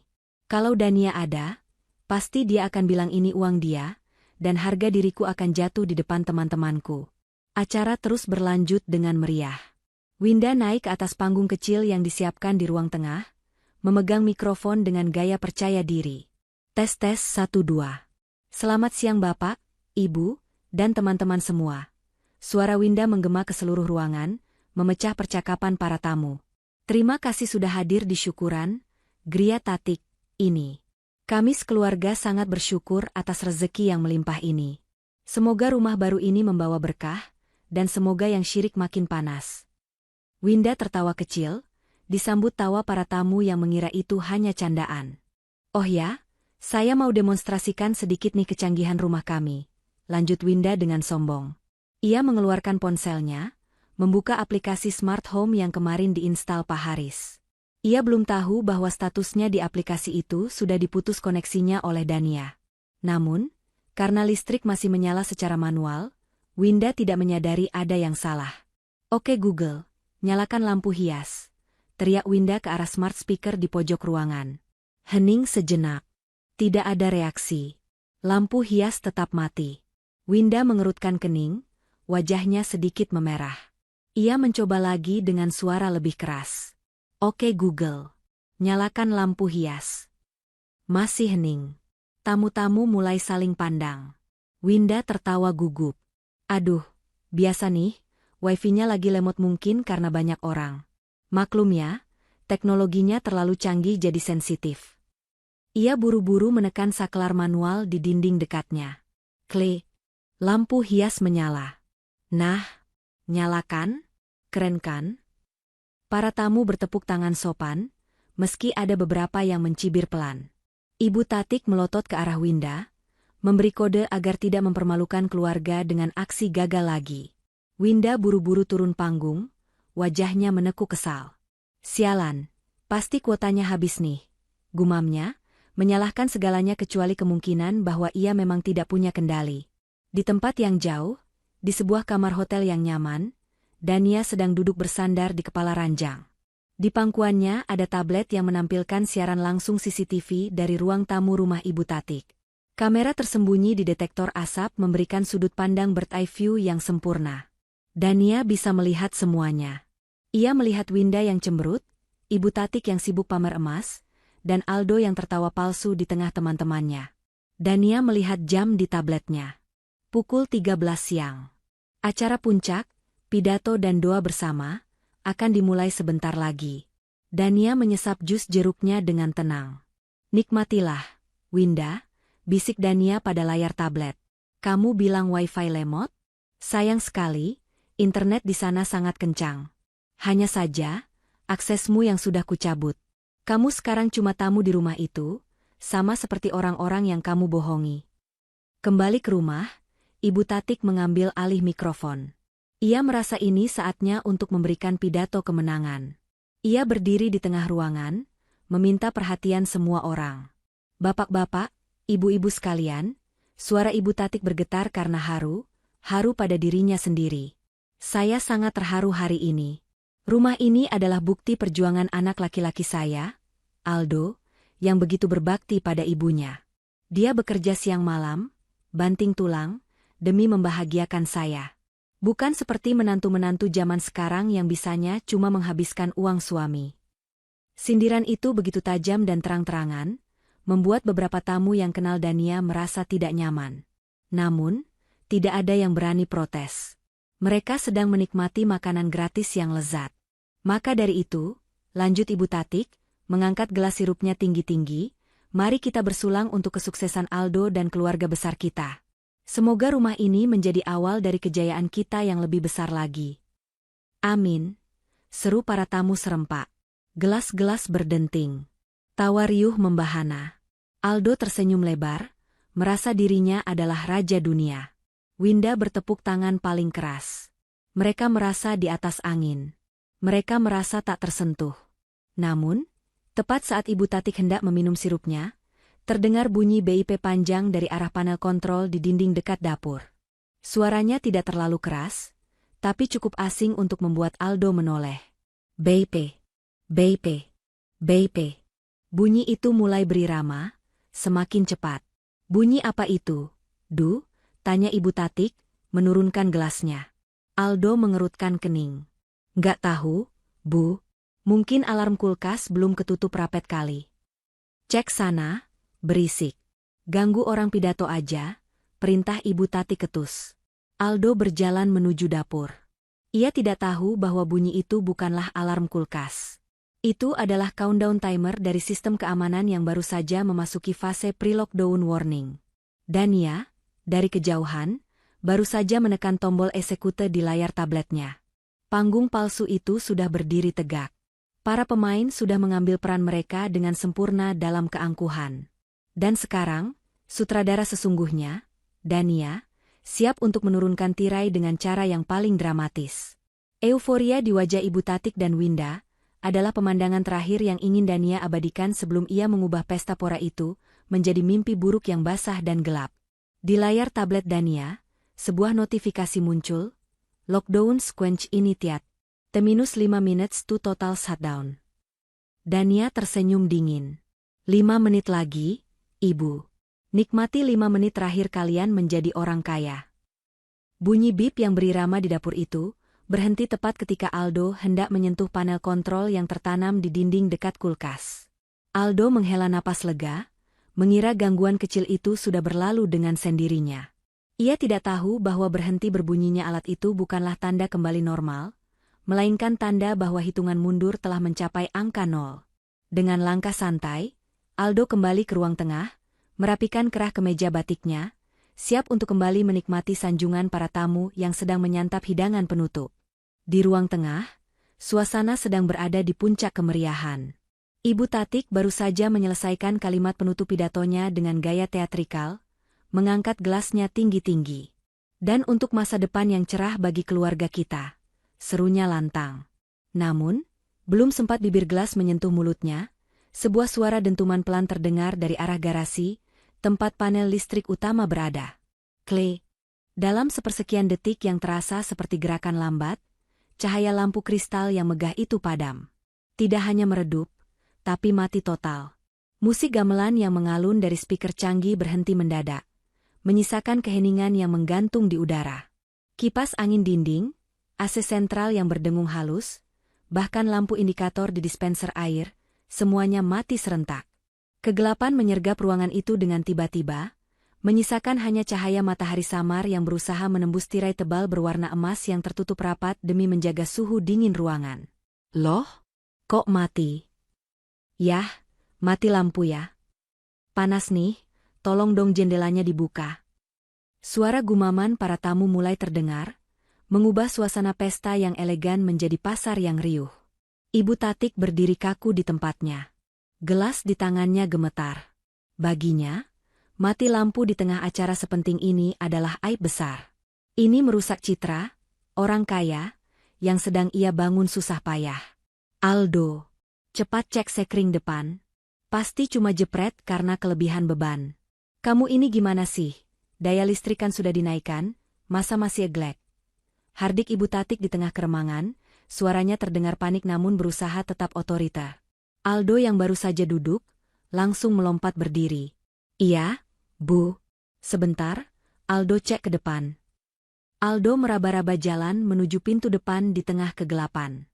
Kalau Dania ada, pasti dia akan bilang ini uang dia, dan harga diriku akan jatuh di depan teman-temanku. Acara terus berlanjut dengan meriah. Winda naik ke atas panggung kecil yang disiapkan di ruang tengah, memegang mikrofon dengan gaya percaya diri. Tes 1 2. Selamat siang Bapak, Ibu, dan teman-teman semua. Suara Winda menggema ke seluruh ruangan, memecah percakapan para tamu. Terima kasih sudah hadir di syukuran, Gria Tatik, ini. Kami sekeluarga sangat bersyukur atas rezeki yang melimpah ini. Semoga rumah baru ini membawa berkah, dan semoga yang syirik makin panas. Winda tertawa kecil, disambut tawa para tamu yang mengira itu hanya candaan. Oh ya, saya mau demonstrasikan sedikit nih kecanggihan rumah kami, lanjut Winda dengan sombong. Ia mengeluarkan ponselnya, membuka aplikasi smart home yang kemarin diinstal Pak Haris. Ia belum tahu bahwa statusnya di aplikasi itu sudah diputus koneksinya oleh Dania. Namun, karena listrik masih menyala secara manual, Winda tidak menyadari ada yang salah. Oke Google, nyalakan lampu hias. Teriak Winda ke arah smart speaker di pojok ruangan. Hening sejenak. Tidak ada reaksi. Lampu hias tetap mati. Winda mengerutkan kening, wajahnya sedikit memerah. Ia mencoba lagi dengan suara lebih keras. Oke Google, nyalakan lampu hias. Masih hening. Tamu-tamu mulai saling pandang. Winda tertawa gugup. Aduh, biasa nih, wifi-nya lagi lemot mungkin karena banyak orang. Maklum ya, teknologinya terlalu canggih jadi sensitif. Ia buru-buru menekan saklar manual di dinding dekatnya. Klik. Lampu hias menyala. Nah, nyalakan? Keren kan? Para tamu bertepuk tangan sopan, meski ada beberapa yang mencibir pelan. Ibu Tatik melotot ke arah Winda, memberi kode agar tidak mempermalukan keluarga dengan aksi gagal lagi. Winda buru-buru turun panggung, wajahnya menekuk kesal. Sialan, pasti kuotanya habis nih, gumamnya, menyalahkan segalanya kecuali kemungkinan bahwa ia memang tidak punya kendali. Di tempat yang jauh, di sebuah kamar hotel yang nyaman, Dania sedang duduk bersandar di kepala ranjang. Di pangkuannya ada tablet yang menampilkan siaran langsung CCTV dari ruang tamu rumah Ibu Tatik. Kamera tersembunyi di detektor asap memberikan sudut pandang bird eye view yang sempurna. Dania bisa melihat semuanya. Ia melihat Winda yang cemberut, Ibu Tatik yang sibuk pamer emas, dan Aldo yang tertawa palsu di tengah teman-temannya. Dania melihat jam di tabletnya. Pukul 13 siang. Acara puncak, pidato dan doa bersama, akan dimulai sebentar lagi. Dania menyesap jus jeruknya dengan tenang. Nikmatilah, Winda, bisik Dania pada layar tablet. Kamu bilang wifi lemot? Sayang sekali, internet di sana sangat kencang. Hanya saja, aksesmu yang sudah kucabut. Kamu sekarang cuma tamu di rumah itu, sama seperti orang-orang yang kamu bohongi. Kembali ke rumah, Ibu Tatik mengambil alih mikrofon. Ia merasa ini saatnya untuk memberikan pidato kemenangan. Ia berdiri di tengah ruangan, meminta perhatian semua orang. Bapak-bapak, ibu-ibu sekalian, suara Ibu Tatik bergetar karena haru pada dirinya sendiri. Saya sangat terharu hari ini. Rumah ini adalah bukti perjuangan anak laki-laki saya, Aldo, yang begitu berbakti pada ibunya. Dia bekerja siang malam, banting tulang, demi membahagiakan saya. Bukan seperti menantu-menantu zaman sekarang yang bisanya cuma menghabiskan uang suami. Sindiran itu begitu tajam dan terang-terangan, membuat beberapa tamu yang kenal Dania merasa tidak nyaman. Namun, tidak ada yang berani protes. Mereka sedang menikmati makanan gratis yang lezat. Maka dari itu, lanjut Ibu Tatik, mengangkat gelas sirupnya tinggi-tinggi, mari kita bersulang untuk kesuksesan Aldo dan keluarga besar kita. Semoga rumah ini menjadi awal dari kejayaan kita yang lebih besar lagi. Amin. seru para tamu serempak. Gelas-gelas berdenting. Tawa riuh membahana. Aldo tersenyum lebar, merasa dirinya adalah raja dunia. Winda bertepuk tangan paling keras. Mereka merasa di atas angin. Mereka merasa tak tersentuh. Namun, tepat saat Ibu Tatik hendak meminum sirupnya, terdengar bunyi BIP panjang dari arah panel kontrol di dinding dekat dapur. Suaranya tidak terlalu keras, tapi cukup asing untuk membuat Aldo menoleh. BIP, BIP, BIP. Bunyi itu mulai berirama, semakin cepat. Bunyi apa itu, Du? Tanya Ibu Tatik, menurunkan gelasnya. Aldo mengerutkan kening. Nggak tahu, Bu. Mungkin alarm kulkas belum ketutup rapet kali. Cek sana, berisik. Ganggu orang pidato aja, perintah Ibu Tatik ketus. Aldo berjalan menuju dapur. Ia tidak tahu bahwa bunyi itu bukanlah alarm kulkas. Itu adalah countdown timer dari sistem keamanan yang baru saja memasuki fase pre-lockdown warning. Dan ia, dari kejauhan, baru saja menekan tombol eksekute di layar tabletnya. Panggung palsu itu sudah berdiri tegak. Para pemain sudah mengambil peran mereka dengan sempurna dalam keangkuhan. Dan sekarang, sutradara sesungguhnya, Dania, siap untuk menurunkan tirai dengan cara yang paling dramatis. Euforia di wajah Ibu Tatik dan Winda adalah pemandangan terakhir yang ingin Dania abadikan sebelum ia mengubah pesta pora itu menjadi mimpi buruk yang basah dan gelap. Di layar tablet Dania, sebuah notifikasi muncul, Lockdown sequence initiate. T-5 minutes to total shutdown. Dania tersenyum dingin. 5 menit lagi, Ibu. Nikmati 5 menit terakhir kalian menjadi orang kaya. Bunyi bip yang berirama di dapur itu berhenti tepat ketika Aldo hendak menyentuh panel kontrol yang tertanam di dinding dekat kulkas. Aldo menghela napas lega, mengira gangguan kecil itu sudah berlalu dengan sendirinya. Ia tidak tahu bahwa berhenti berbunyinya alat itu bukanlah tanda kembali normal, melainkan tanda bahwa hitungan mundur telah mencapai angka 0. Dengan langkah santai, Aldo kembali ke ruang tengah, merapikan kerah kemeja batiknya, siap untuk kembali menikmati sanjungan para tamu yang sedang menyantap hidangan penutup. Di ruang tengah, suasana sedang berada di puncak kemeriahan. Ibu Tatik baru saja menyelesaikan kalimat penutup pidatonya dengan gaya teatrikal, mengangkat gelasnya tinggi-tinggi. Dan untuk masa depan yang cerah bagi keluarga kita, serunya lantang. Namun, belum sempat bibir gelas menyentuh mulutnya, sebuah suara dentuman pelan terdengar dari arah garasi, tempat panel listrik utama berada. Klik. Dalam sepersekian detik yang terasa seperti gerakan lambat, cahaya lampu kristal yang megah itu padam. Tidak hanya meredup, tapi mati total. Musik gamelan yang mengalun dari speaker canggih berhenti mendadak, menyisakan keheningan yang menggantung di udara. Kipas angin dinding, AC sentral yang berdengung halus, bahkan lampu indikator di dispenser air, semuanya mati serentak. Kegelapan menyergap ruangan itu dengan tiba-tiba, menyisakan hanya cahaya matahari samar yang berusaha menembus tirai tebal berwarna emas yang tertutup rapat demi menjaga suhu dingin ruangan. Loh? Kok mati? Yah, mati lampu ya. Panas nih, tolong dong jendelanya dibuka. Suara gumaman para tamu mulai terdengar, mengubah suasana pesta yang elegan menjadi pasar yang riuh. Ibu Tatik berdiri kaku di tempatnya. Gelas di tangannya gemetar. Baginya, mati lampu di tengah acara sepenting ini adalah aib besar. Ini merusak citra, orang kaya, yang sedang ia bangun susah payah. Aldo, cepat cek sekring depan. Pasti cuma jepret karena kelebihan beban. Kamu ini gimana sih? Daya listrik kan sudah dinaikkan, masa masih glek? Hardik Ibu Tatik di tengah keremangan, suaranya terdengar panik namun berusaha tetap otoriter. Aldo yang baru saja duduk, langsung melompat berdiri. Iya, Bu. Sebentar, Aldo cek ke depan. Aldo meraba-raba jalan menuju pintu depan di tengah kegelapan.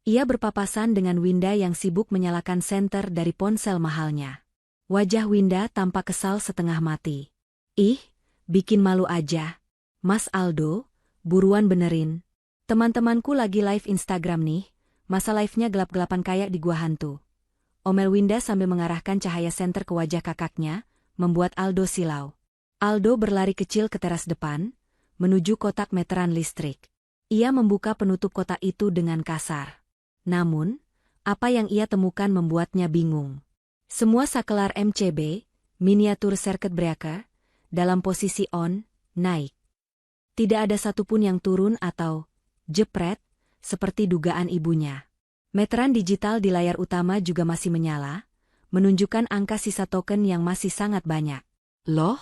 Ia berpapasan dengan Winda yang sibuk menyalakan senter dari ponsel mahalnya. Wajah Winda tampak kesal setengah mati. Ih, bikin malu aja. Mas Aldo, buruan benerin. Teman-temanku lagi live Instagram nih, masa live-nya gelap-gelapan kayak di gua hantu. Omel Winda sambil mengarahkan cahaya senter ke wajah kakaknya, membuat Aldo silau. Aldo berlari kecil ke teras depan, menuju kotak meteran listrik. Ia membuka penutup kotak itu dengan kasar. Namun, apa yang ia temukan membuatnya bingung. Semua sakelar MCB, miniatur circuit breaker, dalam posisi on, naik. Tidak ada satupun yang turun atau jepret, seperti dugaan ibunya. Meteran digital di layar utama juga masih menyala, menunjukkan angka sisa token yang masih sangat banyak. Loh?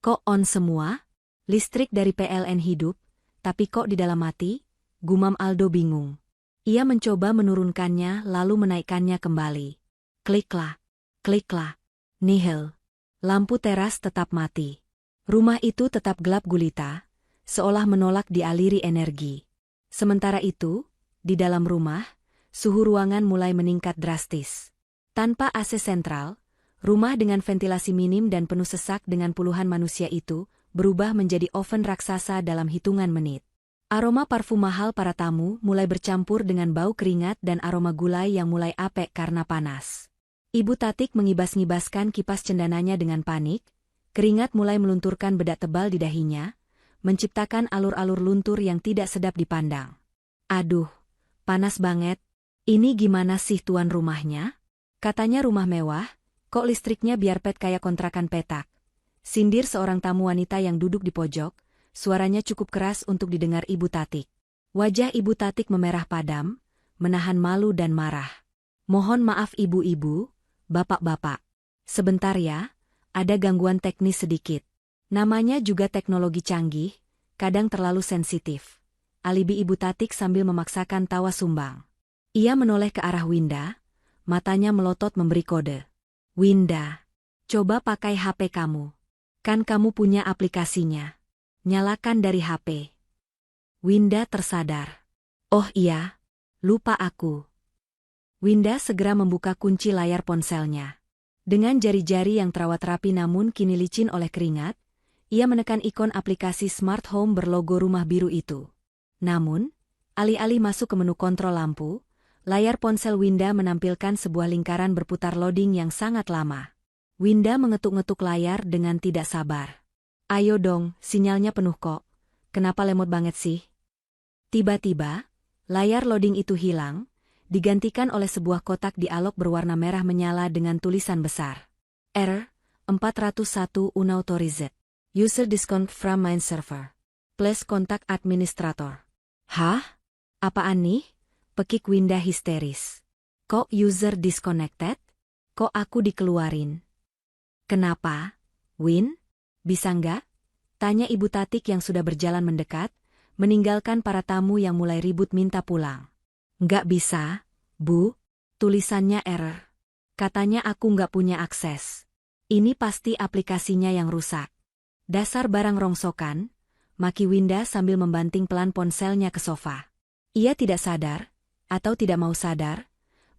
Kok on semua? Listrik dari PLN hidup, tapi kok di dalam mati? Gumam Aldo bingung. Ia mencoba menurunkannya lalu menaikkannya kembali. Kliklah, kliklah, nihil. Lampu teras tetap mati. Rumah itu tetap gelap gulita, seolah menolak dialiri energi. Sementara itu, di dalam rumah, suhu ruangan mulai meningkat drastis. Tanpa AC sentral, rumah dengan ventilasi minim dan penuh sesak dengan puluhan manusia itu berubah menjadi oven raksasa dalam hitungan menit. Aroma parfum mahal para tamu mulai bercampur dengan bau keringat dan aroma gulai yang mulai apek karena panas. Ibu Tatik mengibas-ngibaskan kipas cendananya dengan panik, keringat mulai melunturkan bedak tebal di dahinya, menciptakan alur-alur luntur yang tidak sedap dipandang. Aduh, panas banget. Ini gimana sih tuan rumahnya? Katanya rumah mewah, kok listriknya biar pet kayak kontrakan petak. Sindir seorang tamu wanita yang duduk di pojok, suaranya cukup keras untuk didengar Ibu Tatik. Wajah Ibu Tatik memerah padam, menahan malu dan marah. Mohon maaf ibu-ibu, bapak-bapak. Sebentar ya, ada gangguan teknis sedikit. Namanya juga teknologi canggih, kadang terlalu sensitif. Alibi Ibu Tatik sambil memaksakan tawa sumbang. Ia menoleh ke arah Winda, matanya melotot memberi kode. Winda, coba pakai HP kamu. Kan kamu punya aplikasinya. Nyalakan dari HP. Winda tersadar. Oh iya, lupa aku. Winda segera membuka kunci layar ponselnya. Dengan jari-jari yang terawat rapi namun kini licin oleh keringat, ia menekan ikon aplikasi Smart Home berlogo rumah biru itu. Namun, alih-alih masuk ke menu kontrol lampu, layar ponsel Winda menampilkan sebuah lingkaran berputar loading yang sangat lama. Winda mengetuk-ngetuk layar dengan tidak sabar. Ayo dong, sinyalnya penuh kok. Kenapa lemot banget sih? Tiba-tiba, layar loading itu hilang, digantikan oleh sebuah kotak dialog berwarna merah menyala dengan tulisan besar. Error, 401 unauthorized. User disconnect from main server. Please contact administrator. Hah? Apaan nih? Pekik Winda histeris. Kok user disconnected? Kok aku dikeluarin? Kenapa? Win? Bisa nggak? Tanya Ibu Tatik yang sudah berjalan mendekat, meninggalkan para tamu yang mulai ribut minta pulang. Nggak bisa, Bu. Tulisannya error. Katanya aku nggak punya akses. Ini pasti aplikasinya yang rusak. Dasar barang rongsokan, maki Winda sambil membanting pelan ponselnya ke sofa. Ia tidak sadar, atau tidak mau sadar,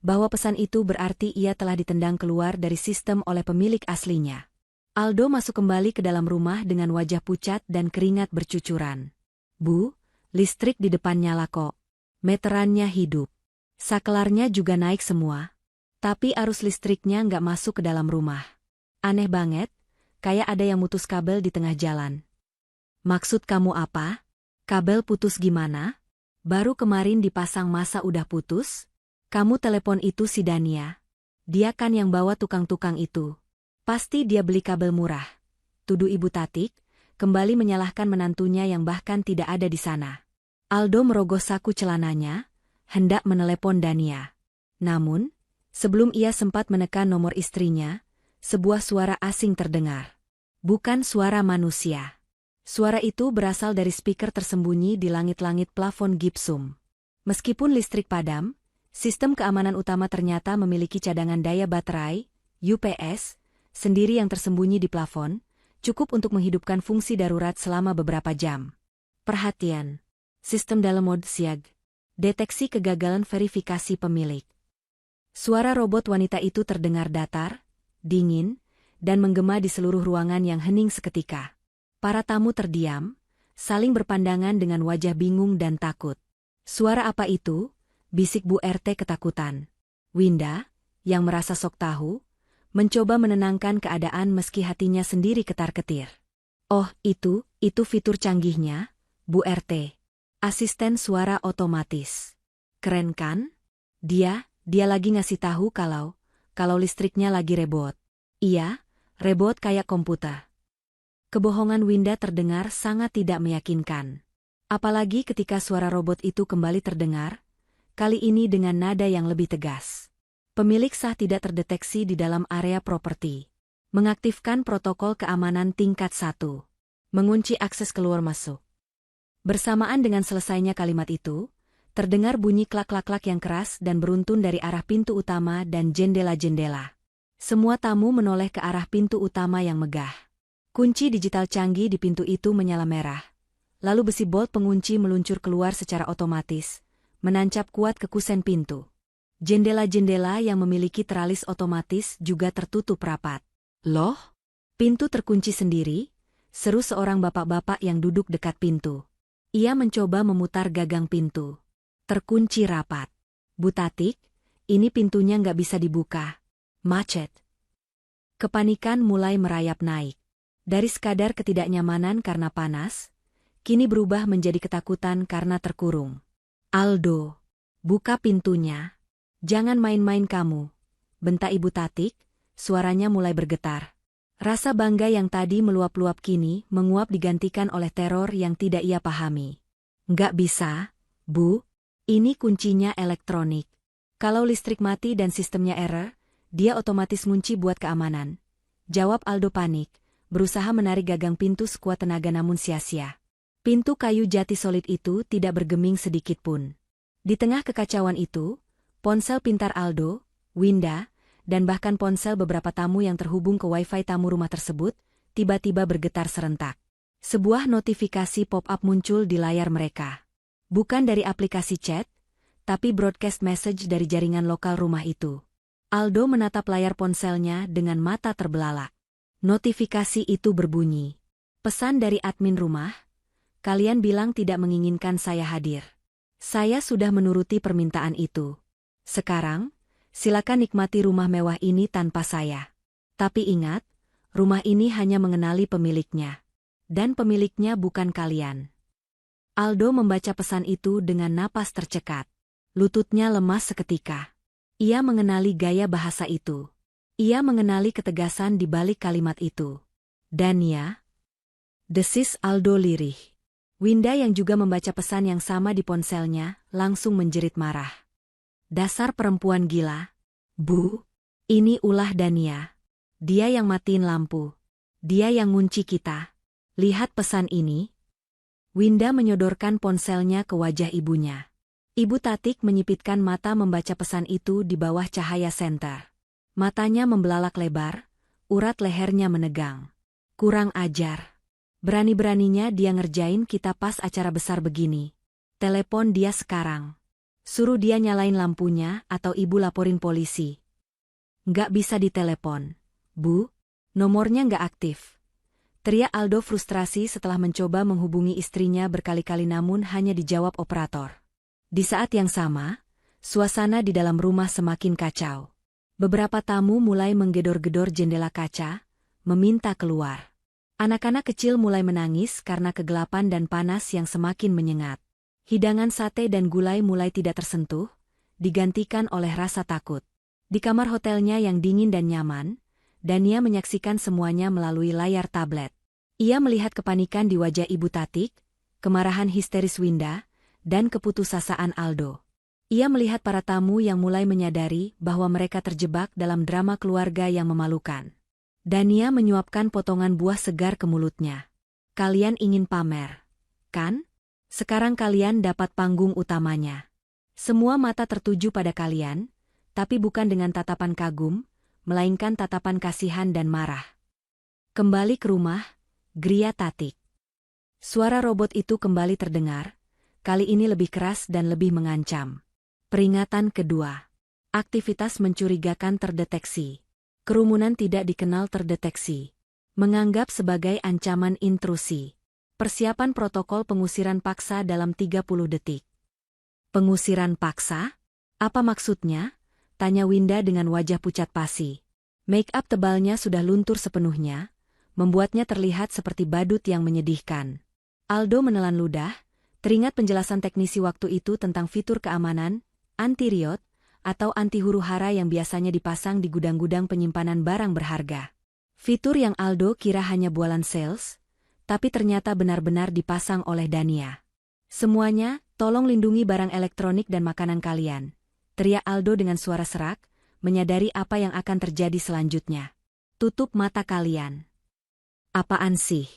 bahwa pesan itu berarti ia telah ditendang keluar dari sistem oleh pemilik aslinya. Aldo masuk kembali ke dalam rumah dengan wajah pucat dan keringat bercucuran. Bu, listrik di depan nyala kok. Meterannya hidup. Sakelarnya juga naik semua. Tapi arus listriknya nggak masuk ke dalam rumah. Aneh banget, kayak ada yang mutus kabel di tengah jalan. Maksud kamu apa? Kabel putus gimana? Baru kemarin dipasang masa udah putus? Kamu telepon itu si Dania. Dia kan yang bawa tukang-tukang itu. Pasti dia beli kabel murah. Tuduh Ibu Tatik, kembali menyalahkan menantunya yang bahkan tidak ada di sana. Aldo merogoh saku celananya, hendak menelepon Dania. Namun, sebelum ia sempat menekan nomor istrinya, sebuah suara asing terdengar. Bukan suara manusia. Suara itu berasal dari speaker tersembunyi di langit-langit plafon gipsum. Meskipun listrik padam, sistem keamanan utama ternyata memiliki cadangan daya baterai, UPS, sendiri yang tersembunyi di plafon, cukup untuk menghidupkan fungsi darurat selama beberapa jam. Perhatian! Sistem dalam mode siag. Deteksi kegagalan verifikasi pemilik. Suara robot wanita itu terdengar datar, dingin, dan menggema di seluruh ruangan yang hening seketika. Para tamu terdiam, saling berpandangan dengan wajah bingung dan takut. Suara apa itu? Bisik Bu RT ketakutan. Winda, yang merasa sok tahu, mencoba menenangkan keadaan meski hatinya sendiri ketar-ketir. Oh, itu fitur canggihnya, Bu RT. Asisten suara otomatis. Keren kan? Dia lagi ngasih tahu kalau listriknya lagi rebot. Iya, rebot kayak komputer. Kebohongan Winda terdengar sangat tidak meyakinkan. Apalagi ketika suara robot itu kembali terdengar, kali ini dengan nada yang lebih tegas. Pemilik sah tidak terdeteksi di dalam area properti. Mengaktifkan protokol keamanan tingkat 1. Mengunci akses keluar masuk. Bersamaan dengan selesainya kalimat itu, terdengar bunyi klak-klak-klak yang keras dan beruntun dari arah pintu utama dan jendela-jendela. Semua tamu menoleh ke arah pintu utama yang megah. Kunci digital canggih di pintu itu menyala merah. Lalu besi bolt pengunci meluncur keluar secara otomatis, menancap kuat ke kusen pintu. Jendela-jendela yang memiliki teralis otomatis juga tertutup rapat. Loh? Pintu terkunci sendiri? Seru seorang bapak-bapak yang duduk dekat pintu. Ia mencoba memutar gagang pintu. Terkunci rapat. Bu Tatik, ini pintunya nggak bisa dibuka. Macet. Kepanikan mulai merayap naik. Dari sekadar ketidaknyamanan karena panas, kini berubah menjadi ketakutan karena terkurung. Aldo, buka pintunya. Jangan main-main kamu, bentak Ibu Tatik, suaranya mulai bergetar. Rasa bangga yang tadi meluap-luap kini menguap digantikan oleh teror yang tidak ia pahami. Nggak bisa, Bu, ini kuncinya elektronik. Kalau listrik mati dan sistemnya error, dia otomatis ngunci buat keamanan. Jawab Aldo panik. Berusaha menarik gagang pintu sekuat tenaga namun sia-sia. Pintu kayu jati solid itu tidak bergeming sedikitpun. Di tengah kekacauan itu, ponsel pintar Aldo, Winda, dan bahkan ponsel beberapa tamu yang terhubung ke wifi tamu rumah tersebut, tiba-tiba bergetar serentak. Sebuah notifikasi pop-up muncul di layar mereka. Bukan dari aplikasi chat, tapi broadcast message dari jaringan lokal rumah itu. Aldo menatap layar ponselnya dengan mata terbelalak. Notifikasi itu berbunyi. Pesan dari admin rumah, kalian bilang tidak menginginkan saya hadir. Saya sudah menuruti permintaan itu. Sekarang, silakan nikmati rumah mewah ini tanpa saya. Tapi ingat, rumah ini hanya mengenali pemiliknya. Dan pemiliknya bukan kalian. Aldo membaca pesan itu dengan napas tercekat. Lututnya lemas seketika. Ia mengenali gaya bahasa itu. Ia mengenali ketegasan di balik kalimat itu. Dan ya, desis Aldo lirih. Winda yang juga membaca pesan yang sama di ponselnya, langsung menjerit marah. Dasar perempuan gila. Bu, ini ulah Dania. Dia yang matiin lampu. Dia yang ngunci kita. Lihat pesan ini. Winda menyodorkan ponselnya ke wajah ibunya. Ibu Tatik menyipitkan mata membaca pesan itu di bawah cahaya senter. Matanya membelalak lebar, urat lehernya menegang. Kurang ajar. Berani-beraninya dia ngerjain kita pas acara besar begini. Telepon dia sekarang. Suruh dia nyalain lampunya atau ibu laporin polisi. Nggak bisa ditelepon. Bu, nomornya nggak aktif. Teriak Aldo frustrasi setelah mencoba menghubungi istrinya berkali-kali namun hanya dijawab operator. Di saat yang sama, suasana di dalam rumah semakin kacau. Beberapa tamu mulai menggedor-gedor jendela kaca, meminta keluar. Anak-anak kecil mulai menangis karena kegelapan dan panas yang semakin menyengat. Hidangan sate dan gulai mulai tidak tersentuh, digantikan oleh rasa takut. Di kamar hotelnya yang dingin dan nyaman, Dania menyaksikan semuanya melalui layar tablet. Ia melihat kepanikan di wajah Ibu Tatik, kemarahan histeris Winda, dan keputusasaan Aldo. Ia melihat para tamu yang mulai menyadari bahwa mereka terjebak dalam drama keluarga yang memalukan. Dania menyuapkan potongan buah segar ke mulutnya. Kalian ingin pamer, kan? Sekarang kalian dapat panggung utamanya. Semua mata tertuju pada kalian, tapi bukan dengan tatapan kagum, melainkan tatapan kasihan dan marah. Kembali ke rumah, Gria Tatik. Suara robot itu kembali terdengar, kali ini lebih keras dan lebih mengancam. Peringatan kedua. Aktivitas mencurigakan terdeteksi. Kerumunan tidak dikenal terdeteksi. Menganggap sebagai ancaman intrusi. Persiapan protokol pengusiran paksa dalam 30 detik. Pengusiran paksa? Apa maksudnya? Tanya Winda dengan wajah pucat pasi. Make up tebalnya sudah luntur sepenuhnya, membuatnya terlihat seperti badut yang menyedihkan. Aldo menelan ludah, teringat penjelasan teknisi waktu itu tentang fitur keamanan, anti-riot, atau anti huru-hara yang biasanya dipasang di gudang-gudang penyimpanan barang berharga. Fitur yang Aldo kira hanya bualan sales, tapi ternyata benar-benar dipasang oleh Dania. "Semuanya, tolong lindungi barang elektronik dan makanan kalian," teriak Aldo dengan suara serak, menyadari apa yang akan terjadi selanjutnya. "Tutup mata kalian." "Apaan sih?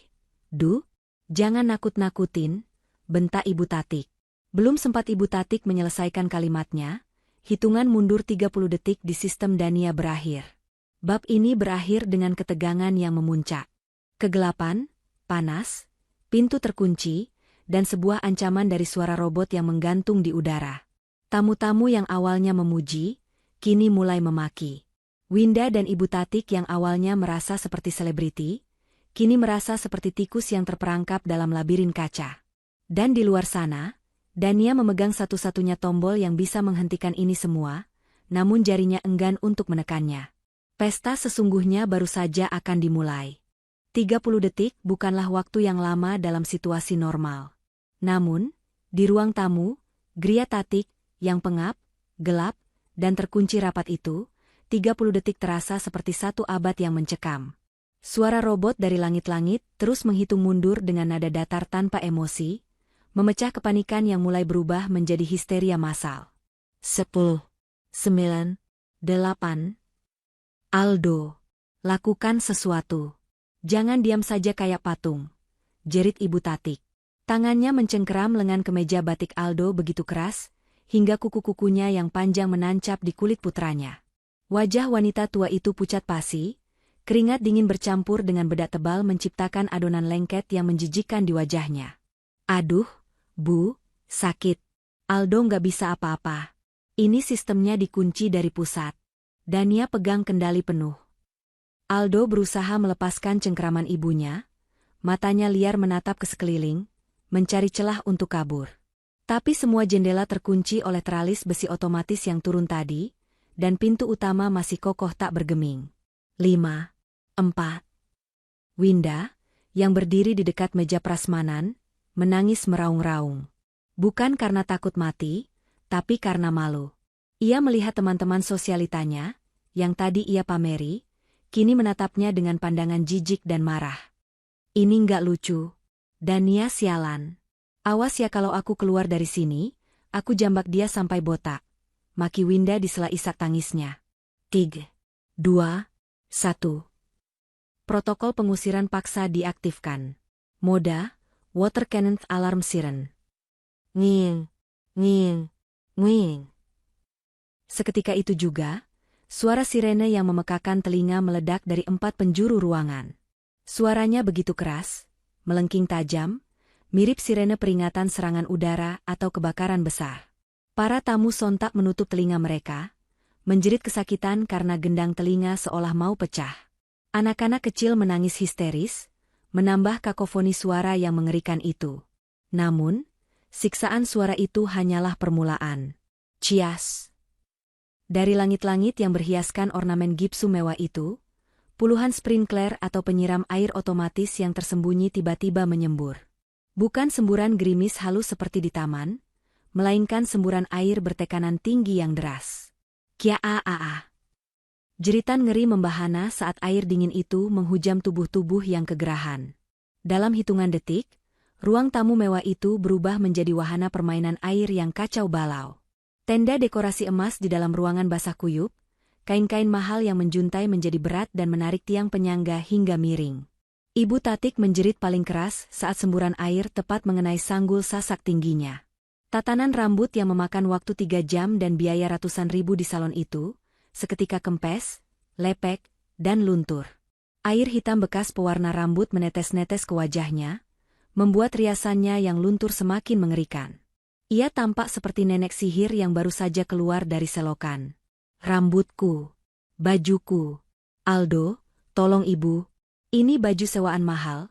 Duh, jangan nakut-nakutin," bentak Ibu Tatik. Belum sempat Ibu Tatik menyelesaikan kalimatnya, hitungan mundur 30 detik di sistem Dania berakhir. Bab ini berakhir dengan ketegangan yang memuncak. Kegelapan, panas, pintu terkunci, dan sebuah ancaman dari suara robot yang menggantung di udara. Tamu-tamu yang awalnya memuji, kini mulai memaki. Winda dan Ibu Tatik yang awalnya merasa seperti selebriti, kini merasa seperti tikus yang terperangkap dalam labirin kaca. Dan di luar sana, Dania memegang satu-satunya tombol yang bisa menghentikan ini semua, namun jarinya enggan untuk menekannya. Pesta sesungguhnya baru saja akan dimulai. 30 detik bukanlah waktu yang lama dalam situasi normal. Namun, di ruang tamu, Gria Tatik, yang pengap, gelap, dan terkunci rapat itu, 30 detik terasa seperti satu abad yang mencekam. Suara robot dari langit-langit terus menghitung mundur dengan nada datar tanpa emosi, memecah kepanikan yang mulai berubah menjadi histeria massal. 10, 9, 8. "Aldo, lakukan sesuatu. Jangan diam saja kayak patung," jerit Ibu Tatik. Tangannya mencengkeram lengan kemeja batik Aldo begitu keras, hingga kuku-kukunya yang panjang menancap di kulit putranya. Wajah wanita tua itu pucat pasi, keringat dingin bercampur dengan bedak tebal menciptakan adonan lengket yang menjijikkan di wajahnya. "Aduh, Bu, sakit. Aldo nggak bisa apa-apa. Ini sistemnya dikunci dari pusat." Dania pegang kendali penuh. Aldo berusaha melepaskan cengkeraman ibunya, matanya liar menatap ke sekeliling, mencari celah untuk kabur. Tapi semua jendela terkunci oleh teralis besi otomatis yang turun tadi, dan pintu utama masih kokoh tak bergeming. 5, 4. Winda, yang berdiri di dekat meja prasmanan, menangis meraung-raung. Bukan karena takut mati, tapi karena malu. Ia melihat teman-teman sosialitanya, yang tadi ia pameri, kini menatapnya dengan pandangan jijik dan marah. "Ini nggak lucu. Dania sialan. Awas ya kalau aku keluar dari sini, aku jambak dia sampai botak," maki Winda di sela isak tangisnya. 3, 2, 1. Protokol pengusiran paksa diaktifkan. Mode Water Cannon Alarm Siren. Nging, nging, nging. Seketika itu juga, suara sirene yang memekakan telinga meledak dari 4 penjuru ruangan. Suaranya begitu keras, melengking tajam, mirip sirene peringatan serangan udara atau kebakaran besar. Para tamu sontak menutup telinga mereka, menjerit kesakitan karena gendang telinga seolah mau pecah. Anak-anak kecil menangis histeris, menambah kakofoni suara yang mengerikan itu. Namun, siksaan suara itu hanyalah permulaan. Cias. Dari langit-langit yang berhiaskan ornamen gipsum mewah itu, puluhan sprinkler atau penyiram air otomatis yang tersembunyi tiba-tiba menyembur. Bukan semburan gerimis halus seperti di taman, melainkan semburan air bertekanan tinggi yang deras. Kia-a-a. Jeritan ngeri membahana saat air dingin itu menghujam tubuh-tubuh yang kegerahan. Dalam hitungan detik, ruang tamu mewah itu berubah menjadi wahana permainan air yang kacau balau. Tenda dekorasi emas di dalam ruangan basah kuyup, kain-kain mahal yang menjuntai menjadi berat dan menarik tiang penyangga hingga miring. Ibu Tatik menjerit paling keras saat semburan air tepat mengenai sanggul sasak tingginya. Tatanan rambut yang memakan waktu 3 jam dan biaya ratusan ribu di salon itu, seketika kempes, lepek, dan luntur. Air hitam bekas pewarna rambut menetes-netes ke wajahnya, membuat riasannya yang luntur semakin mengerikan. Ia tampak seperti nenek sihir yang baru saja keluar dari selokan. "Rambutku, bajuku. Aldo, tolong ibu, ini baju sewaan mahal,"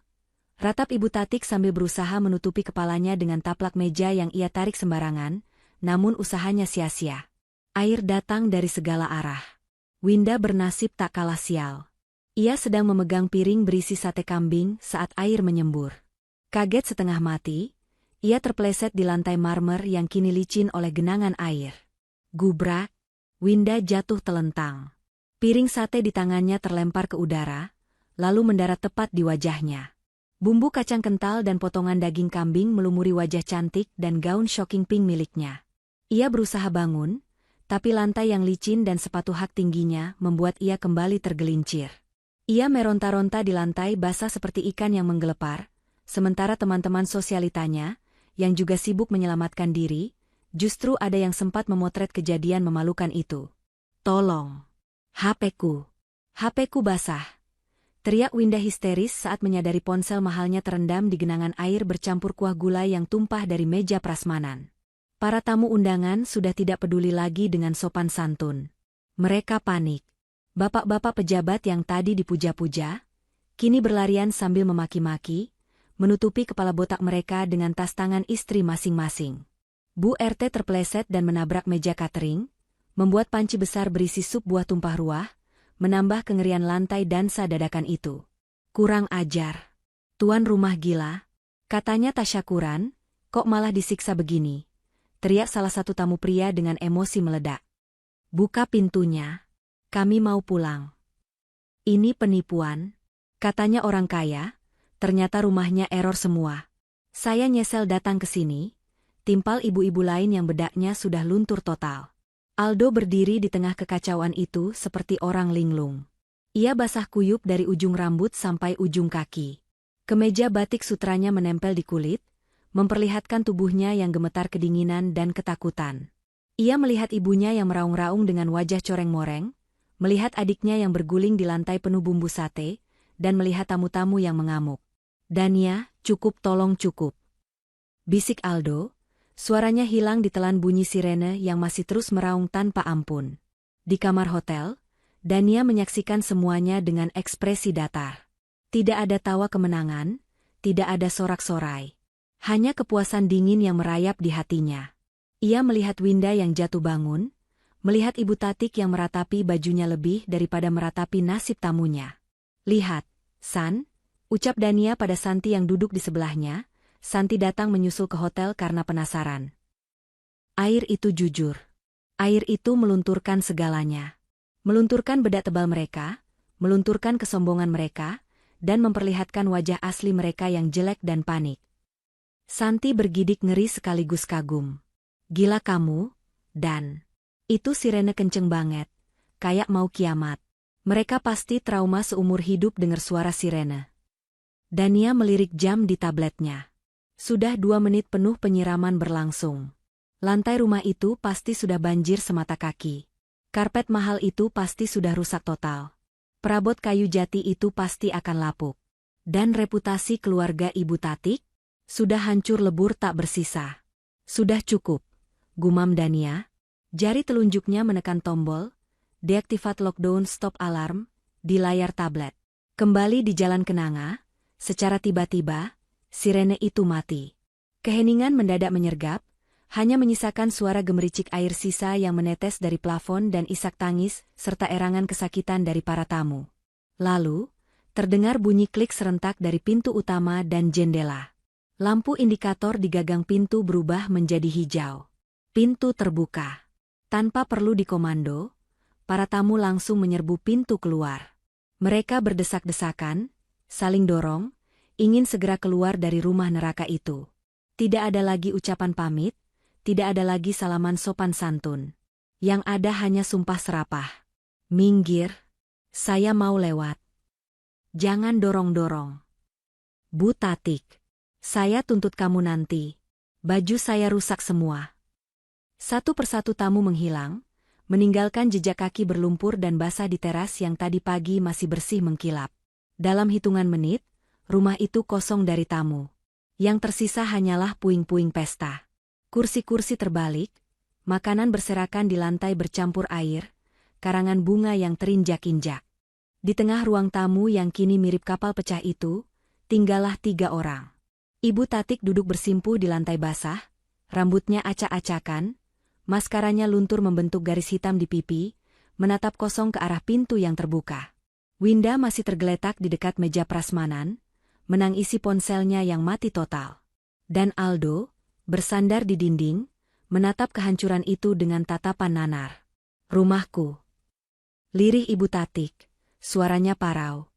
ratap Ibu Tatik sambil berusaha menutupi kepalanya dengan taplak meja yang ia tarik sembarangan, namun usahanya sia-sia. Air datang dari segala arah. Winda bernasib tak kalah sial. Ia sedang memegang piring berisi sate kambing saat air menyembur. Kaget setengah mati, ia terpeleset di lantai marmer yang kini licin oleh genangan air. Gubrak. Winda jatuh telentang. Piring sate di tangannya terlempar ke udara, lalu mendarat tepat di wajahnya. Bumbu kacang kental dan potongan daging kambing melumuri wajah cantik dan gaun shocking pink miliknya. Ia berusaha bangun, tapi lantai yang licin dan sepatu hak tingginya membuat ia kembali tergelincir. Ia meronta-ronta di lantai basah seperti ikan yang menggelepar, sementara teman-teman sosialitanya, yang juga sibuk menyelamatkan diri, justru ada yang sempat memotret kejadian memalukan itu. "Tolong! HP-ku! HP-ku basah!" teriak Winda histeris saat menyadari ponsel mahalnya terendam di genangan air bercampur kuah gulai yang tumpah dari meja prasmanan. Para tamu undangan sudah tidak peduli lagi dengan sopan santun. Mereka panik. Bapak-bapak pejabat yang tadi dipuja-puja, kini berlarian sambil memaki-maki, menutupi kepala botak mereka dengan tas tangan istri masing-masing. Bu RT terpeleset dan menabrak meja catering, membuat panci besar berisi sup buah tumpah ruah, menambah kengerian lantai dansa dadakan itu. "Kurang ajar. Tuan rumah gila," katanya tasyakuran, "kok malah disiksa begini?" teriak salah satu tamu pria dengan emosi meledak. "Buka pintunya. Kami mau pulang." "Ini penipuan," katanya orang kaya, ternyata rumahnya error semua. "Saya nyesel datang ke sini," timpal ibu-ibu lain yang bedaknya sudah luntur total. Aldo berdiri di tengah kekacauan itu seperti orang linglung. Ia basah kuyup dari ujung rambut sampai ujung kaki. Kemeja batik sutranya menempel di kulit, memperlihatkan tubuhnya yang gemetar kedinginan dan ketakutan. Ia melihat ibunya yang meraung-raung dengan wajah coreng-moreng, melihat adiknya yang berguling di lantai penuh bumbu sate, dan melihat tamu-tamu yang mengamuk. "Dania, cukup, tolong cukup," bisik Aldo. Suaranya hilang ditelan bunyi sirene yang masih terus meraung tanpa ampun. Di kamar hotel, Dania menyaksikan semuanya dengan ekspresi datar. Tidak ada tawa kemenangan, tidak ada sorak-sorai. Hanya kepuasan dingin yang merayap di hatinya. Ia melihat Winda yang jatuh bangun, melihat Ibu Tatik yang meratapi bajunya lebih daripada meratapi nasib tamunya. "Lihat, San," ucap Dania pada Santi yang duduk di sebelahnya. Santi datang menyusul ke hotel karena penasaran. Air itu jujur. Air itu melunturkan segalanya. Melunturkan bedak tebal mereka, melunturkan kesombongan mereka, dan memperlihatkan wajah asli mereka yang jelek dan panik. Santi bergidik ngeri sekaligus kagum. "Gila kamu, Dan." Itu sirene kenceng banget, kayak mau kiamat. Mereka pasti trauma seumur hidup dengar suara sirene. Dania melirik jam di tabletnya. Sudah 2 menit penuh penyiraman berlangsung. Lantai rumah itu pasti sudah banjir semata kaki. Karpet mahal itu pasti sudah rusak total. Perabot kayu jati itu pasti akan lapuk. Dan reputasi keluarga Ibu Tatik? Sudah hancur lebur tak bersisa. "Sudah cukup," gumam Dania. Jari telunjuknya menekan tombol, deaktivat lockdown stop alarm, di layar tablet. Kembali di jalan kenanga, secara tiba-tiba, sirene itu mati. Keheningan mendadak menyergap, hanya menyisakan suara gemericik air sisa yang menetes dari plafon dan isak tangis serta erangan kesakitan dari para tamu. Lalu, terdengar bunyi klik serentak dari pintu utama dan jendela. Lampu indikator di gagang pintu berubah menjadi hijau. Pintu terbuka. Tanpa perlu dikomando, para tamu langsung menyerbu pintu keluar. Mereka berdesak-desakan, saling dorong, ingin segera keluar dari rumah neraka itu. Tidak ada lagi ucapan pamit, tidak ada lagi salaman sopan santun. Yang ada hanya sumpah serapah. "Minggir, saya mau lewat. Jangan dorong-dorong. Bu Tatik, saya tuntut kamu nanti. Baju saya rusak semua." Satu persatu tamu menghilang, meninggalkan jejak kaki berlumpur dan basah di teras yang tadi pagi masih bersih mengkilap. Dalam hitungan menit, rumah itu kosong dari tamu. Yang tersisa hanyalah puing-puing pesta. Kursi-kursi terbalik, makanan berserakan di lantai bercampur air, karangan bunga yang terinjak-injak. Di tengah ruang tamu yang kini mirip kapal pecah itu, tinggallah 3 orang. Ibu Tatik duduk bersimpuh di lantai basah, rambutnya acak-acakan, maskaranya luntur membentuk garis hitam di pipi, menatap kosong ke arah pintu yang terbuka. Winda masih tergeletak di dekat meja prasmanan, menangisi ponselnya yang mati total. Dan Aldo, bersandar di dinding, menatap kehancuran itu dengan tatapan nanar. Rumahku. Lirih Ibu Tatik, suaranya parau.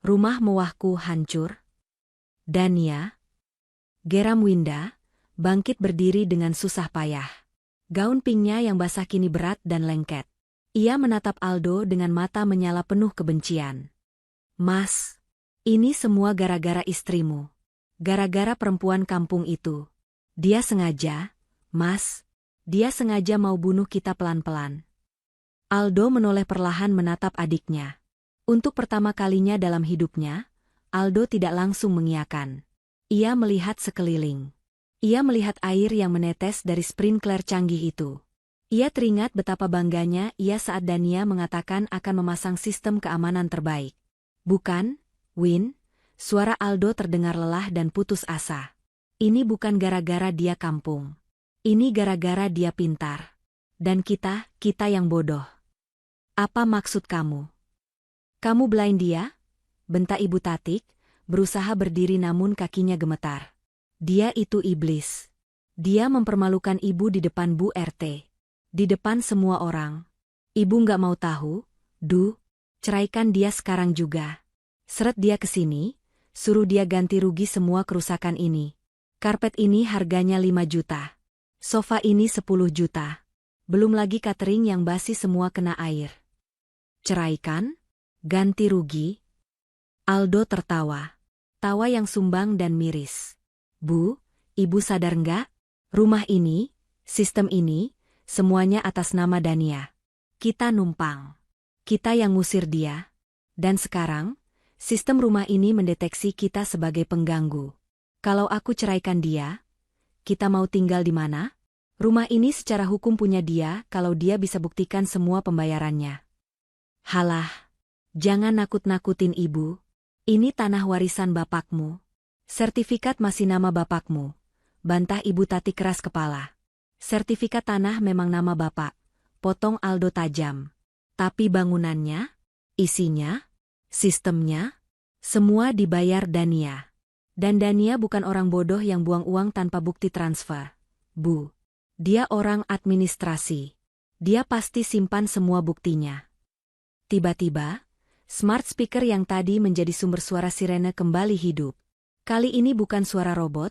Rumah mewahku hancur. Dania. Geram Winda, bangkit berdiri dengan susah payah. Gaun pinknya yang basah kini berat dan lengket. Ia menatap Aldo dengan mata menyala penuh kebencian. Mas, ini semua gara-gara istrimu. Gara-gara perempuan kampung itu. Dia sengaja, Mas. Dia sengaja mau bunuh kita pelan-pelan. Aldo menoleh perlahan menatap adiknya. Untuk pertama kalinya dalam hidupnya, Aldo tidak langsung mengiyakan. Ia melihat sekeliling. Ia melihat air yang menetes dari sprinkler canggih itu. Ia teringat betapa bangganya ia saat Dania mengatakan akan memasang sistem keamanan terbaik. Bukan, Win, suara Aldo terdengar lelah dan putus asa. Ini bukan gara-gara dia kampung. Ini gara-gara dia pintar. Dan kita yang bodoh. Apa maksud kamu? Kamu blind dia? Bentak Ibu Tatik, berusaha berdiri namun kakinya gemetar. Dia itu iblis. Dia mempermalukan ibu di depan Bu RT. Di depan semua orang. Ibu nggak mau tahu? Ceraikan dia sekarang juga. Seret dia ke sini, suruh dia ganti rugi semua kerusakan ini. Karpet ini harganya 5 juta. Sofa ini 10 juta. Belum lagi catering yang basi semua kena air. Ceraikan? Ganti rugi? Aldo tertawa. Tawa yang sumbang dan miris. Bu, Ibu sadar nggak? Rumah ini, sistem ini, semuanya atas nama Dania. Kita numpang. Kita yang ngusir dia. Dan sekarang, sistem rumah ini mendeteksi kita sebagai pengganggu. Kalau aku ceraikan dia, kita mau tinggal di mana? Rumah ini secara hukum punya dia kalau dia bisa buktikan semua pembayarannya. Halah, jangan nakut-nakutin ibu. Ini tanah warisan bapakmu. Sertifikat masih nama bapakmu. Bantah Ibu Tatik keras kepala. Sertifikat tanah memang nama bapak. Potong Aldo tajam. Tapi bangunannya, isinya, sistemnya, semua dibayar Dania. Dan Dania bukan orang bodoh yang buang uang tanpa bukti transfer. Bu. Dia orang administrasi. Dia pasti simpan semua buktinya. Tiba-tiba, smart speaker yang tadi menjadi sumber suara sirene kembali hidup. Kali ini bukan suara robot,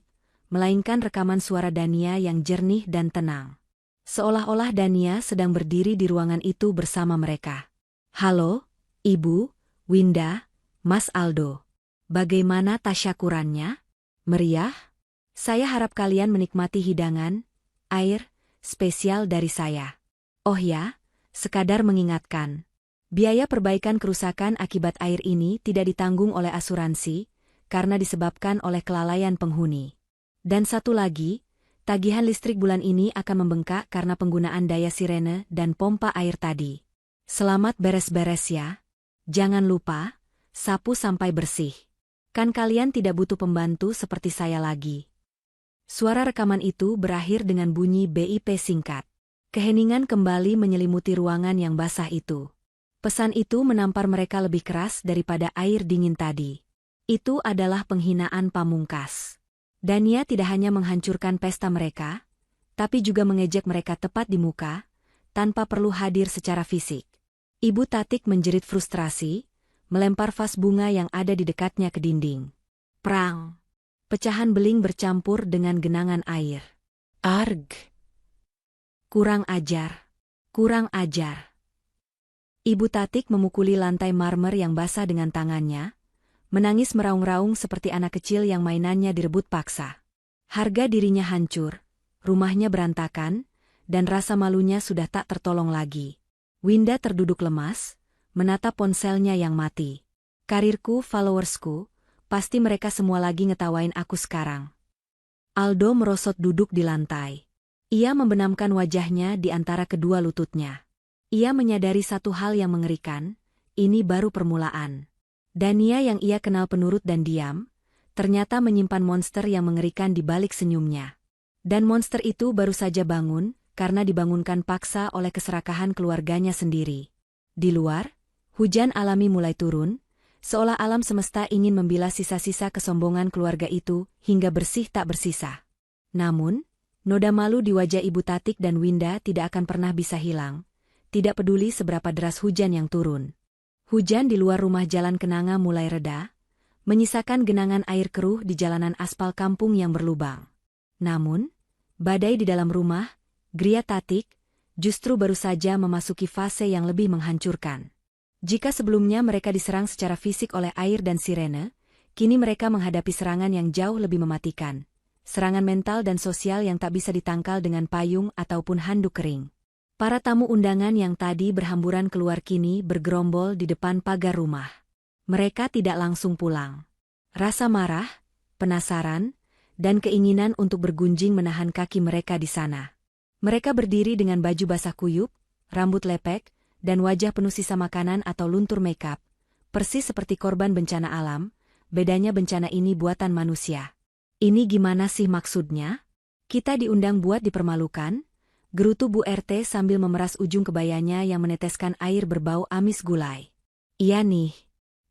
melainkan rekaman suara Dania yang jernih dan tenang. Seolah-olah Dania sedang berdiri di ruangan itu bersama mereka. Halo, Ibu, Winda, Mas Aldo. Bagaimana tasyakurannya? Meriah? Saya harap kalian menikmati hidangan, air, spesial dari saya. Oh ya, sekadar mengingatkan. Biaya perbaikan kerusakan akibat air ini tidak ditanggung oleh asuransi, karena disebabkan oleh kelalaian penghuni. Dan satu lagi, tagihan listrik bulan ini akan membengkak karena penggunaan daya sirene dan pompa air tadi. Selamat beres-beres ya. Jangan lupa, sapu sampai bersih. Kan kalian tidak butuh pembantu seperti saya lagi. Suara rekaman itu berakhir dengan bunyi BIP singkat. Keheningan kembali menyelimuti ruangan yang basah itu. Pesan itu menampar mereka lebih keras daripada air dingin tadi. Itu adalah penghinaan pamungkas. Dania tidak hanya menghancurkan pesta mereka, tapi juga mengejek mereka tepat di muka, tanpa perlu hadir secara fisik. Ibu Tatik menjerit frustrasi, melempar vas bunga yang ada di dekatnya ke dinding. Prang! Pecahan beling bercampur dengan genangan air. Arg! Kurang ajar! Kurang ajar! Ibu Tatik memukuli lantai marmer yang basah dengan tangannya, menangis meraung-raung seperti anak kecil yang mainannya direbut paksa. Harga dirinya hancur, rumahnya berantakan, dan rasa malunya sudah tak tertolong lagi. Winda terduduk lemas, menatap ponselnya yang mati. Karirku, followersku, pasti mereka semua lagi ngetawain aku sekarang. Aldo merosot duduk di lantai. Ia membenamkan wajahnya di antara kedua lututnya. Ia menyadari satu hal yang mengerikan, ini baru permulaan. Dania yang ia kenal penurut dan diam, ternyata menyimpan monster yang mengerikan di balik senyumnya. Dan monster itu baru saja bangun, karena dibangunkan paksa oleh keserakahan keluarganya sendiri. Di luar, hujan alami mulai turun, seolah alam semesta ingin membilas sisa-sisa kesombongan keluarga itu hingga bersih tak bersisa. Namun, noda malu di wajah Ibu Tatik dan Winda tidak akan pernah bisa hilang. tidak peduli seberapa deras hujan yang turun. Hujan di luar rumah Jalan Kenanga mulai reda, menyisakan genangan air keruh di jalanan aspal kampung yang berlubang. Namun, badai di dalam rumah, Gria Tatik, justru baru saja memasuki fase yang lebih menghancurkan. Jika sebelumnya mereka diserang secara fisik oleh air dan sirene, kini mereka menghadapi serangan yang jauh lebih mematikan. Serangan mental dan sosial yang tak bisa ditangkal dengan payung ataupun handuk kering. Para tamu undangan yang tadi berhamburan keluar kini bergerombol di depan pagar rumah. Mereka tidak langsung pulang. Rasa marah, penasaran, dan keinginan untuk bergunjing menahan kaki mereka di sana. Mereka berdiri dengan baju basah kuyup, rambut lepek, dan wajah penuh sisa makanan atau luntur makeup, persis seperti korban bencana alam, bedanya bencana ini buatan manusia. Ini gimana sih maksudnya? Kita diundang buat dipermalukan? Gerutu Bu RT sambil memeras ujung kebayanya yang meneteskan air berbau amis gulai. Iya nih.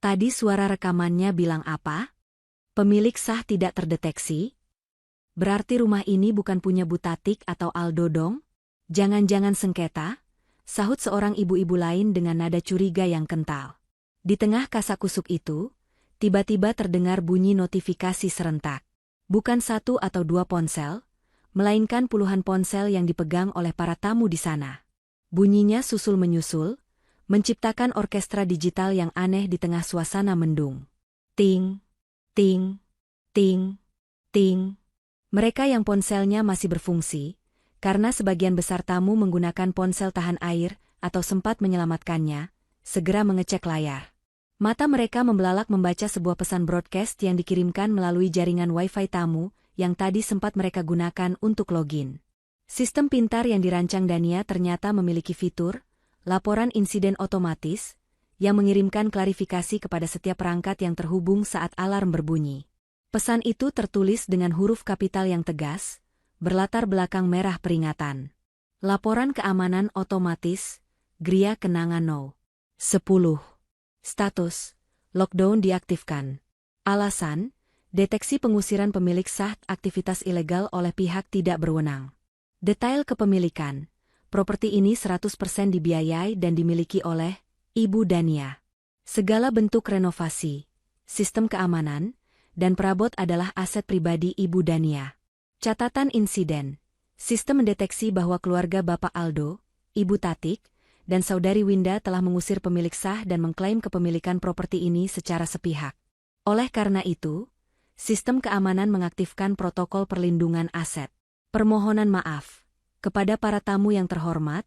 Tadi suara rekamannya bilang apa? Pemilik sah tidak terdeteksi? Berarti rumah ini bukan punya Bu Tatik atau Aldo dong? Jangan-jangan sengketa? Sahut seorang ibu-ibu lain dengan nada curiga yang kental. Di tengah kasak-kusuk itu, tiba-tiba terdengar bunyi notifikasi serentak. Bukan 1 atau 2 ponsel, melainkan puluhan ponsel yang dipegang oleh para tamu di sana. Bunyinya susul-menyusul, menciptakan orkestra digital yang aneh di tengah suasana mendung. Ting, ting, ting, ting. Mereka yang ponselnya masih berfungsi, karena sebagian besar tamu menggunakan ponsel tahan air atau sempat menyelamatkannya, segera mengecek layar. Mata mereka membelalak membaca sebuah pesan broadcast yang dikirimkan melalui jaringan Wi-Fi tamu yang tadi sempat mereka gunakan untuk login. Sistem pintar yang dirancang Dania ternyata memiliki fitur laporan insiden otomatis yang mengirimkan klarifikasi kepada setiap perangkat yang terhubung saat alarm berbunyi. Pesan itu tertulis dengan huruf kapital yang tegas, berlatar belakang merah peringatan. Laporan keamanan otomatis, Gria Kenanga No. 10. Status, lockdown diaktifkan. Alasan, deteksi pengusiran pemilik sah aktivitas ilegal oleh pihak tidak berwenang. Detail kepemilikan, properti ini 100% dibiayai dan dimiliki oleh Ibu Dania. Segala bentuk renovasi, sistem keamanan, dan perabot adalah aset pribadi Ibu Dania. Catatan insiden, sistem mendeteksi bahwa keluarga Bapak Aldo, Ibu Tatik, dan Saudari Winda telah mengusir pemilik sah dan mengklaim kepemilikan properti ini secara sepihak. Oleh karena itu, sistem keamanan mengaktifkan protokol perlindungan aset. Permohonan maaf. Kepada para tamu yang terhormat,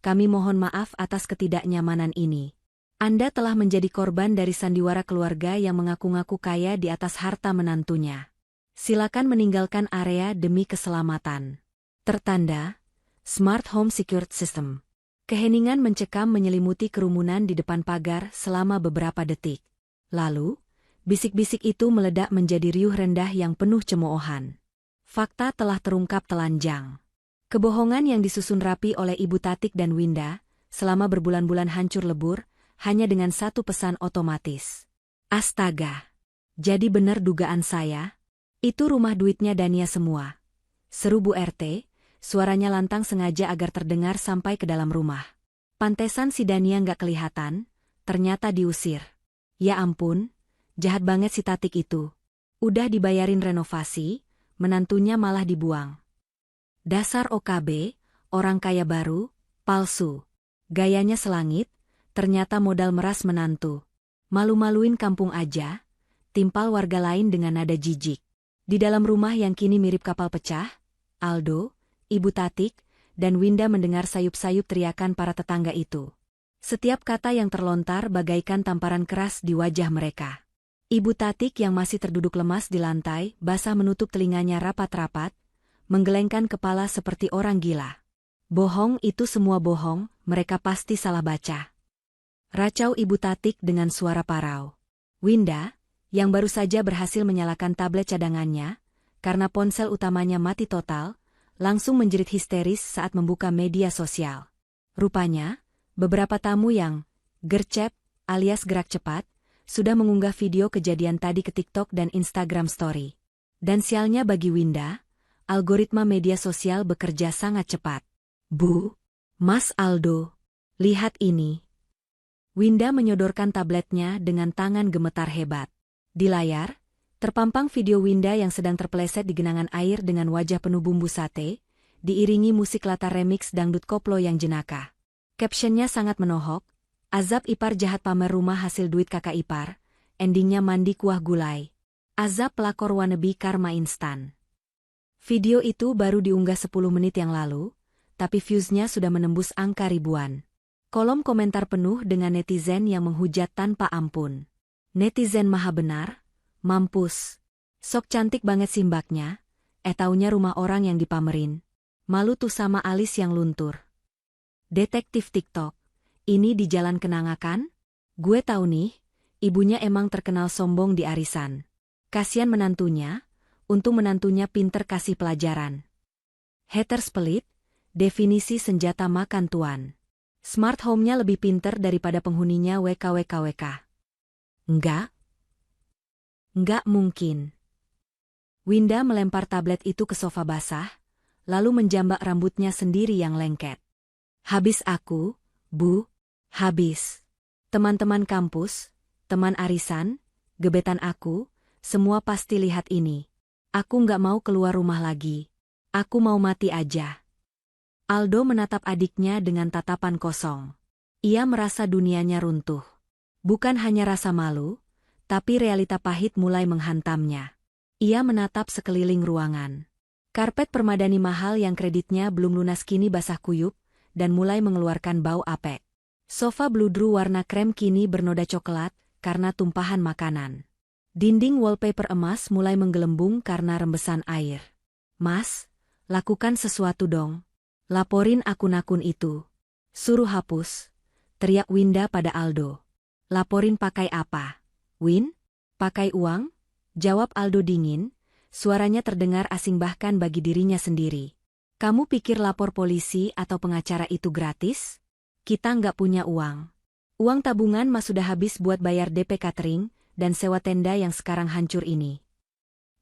kami mohon maaf atas ketidaknyamanan ini. Anda telah menjadi korban dari sandiwara keluarga yang mengaku-ngaku kaya di atas harta menantunya. Silakan meninggalkan area demi keselamatan. Tertanda, Smart Home Secured System. Keheningan mencekam menyelimuti kerumunan di depan pagar selama beberapa detik. Lalu, bisik-bisik itu meledak menjadi riuh rendah yang penuh cemoohan. Fakta telah terungkap telanjang. Kebohongan yang disusun rapi oleh Ibu Tatik dan Winda, selama berbulan-bulan hancur lebur, hanya dengan satu pesan otomatis. Astaga! Jadi benar dugaan saya? Itu rumah duitnya Dania semua. Seru Bu RT. Suaranya lantang sengaja agar terdengar sampai ke dalam rumah. Pantesan si Dania nggak kelihatan, ternyata diusir. Ya ampun, jahat banget si Tatik itu. Udah dibayarin renovasi, menantunya malah dibuang. Dasar OKB, orang kaya baru, palsu. Gayanya selangit, ternyata modal meras menantu. Malu-maluin kampung aja, timpal warga lain dengan nada jijik. Di dalam rumah yang kini mirip kapal pecah, Aldo, Ibu Tatik, dan Winda mendengar sayup-sayup teriakan para tetangga itu. Setiap kata yang terlontar bagaikan tamparan keras di wajah mereka. Ibu Tatik yang masih terduduk lemas di lantai, basah menutup telinganya rapat-rapat, menggelengkan kepala seperti orang gila. Bohong itu semua bohong, mereka pasti salah baca. Racau Ibu Tatik dengan suara parau. Winda, yang baru saja berhasil menyalakan tablet cadangannya, karena ponsel utamanya mati total, langsung menjerit histeris saat membuka media sosial. Rupanya, beberapa tamu yang gercep alias gerak cepat, sudah mengunggah video kejadian tadi ke TikTok dan Instagram Story. Dan sialnya bagi Winda, algoritma media sosial bekerja sangat cepat. Bu, Mas Aldo, Lihat ini. Winda menyodorkan tabletnya dengan tangan gemetar hebat. Di layar, terpampang video Winda yang sedang terpeleset di genangan air dengan wajah penuh bumbu sate, diiringi musik latar remix dangdut koplo yang jenaka. Captionnya sangat menohok, azab ipar jahat pamer rumah hasil duit kakak ipar, endingnya mandi kuah gulai. Azab pelakor wannabe karma instan. Video itu baru diunggah 10 menit yang lalu, tapi views-nya sudah menembus angka ribuan. Kolom komentar penuh dengan netizen yang menghujat tanpa ampun. Netizen maha benar, mampus. Sok cantik banget simbaknya, taunya rumah orang yang dipamerin. Malu tuh sama alis yang luntur. Detektif TikTok, ini di jalan kenanga kan? Gue tahu nih, ibunya emang terkenal sombong di arisan. Kasian menantunya, untung menantunya pinter kasih pelajaran. Haters pelit, definisi senjata makan tuan. Smart home-nya lebih pinter daripada penghuninya WKWKWK. Enggak? Enggak mungkin. Winda melempar tablet itu ke sofa basah, lalu menjambak rambutnya sendiri yang lengket. Habis aku, Bu, habis. Teman-teman kampus, teman arisan, gebetan aku, semua pasti lihat ini. Aku nggak mau keluar rumah lagi. Aku mau mati aja. Aldo menatap adiknya dengan tatapan kosong. Ia merasa dunianya runtuh. Bukan hanya rasa malu, tapi realita pahit mulai menghantamnya. Ia menatap sekeliling ruangan. Karpet permadani mahal yang kreditnya belum lunas kini basah kuyup, dan mulai mengeluarkan bau apek. Sofa bludru warna krem kini bernoda coklat, karena tumpahan makanan. Dinding wallpaper emas mulai menggelembung karena rembesan air. Mas, lakukan sesuatu dong. Laporin akun-akun itu. Suruh hapus. Teriak Winda pada Aldo. Laporin pakai apa? Win? Pakai uang? Jawab Aldo dingin. Suaranya terdengar asing bahkan bagi dirinya sendiri. Kamu pikir lapor polisi atau pengacara itu gratis? Kita nggak punya uang. Uang tabungan mas sudah habis buat bayar DP catering dan sewa tenda yang sekarang hancur ini.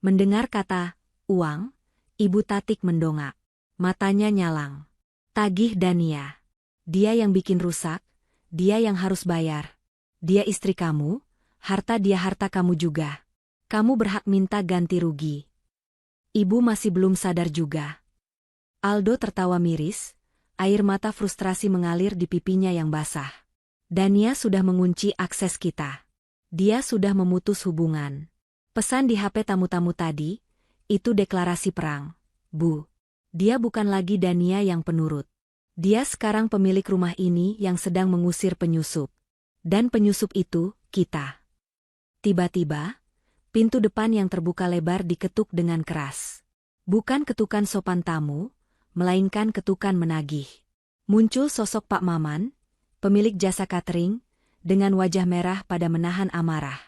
Mendengar kata uang, Ibu Tatik mendongak. Matanya nyalang. Tagih Dania. Dia yang bikin rusak, dia yang harus bayar. Dia istri kamu, harta dia harta kamu juga. Kamu berhak minta ganti rugi. Ibu masih belum sadar juga. Aldo tertawa miris, air mata frustrasi mengalir di pipinya yang basah. Dania sudah mengunci akses kita. Dia sudah memutus hubungan. Pesan di HP tamu-tamu tadi, itu deklarasi perang. Bu. Dia bukan lagi Dania yang penurut. Dia sekarang pemilik rumah ini yang sedang mengusir penyusup. Dan penyusup itu, kita. Tiba-tiba, pintu depan yang terbuka lebar diketuk dengan keras. Bukan ketukan sopan tamu, melainkan ketukan menagih. Muncul sosok Pak Maman, pemilik jasa catering, dengan wajah merah pada menahan amarah.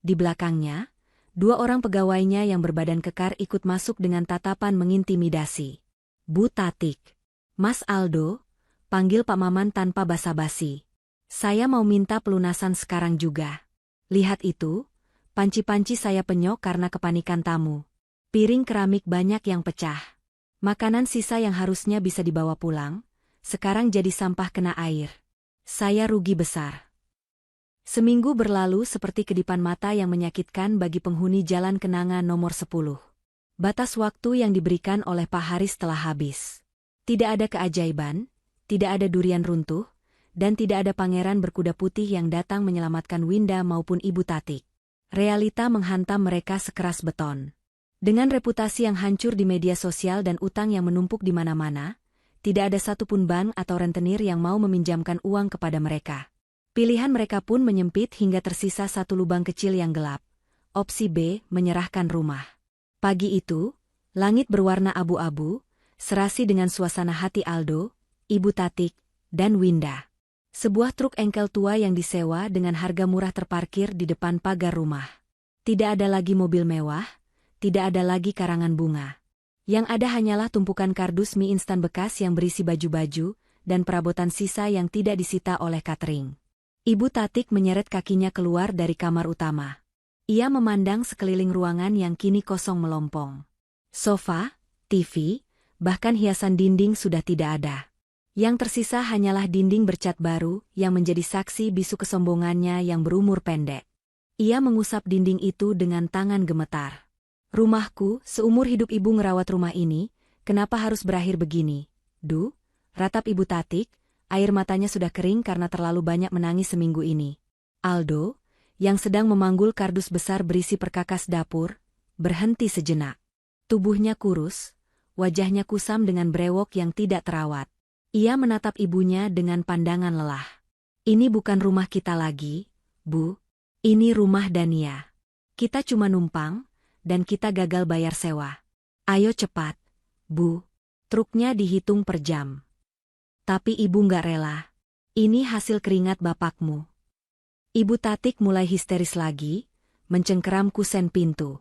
Di belakangnya, 2 orang pegawainya yang berbadan kekar ikut masuk dengan tatapan mengintimidasi. Bu Tatik. Mas Aldo, panggil Pak Maman tanpa basa-basi. Saya mau minta pelunasan sekarang juga. Lihat itu, panci-panci saya penyok karena kepanikan tamu. Piring keramik banyak yang pecah. Makanan sisa yang harusnya bisa dibawa pulang, sekarang jadi sampah kena air. Saya rugi besar. Seminggu berlalu seperti kedipan mata yang menyakitkan bagi penghuni Jalan Kenanga nomor 10. Batas waktu yang diberikan oleh Pak Haris telah habis. Tidak ada keajaiban, tidak ada durian runtuh, dan tidak ada pangeran berkuda putih yang datang menyelamatkan Winda maupun Ibu Tatik. Realita menghantam mereka sekeras beton. Dengan reputasi yang hancur di media sosial dan utang yang menumpuk di mana-mana, tidak ada satupun bank atau rentenir yang mau meminjamkan uang kepada mereka. Pilihan mereka pun menyempit hingga tersisa satu lubang kecil yang gelap. Opsi B, menyerahkan rumah. Pagi itu, langit berwarna abu-abu, serasi dengan suasana hati Aldo, Ibu Tatik, dan Winda. Sebuah truk engkel tua yang disewa dengan harga murah terparkir di depan pagar rumah. Tidak ada lagi mobil mewah, tidak ada lagi karangan bunga. Yang ada hanyalah tumpukan kardus mie instan bekas yang berisi baju-baju, dan perabotan sisa yang tidak disita oleh catering. Ibu Tatik menyeret kakinya keluar dari kamar utama. Ia memandang sekeliling ruangan yang kini kosong melompong. Sofa, TV, bahkan hiasan dinding sudah tidak ada. Yang tersisa hanyalah dinding bercat baru yang menjadi saksi bisu kesombongannya yang berumur pendek. Ia mengusap dinding itu dengan tangan gemetar. Rumahku, seumur hidup ibu ngerawat rumah ini, kenapa harus berakhir begini? Duh, ratap ibu Tatik, air matanya sudah kering karena terlalu banyak menangis seminggu ini. Aldo, yang sedang memanggul kardus besar berisi perkakas dapur, berhenti sejenak. Tubuhnya kurus, wajahnya kusam dengan brewok yang tidak terawat. Ia menatap ibunya dengan pandangan lelah. Ini bukan rumah kita lagi, Bu. Ini rumah Dania. Kita cuma numpang, dan kita gagal bayar sewa. Ayo cepat, Bu. Truknya dihitung per jam. Tapi ibu nggak rela. Ini hasil keringat bapakmu. Ibu Tatik mulai histeris lagi, mencengkeram kusen pintu.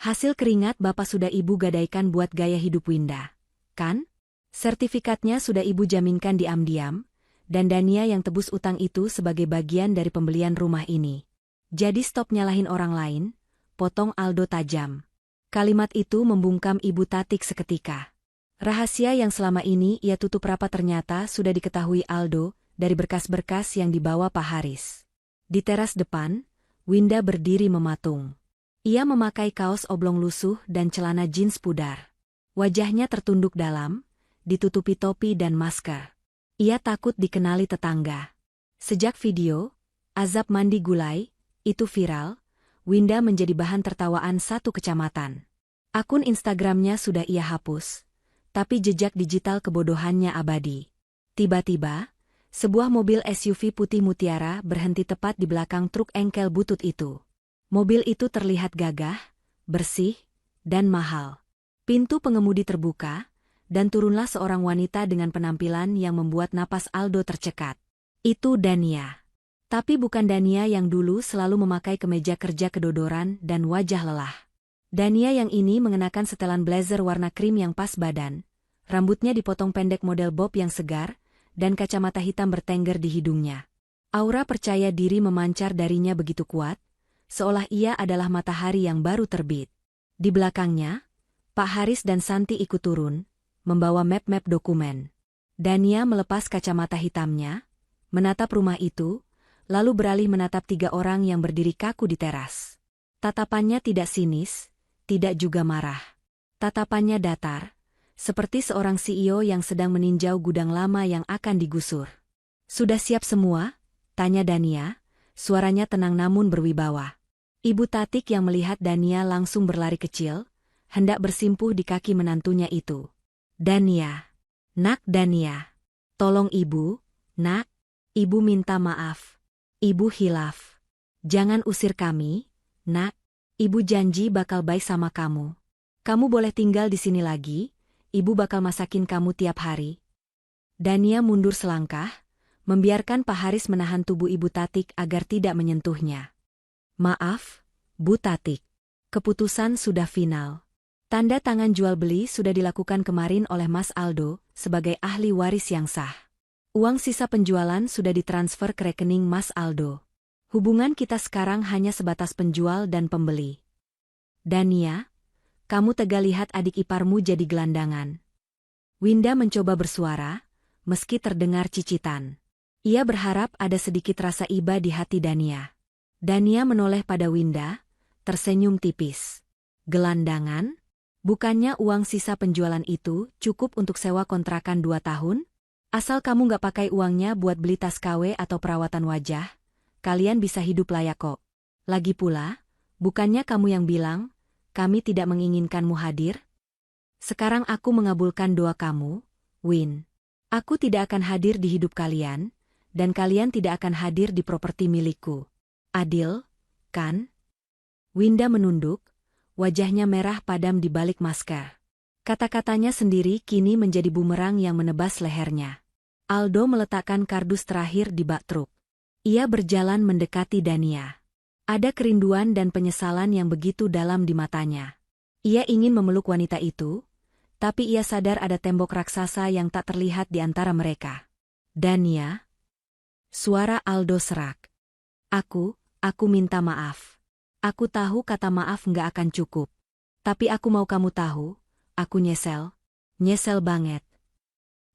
Hasil keringat bapak sudah ibu gadaikan buat gaya hidup Winda, kan? Sertifikatnya sudah ibu jaminkan diam-diam, dan Dania yang tebus utang itu sebagai bagian dari pembelian rumah ini. Jadi stop nyalahin orang lain, potong Aldo tajam. Kalimat itu membungkam ibu Tatik seketika. Rahasia yang selama ini ia tutup rapat ternyata sudah diketahui Aldo dari berkas-berkas yang dibawa Pak Haris. Di teras depan, Winda berdiri mematung. Ia memakai kaos oblong lusuh dan celana jeans pudar. Wajahnya tertunduk dalam, ditutupi topi dan masker. Ia takut dikenali tetangga. Sejak video azab mandi gulai itu viral, Winda menjadi bahan tertawaan satu kecamatan. Akun Instagramnya sudah ia hapus, tapi jejak digital kebodohannya abadi. Tiba-tiba, sebuah mobil SUV putih mutiara berhenti tepat di belakang truk engkel butut itu. Mobil itu terlihat gagah, bersih, dan mahal. Pintu pengemudi terbuka, dan turunlah seorang wanita dengan penampilan yang membuat napas Aldo tercekat. Itu Dania. Tapi bukan Dania yang dulu selalu memakai kemeja kerja kedodoran dan wajah lelah. Dania yang ini mengenakan setelan blazer warna krim yang pas badan, rambutnya dipotong pendek model bob yang segar, dan kacamata hitam bertengger di hidungnya. Aura percaya diri memancar darinya begitu kuat, seolah ia adalah matahari yang baru terbit. Di belakangnya, Pak Haris dan Santi ikut turun, membawa map-map dokumen. Dania melepas kacamata hitamnya, menatap rumah itu, lalu beralih menatap 3 orang yang berdiri kaku di teras. Tatapannya tidak sinis, tidak juga marah. Tatapannya datar, seperti seorang CEO yang sedang meninjau gudang lama yang akan digusur. "Sudah siap semua?" tanya Dania, suaranya tenang namun berwibawa. Ibu Tatik yang melihat Dania langsung berlari kecil, hendak bersimpuh di kaki menantunya itu. "Dania, nak Dania, tolong ibu, nak, ibu minta maaf. Ibu hilaf. Jangan usir kami, nak. Ibu janji bakal baik sama kamu. Kamu boleh tinggal di sini lagi, ibu bakal masakin kamu tiap hari." Dania mundur selangkah, membiarkan Pak Haris menahan tubuh Ibu Tatik agar tidak menyentuhnya. "Maaf, Bu Tatik. Keputusan sudah final. Tanda tangan jual beli sudah dilakukan kemarin oleh Mas Aldo sebagai ahli waris yang sah. Uang sisa penjualan sudah ditransfer ke rekening Mas Aldo. Hubungan kita sekarang hanya sebatas penjual dan pembeli. Dania, kamu tega lihat adik iparmu jadi gelandangan." Winda mencoba bersuara, meski terdengar cicitan. Ia berharap ada sedikit rasa iba di hati Dania. Dania menoleh pada Winda, tersenyum tipis. "Gelandangan? Bukannya uang sisa penjualan itu cukup untuk sewa kontrakan 2 tahun? Asal kamu nggak pakai uangnya buat beli tas KW atau perawatan wajah, kalian bisa hidup layak kok. Lagi pula, bukannya kamu yang bilang, kami tidak menginginkanmu hadir? Sekarang aku mengabulkan doa kamu, Win. Aku tidak akan hadir di hidup kalian, dan kalian tidak akan hadir di properti milikku. Adil, kan?" Winda menunduk, wajahnya merah padam di balik masker. Kata-katanya sendiri kini menjadi bumerang yang menebas lehernya. Aldo meletakkan kardus terakhir di bak truk. Ia berjalan mendekati Dania. Ada kerinduan dan penyesalan yang begitu dalam di matanya. Ia ingin memeluk wanita itu, tapi ia sadar ada tembok raksasa yang tak terlihat di antara mereka. "Dania?" Suara Aldo serak. Aku minta maaf. Aku tahu kata maaf nggak akan cukup. Tapi aku mau kamu tahu, aku nyesel. Nyesel banget.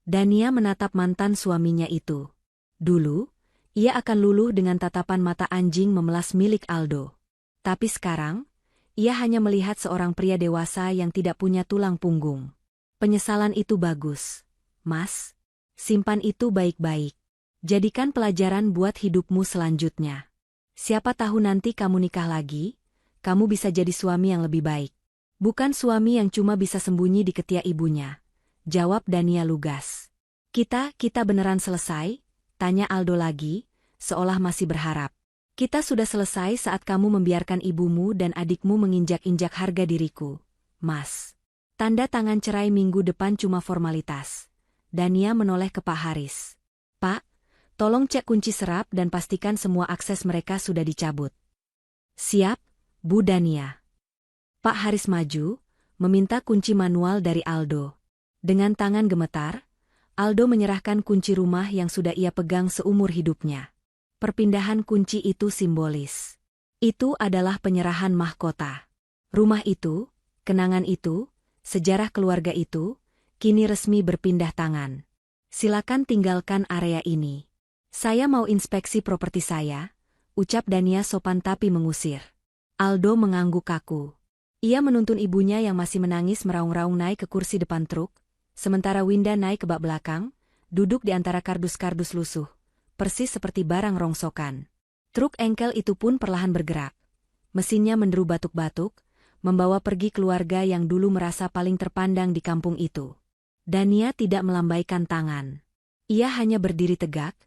Dania menatap mantan suaminya itu. Dulu, ia akan luluh dengan tatapan mata anjing memelas milik Aldo. Tapi sekarang, ia hanya melihat seorang pria dewasa yang tidak punya tulang punggung. Penyesalan itu bagus, Mas. Simpan itu baik-baik. Jadikan pelajaran buat hidupmu selanjutnya. Siapa tahu nanti kamu nikah lagi, kamu bisa jadi suami yang lebih baik. Bukan suami yang cuma bisa sembunyi di ketiak ibunya, jawab Dania lugas. Kita beneran selesai? Tanya Aldo lagi, seolah masih berharap. Kita sudah selesai saat kamu membiarkan ibumu dan adikmu menginjak-injak harga diriku, Mas. Tanda tangan cerai minggu depan cuma formalitas. Dania menoleh ke Pak Haris. Pak, tolong cek kunci serap dan pastikan semua akses mereka sudah dicabut. Siap, Bu Dania. Pak Haris maju, meminta kunci manual dari Aldo. Dengan tangan gemetar, Aldo menyerahkan kunci rumah yang sudah ia pegang seumur hidupnya. Perpindahan kunci itu simbolis. Itu adalah penyerahan mahkota. Rumah itu, kenangan itu, sejarah keluarga itu, kini resmi berpindah tangan. Silakan tinggalkan area ini. Saya mau inspeksi properti saya, ucap Dania sopan tapi mengusir. Aldo mengangguk kaku. Ia menuntun ibunya yang masih menangis meraung-raung naik ke kursi depan truk, sementara Winda naik ke bak belakang, duduk di antara kardus-kardus lusuh. Persis seperti barang rongsokan. Truk engkel itu pun perlahan bergerak. Mesinnya menderu batuk-batuk, membawa pergi keluarga yang dulu merasa paling terpandang di kampung itu. Dania tidak melambaikan tangan. Ia hanya berdiri tegak,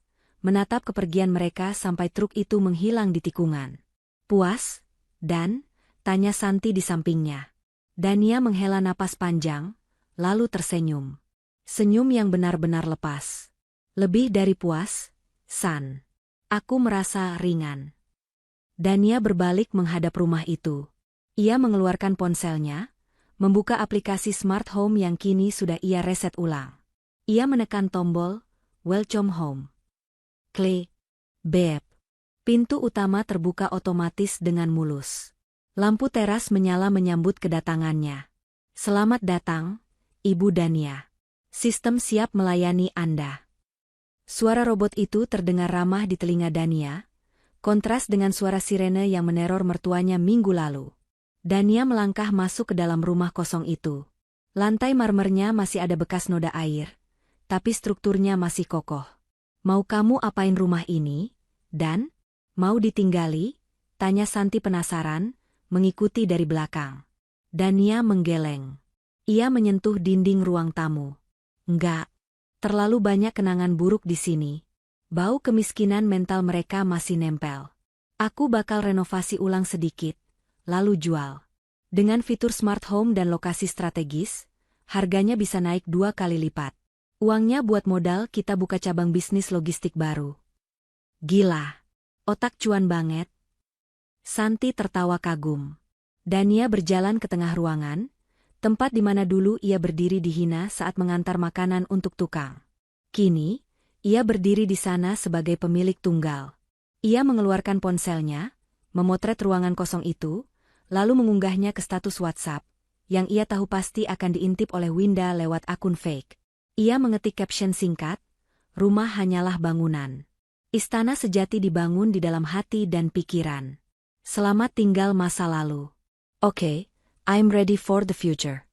menatap kepergian mereka sampai truk itu menghilang di tikungan. Puas? Dan? Tanya Santi di sampingnya. Dania menghela napas panjang, lalu tersenyum. Senyum yang benar-benar lepas. Lebih dari puas, San. Aku merasa ringan. Dania berbalik menghadap rumah itu. Ia mengeluarkan ponselnya, membuka aplikasi smart home yang kini sudah ia reset ulang. Ia menekan tombol, Welcome Home. Klik. Bep. Pintu utama terbuka otomatis dengan mulus. Lampu teras menyala menyambut kedatangannya. Selamat datang, Ibu Dania. Sistem siap melayani Anda. Suara robot itu terdengar ramah di telinga Dania, kontras dengan suara sirene yang meneror mertuanya minggu lalu. Dania melangkah masuk ke dalam rumah kosong itu. Lantai marmernya masih ada bekas noda air, tapi strukturnya masih kokoh. Mau kamu apain rumah ini, Dan? Mau ditinggali? Tanya Santi penasaran, mengikuti dari belakang. Dania menggeleng. Ia menyentuh dinding ruang tamu. Enggak. Terlalu banyak kenangan buruk di sini. Bau kemiskinan mental mereka masih nempel. Aku bakal renovasi ulang sedikit, lalu jual. Dengan fitur smart home dan lokasi strategis, harganya bisa naik 2 kali lipat. Uangnya buat modal kita buka cabang bisnis logistik baru. Gila. Otak cuan banget. Santi tertawa kagum. Dania berjalan ke tengah ruangan, tempat di mana dulu ia berdiri dihina saat mengantar makanan untuk tukang. Kini, ia berdiri di sana sebagai pemilik tunggal. Ia mengeluarkan ponselnya, memotret ruangan kosong itu, lalu mengunggahnya ke status WhatsApp, yang ia tahu pasti akan diintip oleh Winda lewat akun fake. Ia mengetik caption singkat, rumah hanyalah bangunan. Istana sejati dibangun di dalam hati dan pikiran. Selamat tinggal masa lalu. Oke. I'm ready for the future.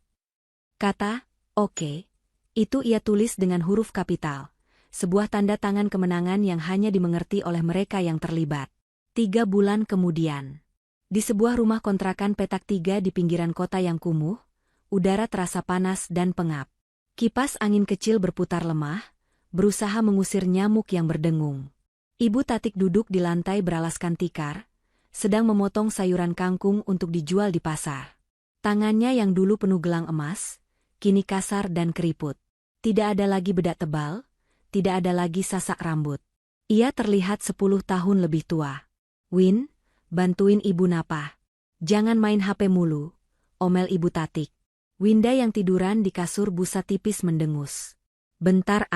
Kata, oke, itu ia tulis dengan huruf kapital, sebuah tanda tangan kemenangan yang hanya dimengerti oleh mereka yang terlibat. 3 bulan kemudian, di sebuah rumah kontrakan petak 3 di pinggiran kota yang kumuh, udara terasa panas dan pengap. Kipas angin kecil berputar lemah, berusaha mengusir nyamuk yang berdengung. Ibu Tatik duduk di lantai beralaskan tikar, sedang memotong sayuran kangkung untuk dijual di pasar. Tangannya yang dulu penuh gelang emas, kini kasar dan keriput. Tidak ada lagi bedak tebal, tidak ada lagi sasak rambut. Ia terlihat 10 tahun lebih tua. Win, bantuin ibu napah. Jangan main HP mulu, omel ibu Tatik. Winda yang tiduran di kasur busa tipis mendengus. Bentar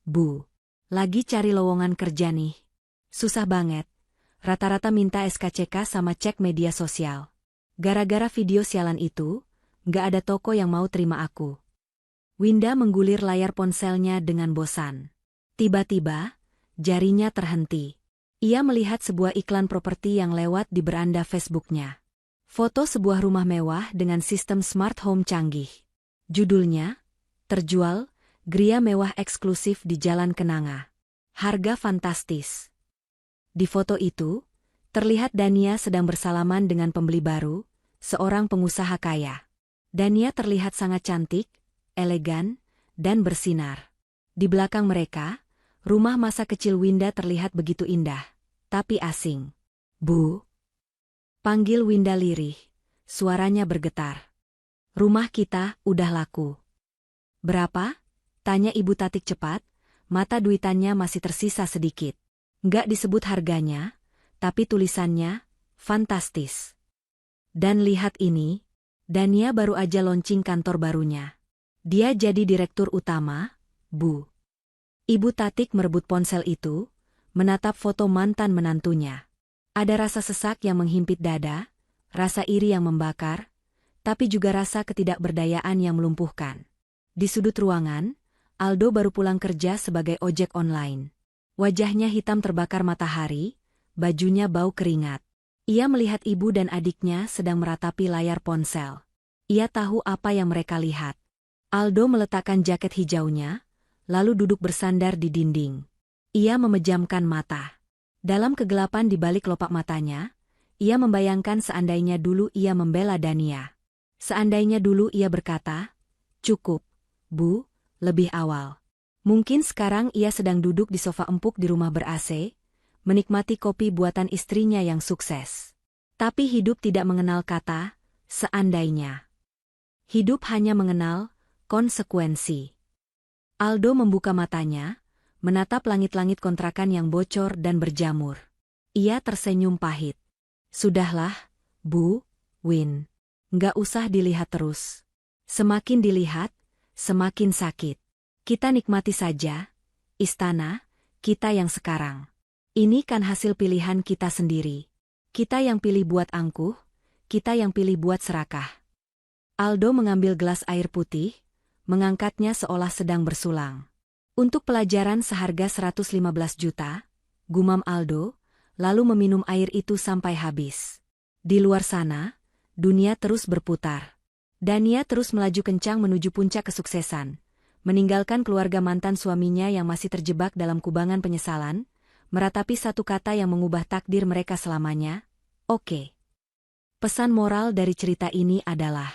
Bu. Lagi cari lowongan kerja nih. Susah banget. Rata-rata minta SKCK sama cek media sosial. Gara-gara video sialan itu, nggak ada toko yang mau terima aku. Winda menggulir layar ponselnya dengan bosan. Tiba-tiba, jarinya terhenti. Ia melihat sebuah iklan properti yang lewat di beranda Facebooknya. Foto sebuah rumah mewah dengan sistem smart home canggih. Judulnya, terjual, Gria mewah eksklusif di Jalan Kenanga. Harga fantastis. Di foto itu, terlihat Dania sedang bersalaman dengan pembeli baru, seorang pengusaha kaya. Dania terlihat sangat cantik, elegan, dan bersinar. Di belakang mereka, rumah masa kecil Winda terlihat begitu indah, tapi asing. "Bu?" panggil Winda lirih, suaranya bergetar. "Rumah kita udah laku." "Berapa?" tanya Ibu Tatik cepat, mata duitannya masih tersisa sedikit. Nggak disebut harganya, tapi tulisannya, fantastis. "Dan lihat ini, Dania baru aja launching kantor barunya. Dia jadi direktur utama, Bu." Ibu Tatik merebut ponsel itu, menatap foto mantan menantunya. Ada rasa sesak yang menghimpit dada, rasa iri yang membakar, tapi juga rasa ketidakberdayaan yang melumpuhkan. Di sudut ruangan, Aldo baru pulang kerja sebagai ojek online. Wajahnya hitam terbakar matahari, bajunya bau keringat. Ia melihat ibu dan adiknya sedang meratapi layar ponsel. Ia tahu apa yang mereka lihat. Aldo meletakkan jaket hijaunya, lalu duduk bersandar di dinding. Ia memejamkan mata. Dalam kegelapan di balik kelopak matanya, ia membayangkan seandainya dulu ia membela Dania. Seandainya dulu ia berkata, "Cukup, Bu, lebih awal." Mungkin sekarang ia sedang duduk di sofa empuk di rumah ber-AC, menikmati kopi buatan istrinya yang sukses. Tapi hidup tidak mengenal kata, seandainya. Hidup hanya mengenal konsekuensi. Aldo membuka matanya, menatap langit-langit kontrakan yang bocor dan berjamur. Ia tersenyum pahit. "Sudahlah, Bu, Win. Nggak usah dilihat terus. Semakin dilihat, semakin sakit. Kita nikmati saja istana kita yang sekarang. Ini kan hasil pilihan kita sendiri. Kita yang pilih buat angkuh, kita yang pilih buat serakah." Aldo mengambil gelas air putih, mengangkatnya seolah sedang bersulang. "Untuk pelajaran seharga 115 juta, gumam Aldo, lalu meminum air itu sampai habis. Di luar sana, dunia terus berputar. Dania terus melaju kencang menuju puncak kesuksesan. Meninggalkan keluarga mantan suaminya yang masih terjebak dalam kubangan penyesalan, meratapi satu kata yang mengubah takdir mereka selamanya, oke. Pesan moral dari cerita ini adalah,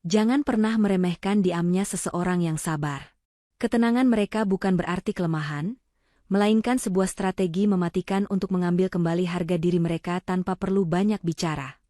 jangan pernah meremehkan diamnya seseorang yang sabar. Ketenangan mereka bukan berarti kelemahan, melainkan sebuah strategi mematikan untuk mengambil kembali harga diri mereka tanpa perlu banyak bicara.